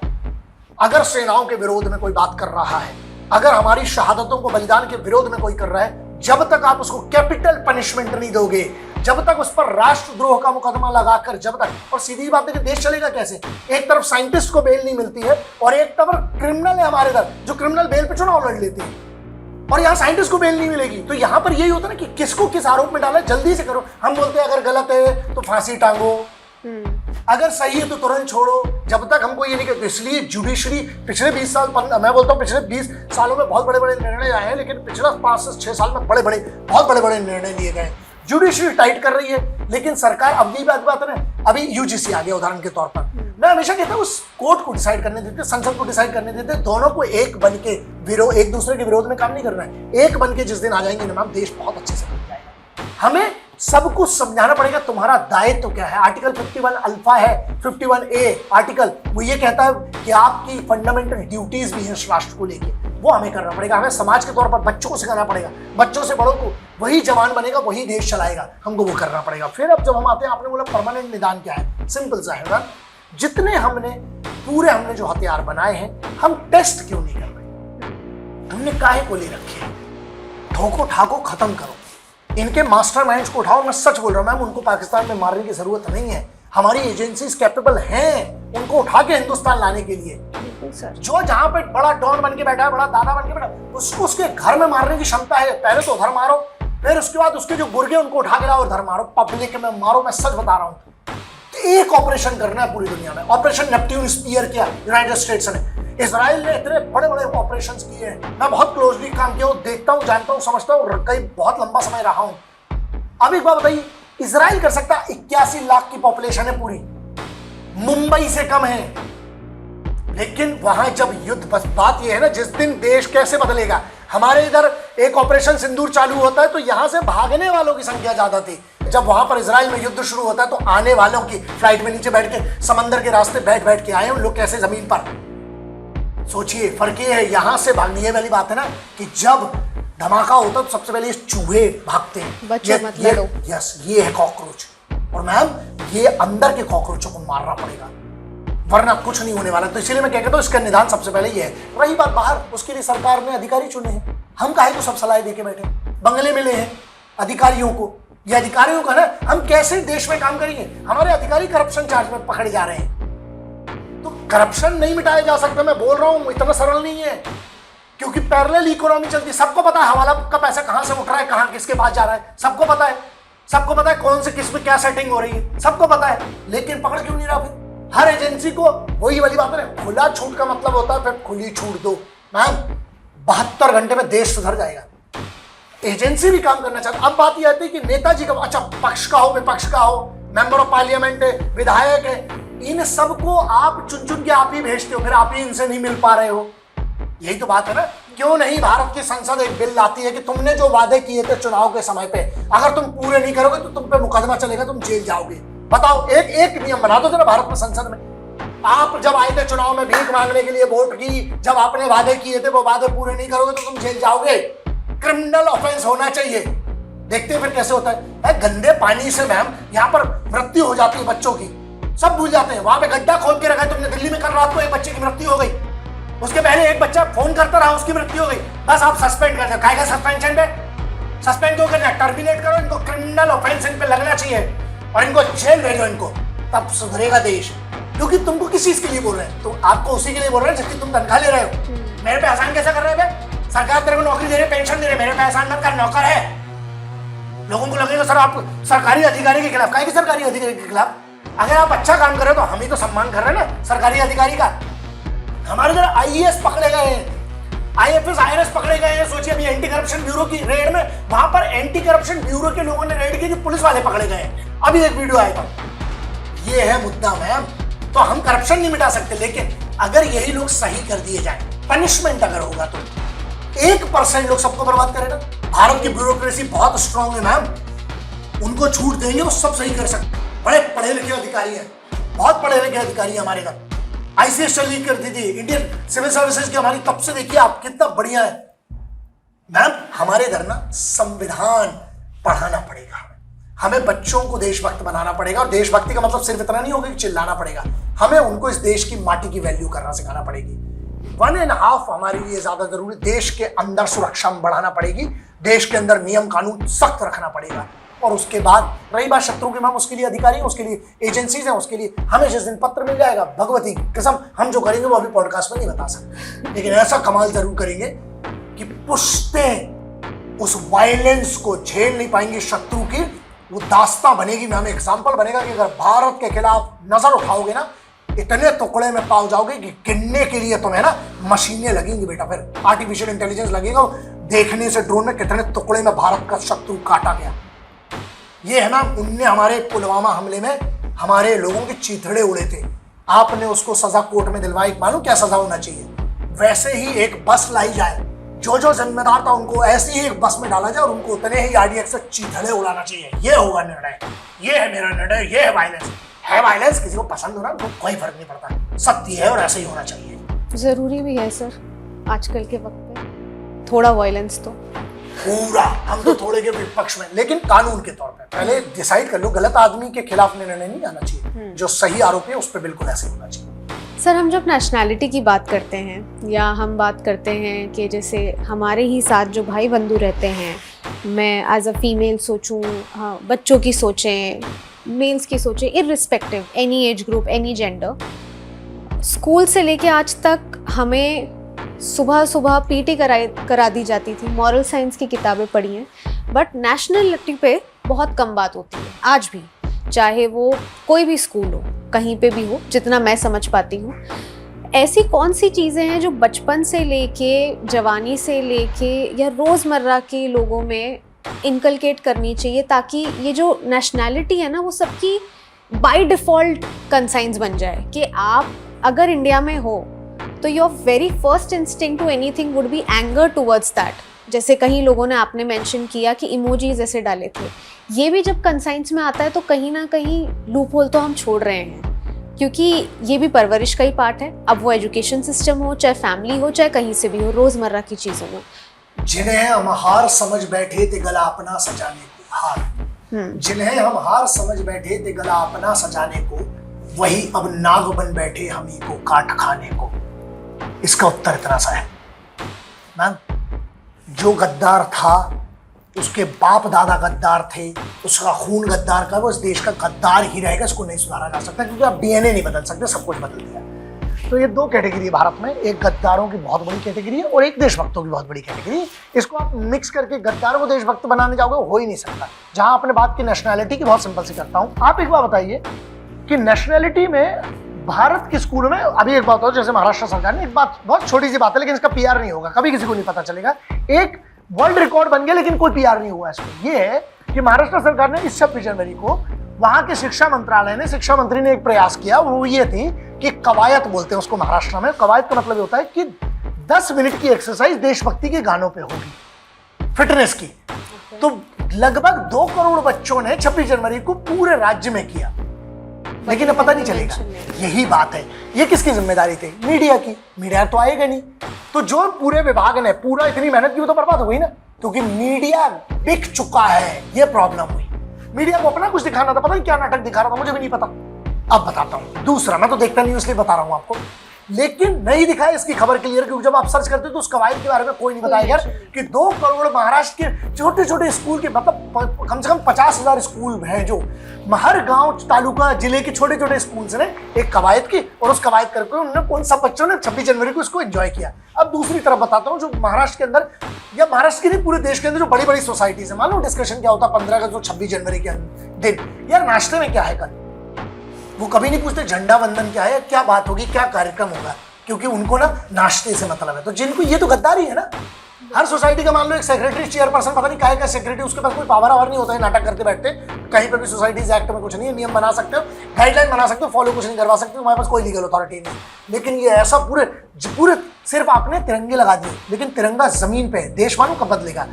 Speaker 1: अगर सेनाओं के विरोध में कोई बात कर रहा है, अगर हमारी शहादतों को बलिदान के विरोध में कोई कर रहा है, जब तक आप उसको कैपिटल पनिशमेंट नहीं दोगे, जब तक उस पर राष्ट्रद्रोह का मुकदमा लगाकर, जब तक, और सीधी बात है कि देश चलेगा कैसे? एक तरफ साइंटिस्ट को बेल नहीं मिलती है और एक तरफ क्रिमिनल है हमारे इधर, जो क्रिमिनल बेल पे चुनाव लड़ लेते हैं, और यहाँ साइंटिस्ट को बेल नहीं मिलेगी। तो यहाँ पर यही होता है ना कि किसको किस आरोप में डाला, जल्दी से करो। हम बोलते हैं अगर गलत है तो फांसी टांगो, अगर सही है तो तुरंत छोड़ो। जब तक हमको ये नहीं कहते, इसलिए जुडिशरी पिछले 20 साल, मैं बोलता हूँ पिछले 20 सालों में बहुत बड़े बड़े निर्णय आए हैं, लेकिन पिछले 5 से 6 साल में बहुत बड़े बड़े निर्णय लिए गए। जुडिशरी टाइट कर रही है, लेकिन सरकार, अब भी बात है ना, अभी यूजीसी आ गया उदाहरण के तौर पर। मैं हमेशा कहता हूँ उस कोर्ट को डिसाइड करने देते, संसद को डिसाइड करने देते, दोनों को एक बन के एक दूसरे के विरोध में काम नहीं करना है। एक बन के जिस दिन आ जाएंगे ना, देश बहुत अच्छे से बन जाएगा। हमें सब कुछ समझाना पड़ेगा, तुम्हारा दायित्व क्या है। आर्टिकल 51 अल्फा है, 51A आर्टिकल, वो ये कहता है कि आपकी फंडामेंटल ड्यूटीज भी हैं राष्ट्र को लेके, वो हमें करना पड़ेगा। हमें समाज के तौर पर बच्चों को सिखाना पड़ेगा, बच्चों से बड़ों को, वही जवान बनेगा वही देश चलाएगा, हमको वो करना पड़ेगा। फिर अब जब हम आते हैं, आपने बोला परमानेंट निदान क्या है, सिंपल सा है ना, जितने हमने जो हथियार बनाए हैं, हम टेस्ट क्यों नहीं कर रहे? हमने काहे को ले रखे हैं? ठोको ठाको खत्म करो, इनके मास्टरमाइंड्स को उठाओ। मैं सच बोल रहा हूं मैम, उनको पाकिस्तान में मारने की जरूरत नहीं है। हमारी एजेंसीज कैपेबल हैं उनको उठा के हिंदुस्तान लाने के लिए। जो जहां पे बड़ा डॉन बन के बैठा है, बड़ा दादा बन के बैठा, उसको उसके घर में मारने की क्षमता है। पहले तो उधर मारो, फिर उसके बाद उसके जो गुर्गे उनको उठा के लाओ, उधर मारो, पब्लिक में मारो। मैं सच बता रहा हूं, एक ऑपरेशन करना है पूरी दुनिया में। ऑपरेशन नेपट्यून स्पीयर किया यूनाइटेड स्टेट्स ने, इजराइल ने इतने बड़े बड़े ऑपरेशन किए हैं। मैं बहुत क्लोजली काम किया हूं, देखता हूं, जानता हूं, समझता हूं, कई बहुत लंबा समय रहा हूं। अब एक बात बताइए, इजराइल कर सकता है? 81 लाख की पॉपुलेशन है पूरी, मुंबई से कम है, लेकिन वहां जब युद्ध, बस बात यह है ना, जिस दिन देश कैसे बदलेगा। हमारे इधर एक ऑपरेशन सिंदूर चालू होता है तो यहां से भागने वालों की संख्या ज्यादा थी। जब वहां पर इजराइल में युद्ध शुरू होता है तो आने वालों की फ्लाइट में नीचे बैठ के, समंदर के रास्ते बैठ बैठ के आए उन लोग कैसे जमीन पर। सोचिए, फर्क ये है, यहां से भागने वाली बात है ना कि जब धमाका होता है तो सबसे पहले चूहे भागते हैं,
Speaker 2: बच्चों मत लड़ो।
Speaker 1: यस, ये है कॉकरोच। और मैम, ये अंदर के कॉकरोचों को मारना पड़ेगा, वरना कुछ नहीं होने वाला। तो इसीलिए मैं कहता हूं इसका निदान सबसे पहले ये है। रही बात बाहर, उसके लिए सरकार ने अधिकारी चुने हैं। हम काहे को सब सलाह दे के बैठे, बंगले मिले हैं अधिकारियों को। ये अधिकारियों का ना, हम कैसे देश में काम करेंगे? हमारे अधिकारी करप्शन चार्ज में पकड़े जा रहे हैं। तो करप्शन नहीं मिटाया जा सकता, मैं बोल रहा हूं, इतना सरल नहीं है, क्योंकि पैरेलल इकोनॉमी चलती है। सबको पता है हवाला का पैसा कहां से उठ रहा है, कहां किसके पास जा रहा है, सबको पता है। सबको पता है कौन से किस में क्या सेटिंग हो रही है, सबको पता है, लेकिन पकड़ क्यों नहीं रहा? फिर हर एजेंसी को वही वाली बात है, खुला छूट का मतलब होता है फिर खुली छूट दो। मैम, 72 घंटे में देश सुधर जाएगा। एजेंसी भी काम करना चाहती। अब बात यह आती है कि नेताजी का, अच्छा, पक्ष का हो विपक्ष का हो, मेंबर ऑफ पार्लियामेंट है, विधायक है, इन सबको आप चुन चुन के आप ही भेजते हो, फिर आप ही इनसे नहीं मिल पा रहे हो। यही तो बात है ना, क्यों नहीं भारत की संसद एक बिल लाती है कि तुमने जो वादे किए थे चुनाव के समय पे, अगर तुम पूरे नहीं करोगे तो तुम पे मुकदमा चलेगा, तुम जेल जाओगे। बताओ, एक नियम बना दो जरा भारत में संसद में। आप जब आए थे चुनाव में भीख मांगने के लिए, वोट की, जब आपने वादे किए थे वो वादे पूरे नहीं करोगे तो तुम जेल जाओगे। क्रिमिनल ऑफेंस होना चाहिए। देखते हैं फिर कैसे होता है। गंदे पानी से मैम यहाँ पर मृत्यु हो जाती है बच्चों की, सब भूल जाते हैं। वहां पे गड्ढा खोद के रखा है तुमने, दिल्ली में कल रात को एक बच्चे की मृत्यु हो गई, उसके पहले एक बच्चा फोन करता रहा, उसकी मृत्यु हो गई। बस आप सस्पेंड कर दो। काहे का सस्पेंशन है? सस्पेंड क्यों करना, टर्मिनेट करो इनको, क्रिमिनल ऑफेंस इन पे लगना चाहिए और इनको जेल भेजो इनको, तब सुधरेगा देश। क्योंकि तुमको किस चीज के लिए बोल रहे हैं, तो आपको उसी के लिए बोल रहे हैं जिसकी तुम तनख्वाह ले रहे हो। मेरे पे एहसान कैसे कर रहे हैं, सरकार तेरे को नौकरी दे रही है, पेंशन दे रही है, मेरे पे एहसान मत कर, नौकर है। लोगों को लगेगा सर आप सरकारी अधिकारी के खिलाफ, काहे की सरकारी अधिकारी के खिलाफ? अगर आप अच्छा काम कर रहे हो तो हम ही तो सम्मान कर रहे हैं ना सरकारी अधिकारी का। हमारे इधर आईएएस पकड़े गए हैं, आईएफएस आईआरएस पकड़े गए हैं। सोचिए अभी एंटी करप्शन ब्यूरो की रेड में, वहां पर एंटी करप्शन ब्यूरो के लोगों ने रेड की कि पुलिस वाले पकड़े गए हैं। अभी एक वीडियो आया था। ये है मुद्दा मैम। तो हम करप्शन नहीं मिटा सकते, लेकिन अगर यही लोग सही कर दिए जाए, पनिशमेंट अगर होगा तो 1% लोग सबको बर्बाद करेगा। भारत की ब्यूरोक्रेसी बहुत स्ट्रांग है मैम, उनको छूट देंगे वो सब सही कर सकते। बड़े पढ़े लिखे अधिकारी हैं, बहुत पढ़े लिखे अधिकारी हैं हमारे इधर। आईसीएस चली करती थी, इंडियन सिविल सर्विसेज की हमारी, तब से देखिए आप कितना बढ़िया है मैम। हमारे इधर ना संविधान पढ़ाना पड़ेगा, हमें बच्चों को देशभक्त बनाना पड़ेगा। और देशभक्ति का मतलब सिर्फ इतना नहीं होगा कि चिल्लाना पड़ेगा, हमें उनको इस देश की माटी की वैल्यू करना सिखाना पड़ेगी। 1.5 हमारे लिए ज्यादा जरूरी, देश के अंदर सुरक्षा बढ़ाना पड़ेगी, देश के अंदर नियम कानून सख्त रखना पड़ेगा। और उसके बाद रही बात शत्रु की मैम, उसके लिए अधिकारी हैं, उसके लिए एजेंसीज हैं, उसके लिए हमें जिस दिन पत्र मिल जाएगा, भगवती की कसम हम जो करेंगे वो अभी पॉडकास्ट में नहीं बता सकते, लेकिन ऐसा कमाल जरूर करेंगे कि पुश्तें उस वायलेंस को झेल नहीं पाएंगे शत्रु की। वो दास्तां बनेगी मैम, एग्जाम्पल बनेगा कि अगर भारत के खिलाफ नजर उठाओगे ना, इतने टुकड़े में पाओ जाओगे कि गिनने के लिए तुम्हें ना मशीनें लगेंगी बेटा, फिर आर्टिफिशियल इंटेलिजेंस लगेगा देखने से ड्रोन में कितने टुकड़े में भारत का शत्रु काटा गया। ये है ना, उनने हमारे पुलवामा हमले में हमारे लोगों के चीथड़े उड़े थे, आपने उसको सजा कोर्ट में दिलवाई। मालूम क्या सजा होना चाहिए? वैसे ही एक बस लाई जाए, जो जो जिम्मेदार था उनको ऐसे ही एक बस में डाला जाए और उनको उतने ही आरडीएक्स से चीथड़े उड़ाना चाहिए। ये होगा निर्णय, ये है मेरा निर्णय, ये है वायलेंस। है वायलेंस, किसी को पसंद हो ना तो कोई फर्क नहीं पड़ता, सत्य है और ऐसे ही होना चाहिए।
Speaker 2: जरूरी भी है सर आजकल के वक्त पे थोड़ा वायलेंस तो
Speaker 1: पूरा, हम तो थोड़े के विपक्ष में, लेकिन कानून के तौर पे पहले डिसाइड कर लो, गलत आदमी के खिलाफ निर्णय नहीं आना चाहिए, जो सही आरोपी है उस पर बिल्कुल ऐसे होना चाहिए।
Speaker 2: सर हम जब नेशनैलिटी की बात करते हैं या हम बात करते हैं कि जैसे हमारे ही साथ जो भाई बंधु रहते हैं, मैं एज अ फीमेल सोचूं, हाँ, बच्चों की सोचें, मेल्स की सोचें, irrespective any age group any gender, school से लेके आज तक हमें सुबह सुबह पीटी करा दी जाती थी, मॉरल साइंस की किताबें पढ़ी हैं, बट नेशनलिटी पे बहुत कम बात होती है आज भी, चाहे वो कोई भी स्कूल हो, कहीं पे भी हो, जितना मैं समझ पाती हूँ। ऐसी कौन सी चीज़ें हैं जो बचपन से लेके जवानी से लेके या रोज़मर्रा के लोगों में इनकलकेट करनी चाहिए, ताकि ये जो नेशनैलिटी है ना वो सबकी बाय डिफ़ॉल्ट कंसाइंस बन जाए कि आप अगर इंडिया में हो तो your very first instinct to anything would be anger towards that. जैसे कहीं लोगों ने आपने मेंशन किया कि इमोजीज ऐसे डाले थे, ये भी जब कंसाइंस में आता है तो कहीं ना कहीं लूप होल तो हम छोड़ रहे हैं, क्योंकि ये भी परवरिश का ही पार्ट है। अब वो एजुकेशन सिस्टम हो, चाहे फैमिली हो, चाहे कहीं से भी हो, रोजमर्रा की चीज़ों में।
Speaker 1: जिन्हें हम हार समझ बैठे थे गला अपना सजाने को, हार, जिन्हें हम हार समझ बैठे थे गला अपना सजाने को, वही अब नाग बन बैठे हम ही को काट खाने को। इसका उत्तर इतना सा है मैम, जो गद्दार था उसके बाप दादा गद्दार थे, उसका खून गद्दार का, वो इस देश का गद्दार ही रहेगा, इसको नहीं सुधारा जा सकता, क्योंकि आप डीएनए नहीं बदल सकते, सब कुछ बदल दिया। तो ये दो कैटेगरी है भारत में, एक गद्दारों की बहुत बड़ी कैटेगरी है और एक देशभक्तों की बहुत बड़ी कैटेगरी है। इसको आप मिक्स करके गद्दारों को देशभक्त बनाने जाओगे, हो ही नहीं सकता। जहां आपने बात की नेशनैलिटी की, बहुत सिंपल सी करता हूं, आप एक बात बताइए कि नेशनैलिटी में भारत के स्कूलों में अभी एक बात हो, जैसे महाराष्ट्र सरकार ने एक बात, बहुत छोटी सी बात है लेकिन इसका पीआर नहीं होगा, कभी किसी को नहीं पता चलेगा, एक वर्ल्ड रिकॉर्ड बन गया लेकिन कोई पीआर नहीं हुआ इसमें। ये है कि महाराष्ट्र सरकार ने इस 26 जनवरी को वहां के शिक्षा मंत्रालय ने, शिक्षा मंत्री ने एक प्रयास किया, वो ये थी कि कवायत बोलते हैं उसको महाराष्ट्र में। कवायत का मतलब होता है कि 10 मिनट की एक्सरसाइज देशभक्ति के गानों पे होगी, फिटनेस की। तो लगभग 2 करोड़ बच्चों ने 26 जनवरी को पूरे राज्य में किया, लेकिन अब पता नहीं चलेगा। यही बात है, ये किसकी जिम्मेदारी थी? मीडिया की। मीडिया तो आएगा नहीं, तो जो पूरे विभाग ने पूरा इतनी मेहनत की वो तो बर्बाद हो गई ना, क्योंकि मीडिया बिक चुका है, ये प्रॉब्लम हुई। मीडिया को अपना कुछ दिखाना था, पता नहीं क्या नाटक दिखा रहा था, मुझे भी नहीं पता। अब बताता हूँ। दूसरा, मैं तो देखता नहीं इसलिए बता रहा हूँ आपको,
Speaker 3: लेकिन नहीं दिखाया इसकी खबर क्लियर, क्योंकि जब आप सर्च करते हो तो उस कवायद के बारे में कोई नहीं बताएगा कि 2 करोड़ महाराष्ट्र के छोटे छोटे स्कूल के, मतलब कम से कम 50,000 स्कूल हैं जो हर गांव तालुका जिले के छोटे छोटे स्कूल ने एक कवायद की, और उस कवायद करके उन्होंने उन सब बच्चों ने 26 जनवरी को इसको एंजॉय किया। अब दूसरी तरफ बताता हूँ, जो महाराष्ट्र के अंदर, या महाराष्ट्र के नहीं पूरे देश के अंदर जो बड़ी बड़ी सोसाइटीज है, मान लो डिस्कशन क्या होता है 15 अगस्त और 26 जनवरी के दिन, यार नाश्ते में क्या है कल, वो कभी नहीं पूछते झंडा वंदन क्या है, क्या बात होगी, क्या कार्यक्रम होगा, क्योंकि उनको ना नाश्ते से मतलब है। तो जिनको, ये तो गद्दारी है ना। हर सोसाइटी का मान लो एक सेक्रेटरी चेयरपर्सन, पता नहीं काहे का सेक्रेटरी, उसके पास कोई पावर नहीं होता है, नाटक करते बैठते। कहीं पर भी सोसाइटीज एक्ट में कुछ नहीं है, नियम बना सकते हो, गाइडलाइन बना सकते हो, फॉलो कुछ नहीं करवा सकते हो, हमारे पास कोई लीगल अथॉरिटी नहीं। लेकिन ये ऐसा पूरे सिर्फ आपने तिरंगे लगा दिए, लेकिन तिरंगा जमीन पे है, देश मानो कब बदलेगा।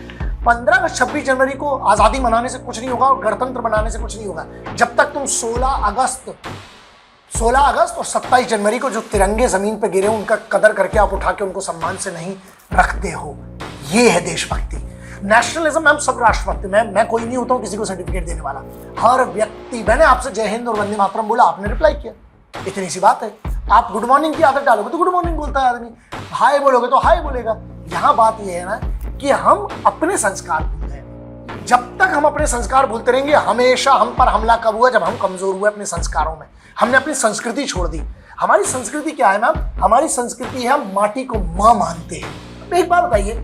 Speaker 3: 15 अगस्त 26 जनवरी को आजादी मनाने से कुछ नहीं होगा और गणतंत्र बनाने से कुछ नहीं होगा, जब तक तुम 16 अगस्त और 27 जनवरी को जो तिरंगे जमीन पे गिरे उनका कदर करके आप उठा के उनको सम्मान से नहीं रखते हो। ये है देशभक्ति, नेशनलिज्म। हम सब राष्ट्रभक्ति, मैं कोई नहीं होता हूँ किसी को सर्टिफिकेट देने वाला। हर व्यक्ति, मैंने आपसे जय हिंद और वंदे मातरम बोला, आपने रिप्लाई किया, इतनी सी बात है। आप गुड मॉर्निंग की आदत डालोगे तो गुड मॉर्निंग बोलता है आदमी, हाय बोलोगे तो हाय बोलेगा। यहाँ बात यह है ना कि हम अपने संस्कार भूल गए। जब तक हम अपने संस्कार भूलते रहेंगे, हमेशा हम पर हमला कब हुआ, जब हम कमजोर हुए अपने संस्कारों में, हमने अपनी संस्कृति छोड़ दी। हमारी संस्कृति क्या है मैम, हमारी संस्कृति है हम माटी को मां मानते हैं। एक बात बताइए,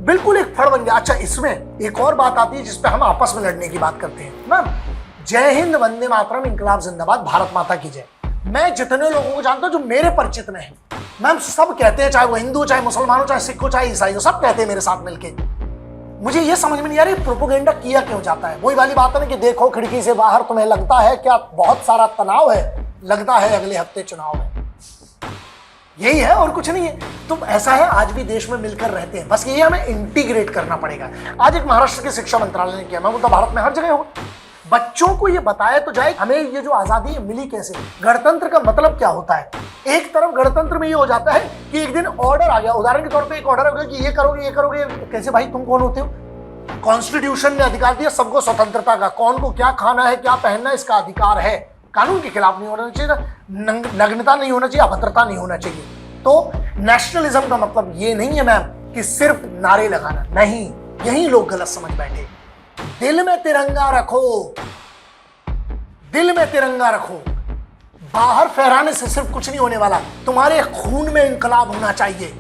Speaker 3: बिल्कुल एक फड़ बन गया। अच्छा, इसमें एक और बात आती है जिसपे हम आपस में लड़ने की बात करते हैं मैम। जय हिंद वंदे मातरम इंकलाब जिंदाबाद भारत माता की जय, मैं जितने लोगों को जानता हूं जो मेरे परिचित में है मैम, सब कहते हैं, चाहे वो हिंदू, चाहे मुसलमान हो, चाहे सिख हो, चाहे ईसाई हो, सब कहते हैं मेरे साथ मिलके। मुझे ये समझ में नहीं आ रही प्रोपोगेंडा किया क्यों जाता है। वही वाली बात है ना कि देखो खिड़की से बाहर, तुम्हें लगता है क्या बहुत सारा तनाव है, लगता है अगले हफ्ते चुनाव है। यही है और कुछ नहीं है। तो ऐसा है, आज भी देश में मिलकर रहते हैं, बस ये हमें इंटीग्रेट करना पड़ेगा। आज एक महाराष्ट्र के शिक्षा मंत्रालय ने किया, मैं बोलता भारत में हर जगह हो, बच्चों को ये बताया तो जाए हमें ये जो आजादी मिली कैसे, गणतंत्र का मतलब क्या होता है। एक तरफ गणतंत्र में ये हो जाता है कि एक दिन ऑर्डर आ गया, उदाहरण के तौर पे एक ऑर्डर हो गया कि ये करोगे। कैसे भाई, तुम कौन होते हो? कॉन्स्टिट्यूशन ने अधिकार दिया सबको स्वतंत्रता का, कौन को क्या खाना है, क्या पहनना है, इसका अधिकार है। कानून के खिलाफ नहीं होना चाहिए, नग्नता नहीं होना चाहिए, अभद्रता नहीं होना चाहिए। तो नेशनलिज्म का मतलब ये नहीं है मैम कि सिर्फ नारे लगाना, नहीं, यही लोग गलत समझ बैठे। दिल में तिरंगा रखो, दिल में तिरंगा रखो। बाहर फहराने से सिर्फ कुछ नहीं होने वाला, तुम्हारे खून में इंकलाब होना चाहिए।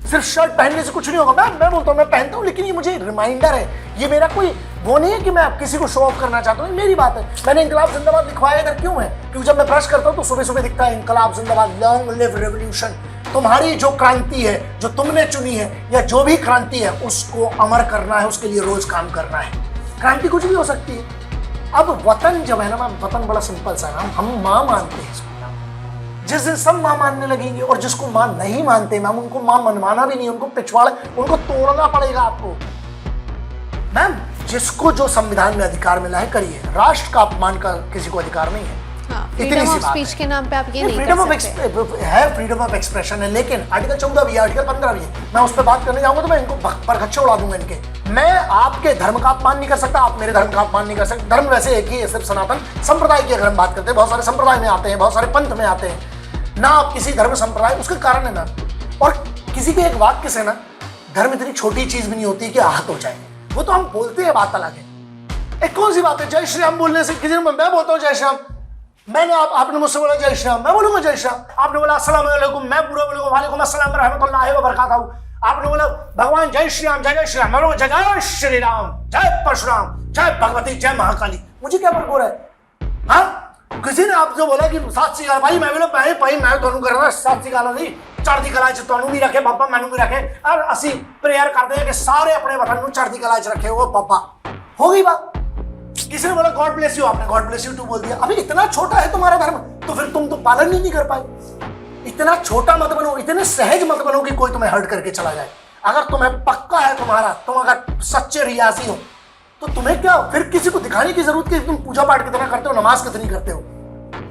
Speaker 3: सिर्फ शर्ट पहनने से कुछ नहीं होगा। मैं बोलता हूँ, मैं पहनता हूँ, लेकिन ये मुझे रिमाइंडर है, ये मेरा कोई वो नहीं है कि मैं किसी को शो ऑफ करना चाहता हूँ, मेरी बात है। मैंने इंकलाब जिंदाबाद लिखवाया इधर क्यों है, क्योंकि जब मैं ब्रश करता हूँ तो सुबह सुबह दिखता है इंकलाब जिंदाबाद, लॉन्ग लिव रेवोल्यूशन। तुम्हारी जो क्रांति है, जो तुमने चुनी है, या जो भी क्रांति है, उसको अमर करना है, उसके लिए रोज काम करना है। क्रांति कुछ भी हो सकती है। अब वतन जब है ना, वतन बड़ा सिंपल सा है, हम माँ मानते हैं इसको। जिस दिन सब माँ मानने लगेंगे और जिसको माँ नहीं मानते मैम, उनको माँ मनवाना भी नहीं, उनको पिछवाड़ा, उनको तोड़ना पड़ेगा आपको। मैम, जिसको जो संविधान में अधिकार मिला है करिए, राष्ट्र का अपमान का किसी को अधिकार नहीं है।
Speaker 2: फ्रीडम ऑफ स्पीच के नाम पे आप ये नहीं कर सकते।
Speaker 3: है, फ्रीडम ऑफ एक्सप्रेशन है, लेकिन आर्टिकल 14 भी है, आर्टिकल 15 भी है। मैं उस पर बात करने जाऊंगा तो मैं इनको परखच्चे उड़ा दूंगा इनके। मैं आपके धर्म का अपमान नहीं कर सकता, आप मेरे धर्म का अपमान नहीं कर सकते। धर्म वैसे एक ही है, सिर्फ सनातन संप्रदाय की अगर हम बात करते हैं, बहुत सारे संप्रदाय में आते हैं, बहुत सारे पंथ में आते हैं ना। आप किसी धर्म संप्रदाय, उसके कारण है ना, और किसी के एक वाक्य से ना धर्म इतनी छोटी चीज भी नहीं होती कि आहत हो जाए। वो तो हम बोलते हैं, बात अलग है। एक कौन सी बात है जय श्री राम बोलने से, किसी मैं बोलता हूँ जय श्री राम, मैंने आपने मुझसे बोला जय श्री राम, मैं बोलूंगा जय श्री राम। आपने बोला अस्सलाम वालेकुम, मैं पूरा बोलूंगा वालेकुम अस्सलाम व रहमतुल्लाहि व बरकातहू। आपने बोला भगवान जय श्री राम, जय श्री राम, मैं बोलूंगा जय श्री राम, जय परशुराम, जय भगवती, जय महाकाली। मुझे क्या फर्क हो रहा है? हाँ, किसी ने आपसे बोला कि सात श्री भाई, मैं बोला भाई मैं तो कर रहा, सात श्री नहीं, चढ़ती कला च तू भी रखे बाबा, मैनू भी रखे, और असी प्रेयर करते हैं कि सारे अपने वतन को चढ़ती कला च रखे वो बाबा। हो गई बात। किसी ने बोला गॉड ब्लेस यू, आपने गॉड ब्लेस यू टू बोल दिया। अभी इतना छोटा है तुम्हारा धर्म, तो फिर तुम तो पालन ही नहीं कर पाए। इतना छोटा मत बनो, इतने सहज मत बनो कि कोई तुम्हें हर्ट करके चला जाए। अगर तुम्हें पक्का है तुम्हारा, तुम अगर सच्चे रियाजी हो, तो तुम्हें क्या फिर किसी को दिखाने की जरूरत है? तुम पूजा पाठ कितना करते हो, नमाज कितनी करते हो,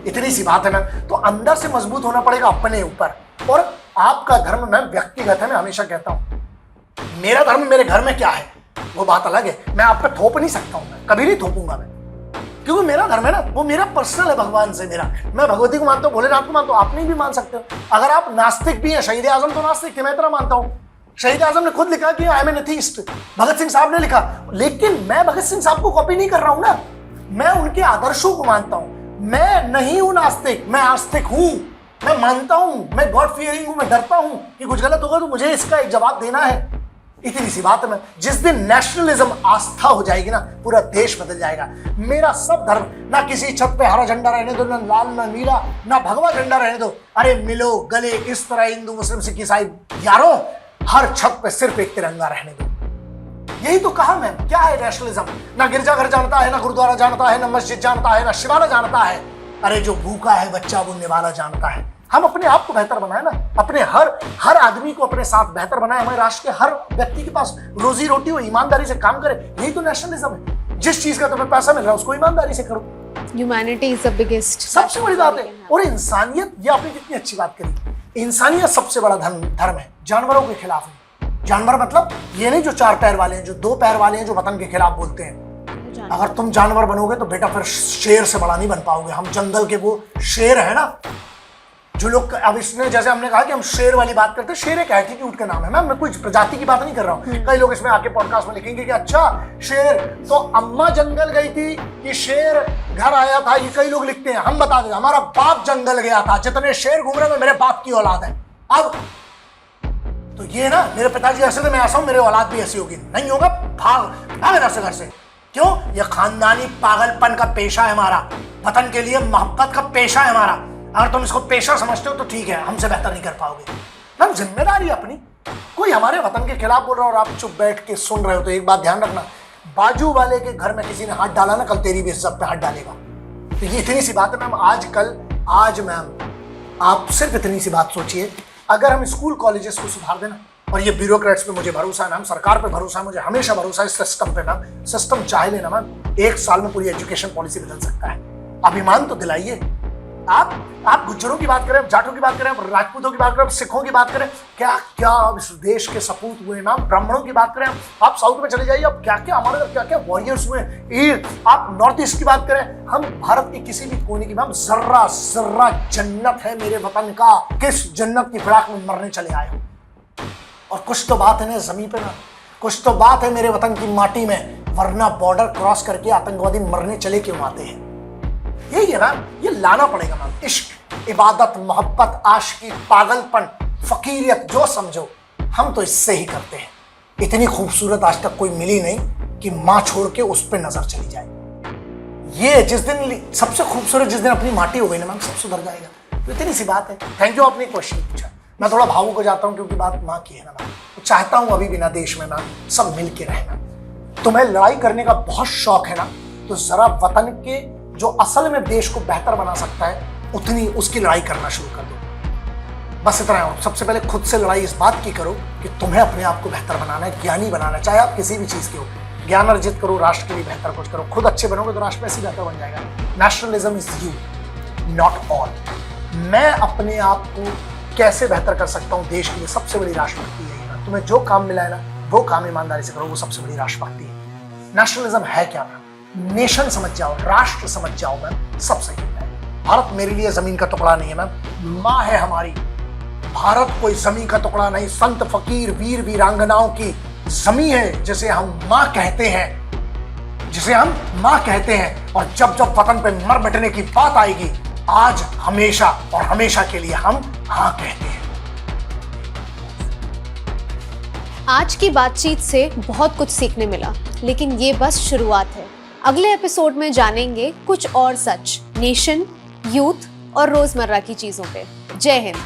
Speaker 3: इतनी सी बात है ना। तो अंदर से मजबूत होना पड़ेगा अपने ऊपर। और आपका धर्म मैं व्यक्तिगत है, मैं हमेशा कहता हूं मेरा धर्म मेरे घर में क्या है वो बात अलग है, मैं आप पे थोप नहीं सकता हूं, मैं कभी नहीं थोपूंगा। मैं क्योंकि मेरा धर्म है ना, वो मेरा पर्सनल है भगवान से मेरा। मैं भगवती को मानता हूँ, भोलेनाथ को मानता हूँ, आप नहीं भी मान सकते हो। अगर आप नास्तिक भी हैं, शहीद आजम तो नास्तिक थे, मैं इतना मानता हूँ। शहीद आजम ने खुद लिखा कि I am N atheist, Bhagat Singh साहब ने लिखा। लेकिन मैं भगत सिंह साहब को कॉपी नहीं कर रहा हूं ना, मैं उनके आदर्शों को मानता हूं। मैं नहीं हूं नास्तिक, मैं आस्तिक हूं। मैं मानता हूं, मैं गॉड फियरिंग हूं, मैं डरता हूं कि कुछ गलत होगा तो मुझे इसका एक जवाब देना है। इतनी सी बात है। मैं जिस दिन नेशनलिज्म आस्था हो जाएगी ना, पूरा देश बदल जाएगा। मेरा सब धर्म, ना किसी छत पे हरा झंडा रहने दो, ना लाल ना नीला, ना भगवा झंडा रहने दो। अरे मिलो गले इस तरह, हिंदू मुस्लिम सिख ईसाई यारों, हर छत पे सिर्फ एक तिरंगा रहने दो। यही तो कहा मैं। क्या है नेशनलिज्म? ना गिरजाघर जानता है, ना गुरुद्वारा जानता है, ना मस्जिद जानता है, ना शिवाला जानता है। अरे जो भूखा है बच्चा वो निवाला जानता है। हम अपने आप को बेहतर बनाए ना, अपने हर आदमी को अपने साथ बेहतर बनाए। हमारे राष्ट्र के हर व्यक्ति के पास रोजी रोटी हो, ईमानदारी से काम करे। यही तो नेशनलिज्म है। जिस चीज का तुम्हें पैसा मिल रहा है उसको ईमानदारी से करो।
Speaker 2: ह्यूमैनिटी इज द बिगेस्ट,
Speaker 3: सबसे बड़ी बात है। और इंसानियत, ये आपने कितनी अच्छी बात करी। इंसानियत सबसे बड़ा धर्म है, जानवरों के खिलाफ नहीं। जानवर मतलब ये नहीं जो 4 पैर वाले हैं, जो 2 पैर वाले हैं, जो वतन के खिलाफ बोलते हैं। अगर तुम जानवर बनोगे तो बेटा फिर शेर से बड़ा नहीं बन पाओगे। हम जंगल के वो शेर है ना, जो लोग अब इसने, जैसे हमने कहा कि हम शेर वाली बात करते हैं, शेर एक एटीट्यूड का नाम है। मैं कोई प्रजाति की बात नहीं कर रहा हूँ। कई लोग इसमें आके पॉडकास्ट में लिखेंगे कि अच्छा शेर तो अम्मा जंगल गई थी कि शेर घर आया था, ये कई लोग लिखते हैं। हम बता दें, हमारा बाप जंगल गया था। जितने शेर घूम रहे हैं मेरे बाप की औलाद है। अब तो ये ना, मेरे पिताजी ऐसे थे, मैं ऐसा हूं, मेरे औलाद भी ऐसी होगी। नहीं होगा, भाग घर से। क्यों? ये खानदानी पागलपन का पेशा है हमारा, वतन के लिए मोहब्बत का पेशा है हमारा। अगर तुम इसको पेशा समझते हो तो ठीक है, हमसे बेहतर नहीं कर पाओगे। मैम जिम्मेदारी अपनी। कोई हमारे वतन के खिलाफ बोल रहा है और आप चुप बैठ के सुन रहे हो, तो एक बात ध्यान रखना, बाजू वाले के घर में किसी ने हाथ डाला ना, कल तेरी भी इज्जत पे हाथ डालेगा। तो ये इतनी सी बात है मैम। आज मैम आप सिर्फ इतनी सी बात सोचिए, अगर हम स्कूल कॉलेजेस को सुधार देना, और ये ब्यूरोक्रेट्स पे मुझे भरोसा है मैम, सरकार पे भरोसा है, मुझे हमेशा भरोसा है इस सिस्टम पे मैम। सिस्टम चाहे लेना मैम, 1 साल में पूरी एजुकेशन पॉलिसी बदल सकता है। अभिमान तो दिलाइए। आप गुज्जरों की बात करें, जाटों की बात करें, राजपूतों की बात करें, सिखों की बात करें, क्या क्या इस देश के सपूत हुए मैम। ब्राह्मणों की बात करें, आप साउथ में चले जाइए, अब क्या क्या हमारे क्या क्या वॉरियर्स हुए। आप नॉर्थ ईस्ट की बात करें, हम भारत के किसी भी कोने की मैम, जर्रा जर्रा जन्नत है मेरे वतन का। किस जन्नत की फिराक में मरने चले आए हो। और कुछ तो बात है ना जमीन पे ना, कुछ तो बात है मेरे वतन की माटी में, वरना बॉर्डर क्रॉस करके आतंकवादी मरने चले क्यों आते हैं। यही है मैम, ये लाना पड़ेगा मैम। इश्क, इबादत, मोहब्बत, आशिकी, पागलपन, फकीरियत, जो समझो, हम तो इससे ही करते हैं। इतनी खूबसूरत आज तक कोई मिली नहीं कि माँ छोड़ के उस पर नजर चली जाए। ये जिस दिन सबसे खूबसूरत, जिस दिन अपनी माटी हो गई ना मैम, सब सुधर जाएगा। तो इतनी सी बात है। थैंक यू, आपने क्वेश्चन पूछा। मैं थोड़ा भावुक हो जाता हूँ क्योंकि बात माँ की है ना मैम। तो चाहता हूँ अभी बिना देश में मैम सब मिल के रहना। तुम्हें लड़ाई करने का बहुत शौक है ना, तो जरा वतन के जो असल में देश को बेहतर बना सकता है उतनी उसकी लड़ाई करना शुरू कर दो। बस इतना है। सबसे पहले खुद से लड़ाई इस बात की करो कि तुम्हें अपने आप को बेहतर बनाना है, ज्ञानी बनाना है, चाहे आप किसी भी चीज के हो। ज्ञान अर्जित करो, राष्ट्र के लिए बेहतर कुछ करो। खुद अच्छे बनोगे तो राष्ट्र ऐसे बेहतर बन जाएगा। Nationalism is you, not all. मैं अपने आप को कैसे बेहतर कर सकता हूँ देश के लिए, सबसे बड़ी राष्ट्रभक्ति यही है। तुम्हें जो काम मिला है ना, वो काम ईमानदारी से करो, वो सबसे बड़ी राष्ट्रभक्ति है। नेशनलिज्म है क्या मैम? नेशन समझ जाओ, राष्ट्र समझ जाओ मैम, सब सही है। भारत मेरे लिए जमीन का टुकड़ा नहीं है मैम, माँ है हमारी। भारत कोई जमीन का टुकड़ा नहीं, संत फकीर वीर वीरांगनाओं की जमी है, जिसे हम माँ कहते हैं, जिसे हम माँ कहते हैं। और जब जब वतन पे मर मिटने की बात आएगी, आज हमेशा और हमेशा के लिए हम हाँ कहते हैं।
Speaker 2: आज की बातचीत से बहुत कुछ सीखने मिला, लेकिन ये बस शुरुआत है। अगले एपिसोड में जानेंगे कुछ और सच, नेशन, यूथ और रोजमर्रा की चीजों पे। जय हिंद।